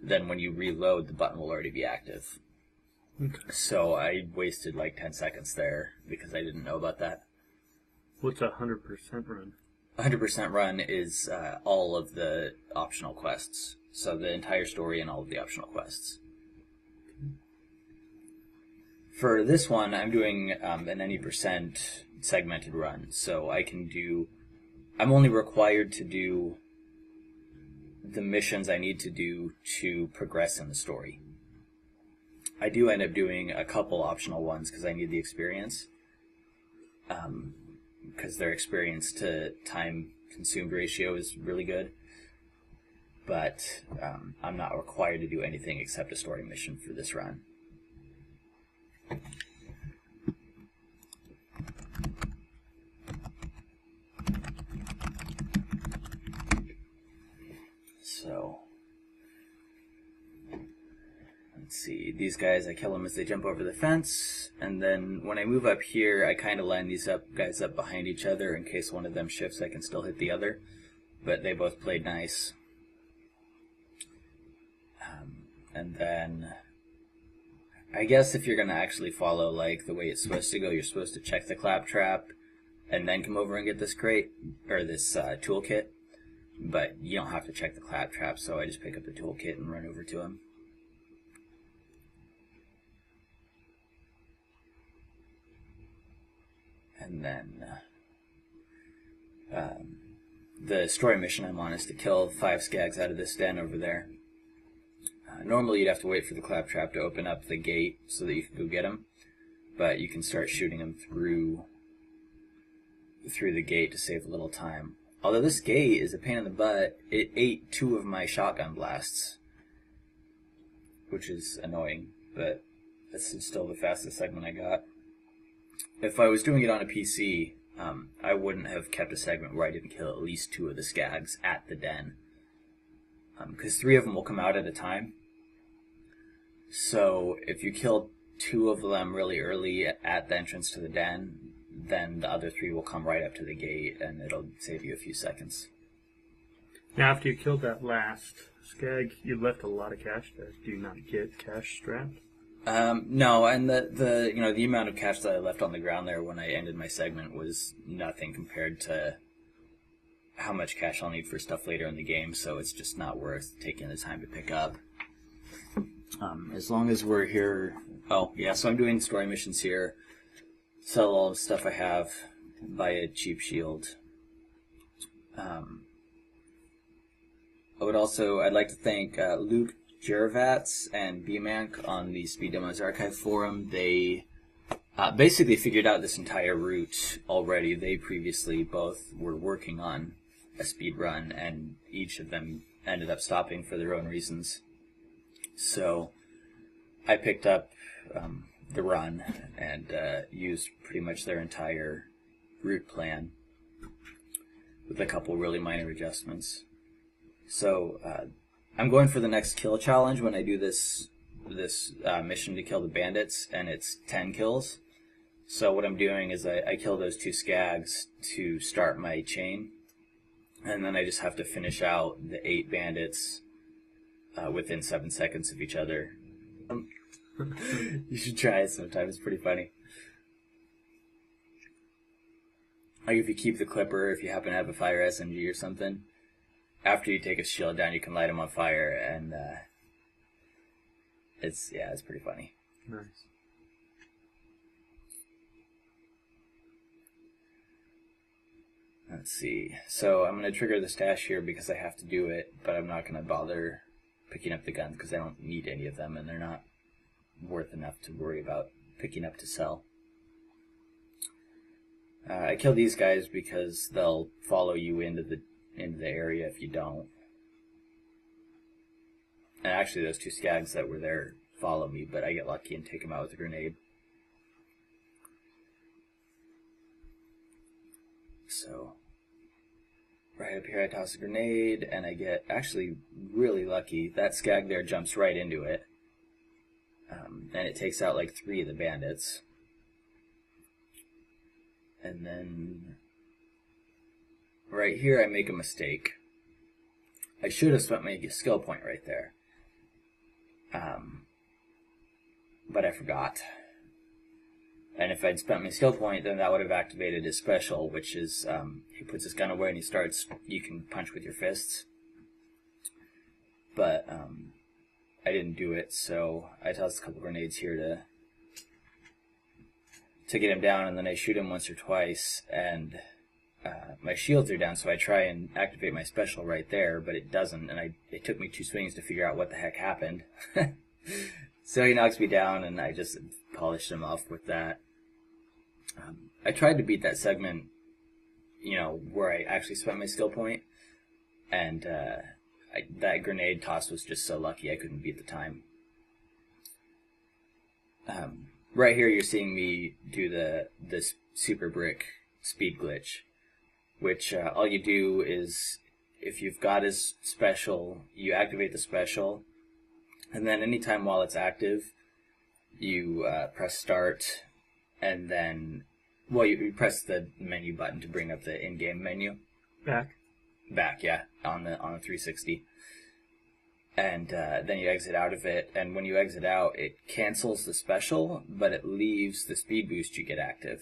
then when you reload, the button will already be active. Okay. So I wasted like 10 seconds there because I didn't know about that. What's a 100% run? 100% run is all of the optional quests. So the entire story and all of the optional quests. For this one, I'm doing an any percent segmented run. So I'm only required to do the missions I need to do to progress in the story. I do end up doing a couple optional ones because I need the experience. Because their experience to time consumed ratio is really good. But I'm not required to do anything except a story mission for this run. So, let's see, these guys, I kill them as they jump over the fence, and then when I move up here, I kind of line these guys up behind each other in case one of them shifts, I can still hit the other, but they both played nice. And then, I guess if you're going to actually follow like the way it's supposed to go, you're supposed to check the claptrap, and then come over and get this crate, or this toolkit. but you don't have to check the claptrap, so I just pick up the toolkit and run over to him. And then the story mission I'm on is to kill 5 skags out of this den over there. Normally you'd have to wait for the claptrap to open up the gate so that you can go get them, but you can start shooting them through the gate to save a little time. Although this gate is a pain in the butt, it ate 2 of my shotgun blasts, which is annoying, but this is still the fastest segment I got. If I was doing it on a PC, I wouldn't have kept a segment where I didn't kill at least 2 of the skags at the den, because 3 of them will come out at a time. So if you kill 2 of them really early at the entrance to the den, then the other 3 will come right up to the gate, and it'll save you a few seconds. Now, after you killed that last skag, you left a lot of cash there. Do you not get cash strapped? No, and the amount of cash that I left on the ground there when I ended my segment was nothing compared to how much cash I'll need for stuff later in the game, so it's just not worth taking the time to pick up. As long as we're here... Oh, yeah, so I'm doing story missions here. Sell all the stuff I have, buy a cheap shield. I'd like to thank Luke Jervats and BMank on the Speed Demos Archive forum. They basically figured out this entire route already. They previously both were working on a speed run, and each of them ended up stopping for their own reasons. So I picked up the run and used pretty much their entire route plan with a couple really minor adjustments. So I'm going for the next kill challenge when I do this mission to kill the bandits, and it's 10 kills. So what I'm doing is I kill those 2 skags to start my chain, and then I just have to finish out the 8 bandits within 7 seconds of each other. You should try it sometime, it's pretty funny. Like if you keep the clipper, if you happen to have a fire SMG or something, after you take a shield down, you can light them on fire, and it's pretty funny. Nice. Let's see. So I'm going to trigger the stash here because I have to do it, but I'm not going to bother picking up the guns because I don't need any of them, and they're not worth enough to worry about picking up to sell. I kill these guys because they'll follow you into the area if you don't. And actually those 2 skags that were there follow me, but I get lucky and take them out with a grenade. So right up here I toss a grenade, and I get actually really lucky. That skag there jumps right into it, and it takes out like 3 of the bandits. And then right here I make a mistake. I should have spent my skill point right there, but I forgot. And if I'd spent my skill point, then that would have activated his special, which is he puts his gun away and he starts. You can punch with your fists, but I didn't do it, so I tossed a couple grenades here to get him down, and then I shoot him once or twice, and my shields are down, so I try and activate my special right there, but it doesn't, and it took me 2 swings to figure out what the heck happened. So he knocks me down, and I just polished him off with that. I tried to beat that segment, where I actually spent my skill point, and that grenade toss was just so lucky I couldn't beat the time. Right here you're seeing me do this super brick speed glitch, which all you do is, if you've got his special, you activate the special, and then anytime while it's active, you press start, and then, you press the menu button to bring up the in-game menu. Back, yeah, on the 360. And then you exit out of it, and when you exit out, it cancels the special, but it leaves the speed boost you get active.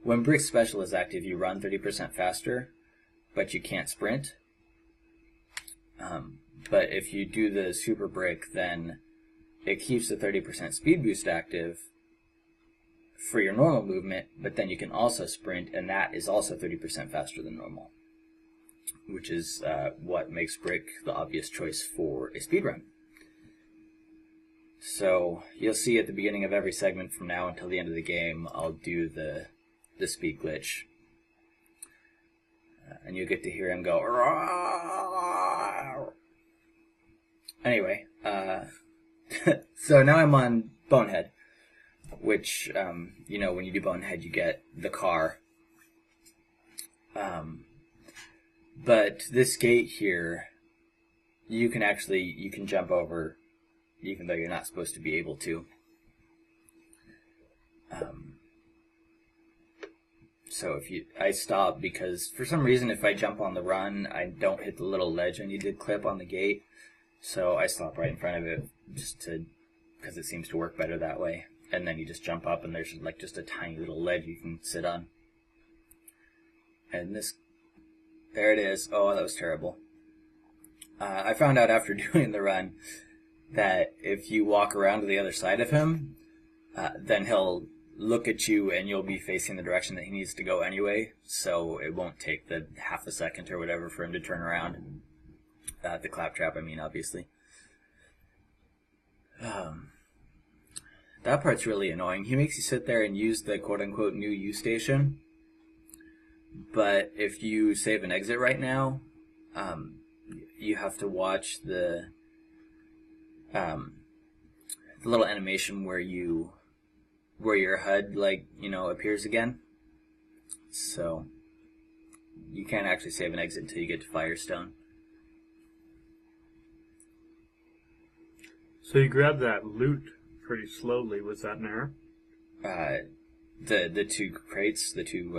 When Brick's special is active, you run 30% faster, but you can't sprint. But if you do the super brick, then it keeps the 30% speed boost active for your normal movement, but then you can also sprint, and that is also 30% faster than normal, which is what makes brick the obvious choice for a speedrun. So you'll see at the beginning of every segment from now until the end of the game, I'll do the speed glitch. And you'll get to hear him go, "Rawr!" Anyway, so now I'm on Bonehead, which, you know, when you do Bonehead, you get the car. But this gate here, you can jump over, even though you're not supposed to be able to. So I stop because for some reason if I jump on the run, I don't hit the little ledge I need to clip on the gate. So I stop right in front of it because it seems to work better that way. And then you just jump up and there's like just a tiny little ledge you can sit on. And there it is. Oh, that was terrible. I found out after doing the run that if you walk around to the other side of him, then he'll look at you and you'll be facing the direction that he needs to go anyway, so it won't take the half a second or whatever for him to turn around. The claptrap, I mean, obviously. That part's really annoying. He makes you sit there and use the quote-unquote new U station, but if you save and exit right now, you have to watch the little animation where your HUD, like, you know, appears again. So you can't actually save and exit until you get to Firestone. So you grabbed that loot pretty slowly. Was that an error? The two crates, the two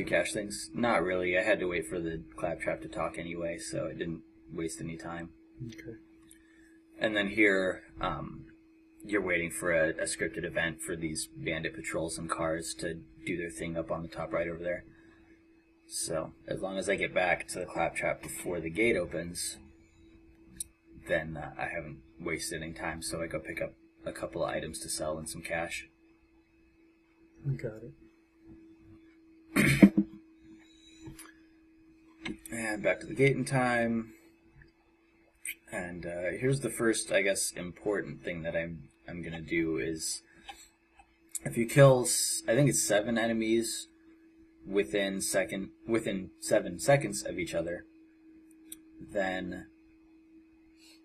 cache things. Not really. I had to wait for the claptrap to talk anyway, so it didn't waste any time. Okay. And then here, you're waiting for a scripted event for these bandit patrols and cars to do their thing up on the top right over there. So as long as I get back to the claptrap before the gate opens, then I haven't wasted any time. So I go pick up a couple of items to sell and some cash. Got it. And back to the gate in time. And here's the first, I guess, important thing that I'm gonna do is if you kill, I think it's 7 enemies within 7 seconds of each other, then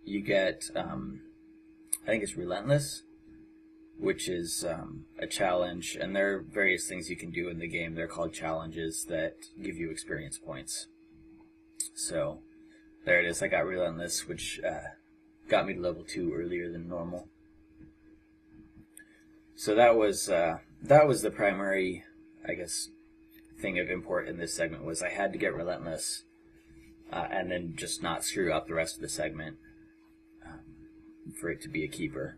you get I think it's Relentless, which is a challenge, and there are various things you can do in the game. They're called challenges that give you experience points. So there it is. I got Relentless, which got me to level 2 earlier than normal. So that was the primary, I guess, thing of import in this segment was I had to get Relentless, and then just not screw up the rest of the segment for it to be a keeper.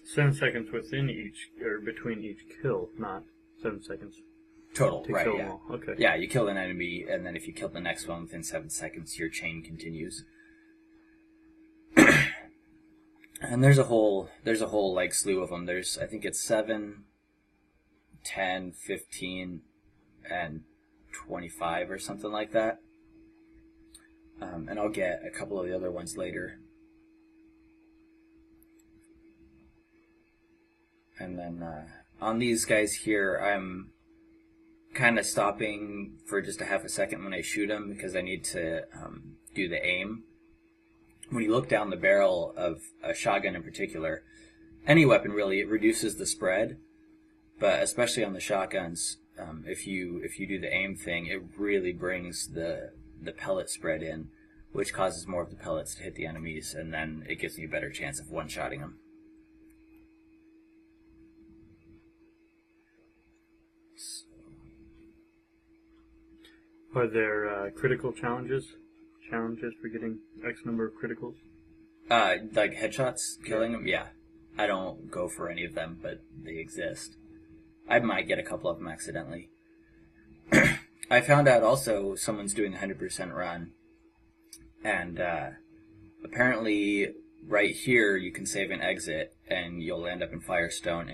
7 seconds within each, or between each kill, not 7 seconds. Total, to right, kill yeah. them all. Okay. Yeah, you kill an enemy, and then if you kill the next one within 7 seconds, your chain continues. And there's a whole like slew of them. There's, I think it's 7, 10, 15, and 25 or something like that. And I'll get a couple of the other ones later. And then on these guys here, I'm kind of stopping for just a half a second when I shoot them because I need to do the aim. When you look down the barrel of a shotgun in particular, any weapon really, it reduces the spread, but especially on the shotguns, if you do the aim thing, it really brings the pellet spread in, which causes more of the pellets to hit the enemies, and then it gives me a better chance of one-shotting them. Are there critical challenges? Challenges for getting X number of criticals? Like headshots, killing them? Yeah. I don't go for any of them, but they exist. I might get a couple of them accidentally. I found out also someone's doing a 100% run, and apparently right here you can save and exit, and you'll end up in Firestone.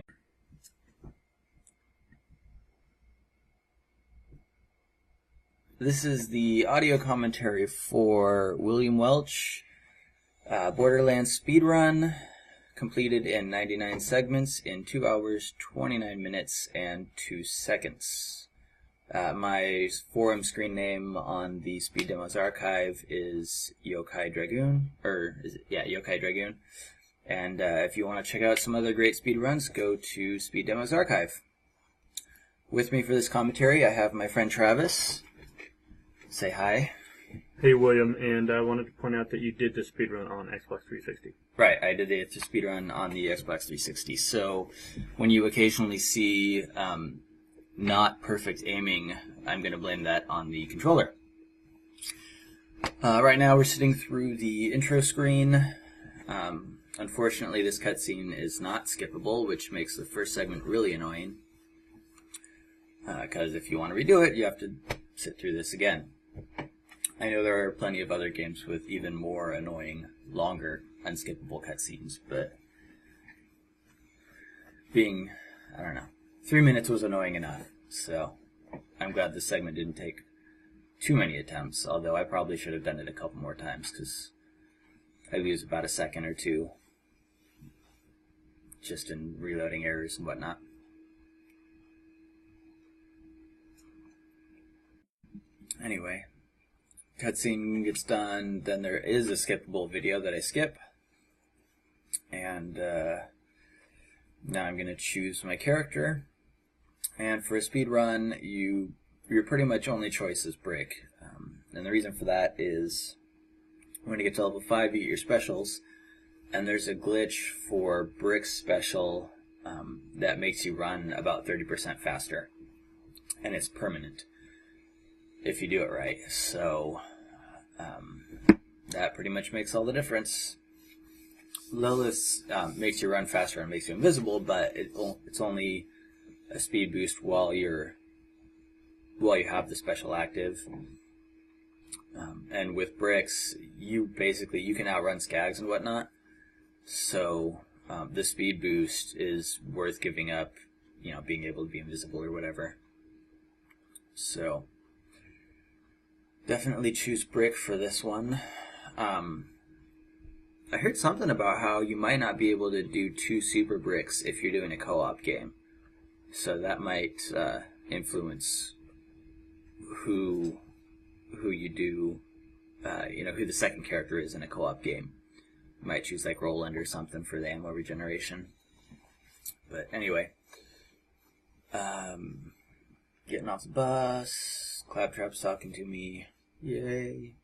This is the audio commentary for William Welch, Borderlands speedrun, completed in 99 segments in 2 hours, 29 minutes, and 2 seconds. My forum screen name on the Speed Demos archive is Youkai Dragoon, Youkai Dragoon. And if you want to check out some other great speedruns, go to Speed Demos archive. With me for this commentary, I have my friend Travis. Say hi. Hey William, and I wanted to point out that you did the speedrun on Xbox 360. Right, I did the speedrun on the Xbox 360. So when you occasionally see not perfect aiming, I'm going to blame that on the controller. Right now we're sitting through the intro screen. Unfortunately, this cutscene is not skippable, which makes the first segment really annoying. Because if you want to redo it, you have to sit through this again. I know there are plenty of other games with even more annoying, longer, unskippable cutscenes, but being, 3 minutes was annoying enough, so I'm glad this segment didn't take too many attempts, although I probably should have done it a couple more times, because I lose about a second or two just in reloading errors and whatnot. Anyway, cutscene gets done, then there is a skippable video that I skip, and now I'm going to choose my character, and for a speed run, your pretty much only choice is Brick, and the reason for that is when you get to level 5 you get your specials, and there's a glitch for Brick's special that makes you run about 30% faster, and it's permanent if you do it right. So that pretty much makes all the difference. Lilith's makes you run faster and makes you invisible, but it's only a speed boost while you have the special active. And with Bricks, you can outrun skags and whatnot. So the speed boost is worth giving up, being able to be invisible or whatever. So definitely choose Brick for this one. I heard something about how you might not be able to do 2 super Bricks if you're doing a co-op game. So that might influence who you do, who the second character is in a co-op game. You might choose like Roland or something for the ammo regeneration. But anyway, getting off the bus, Claptrap's talking to me. Yay.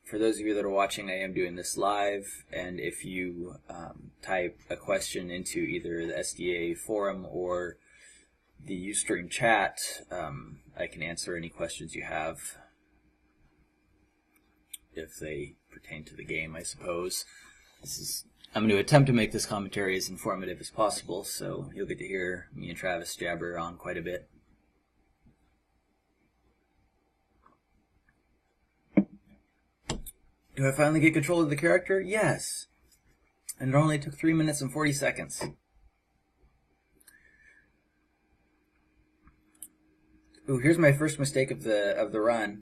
For those of you that are watching, I am doing this live, and if you type a question into either the SDA forum or the Ustream chat, I can answer any questions you have, if they pertain to the game, I suppose. I'm going to attempt to make this commentary as informative as possible, so you'll get to hear me and Travis jabber on quite a bit. Do I finally get control of the character? Yes! And it only took 3 minutes and 40 seconds. Ooh, here's my first mistake of the run.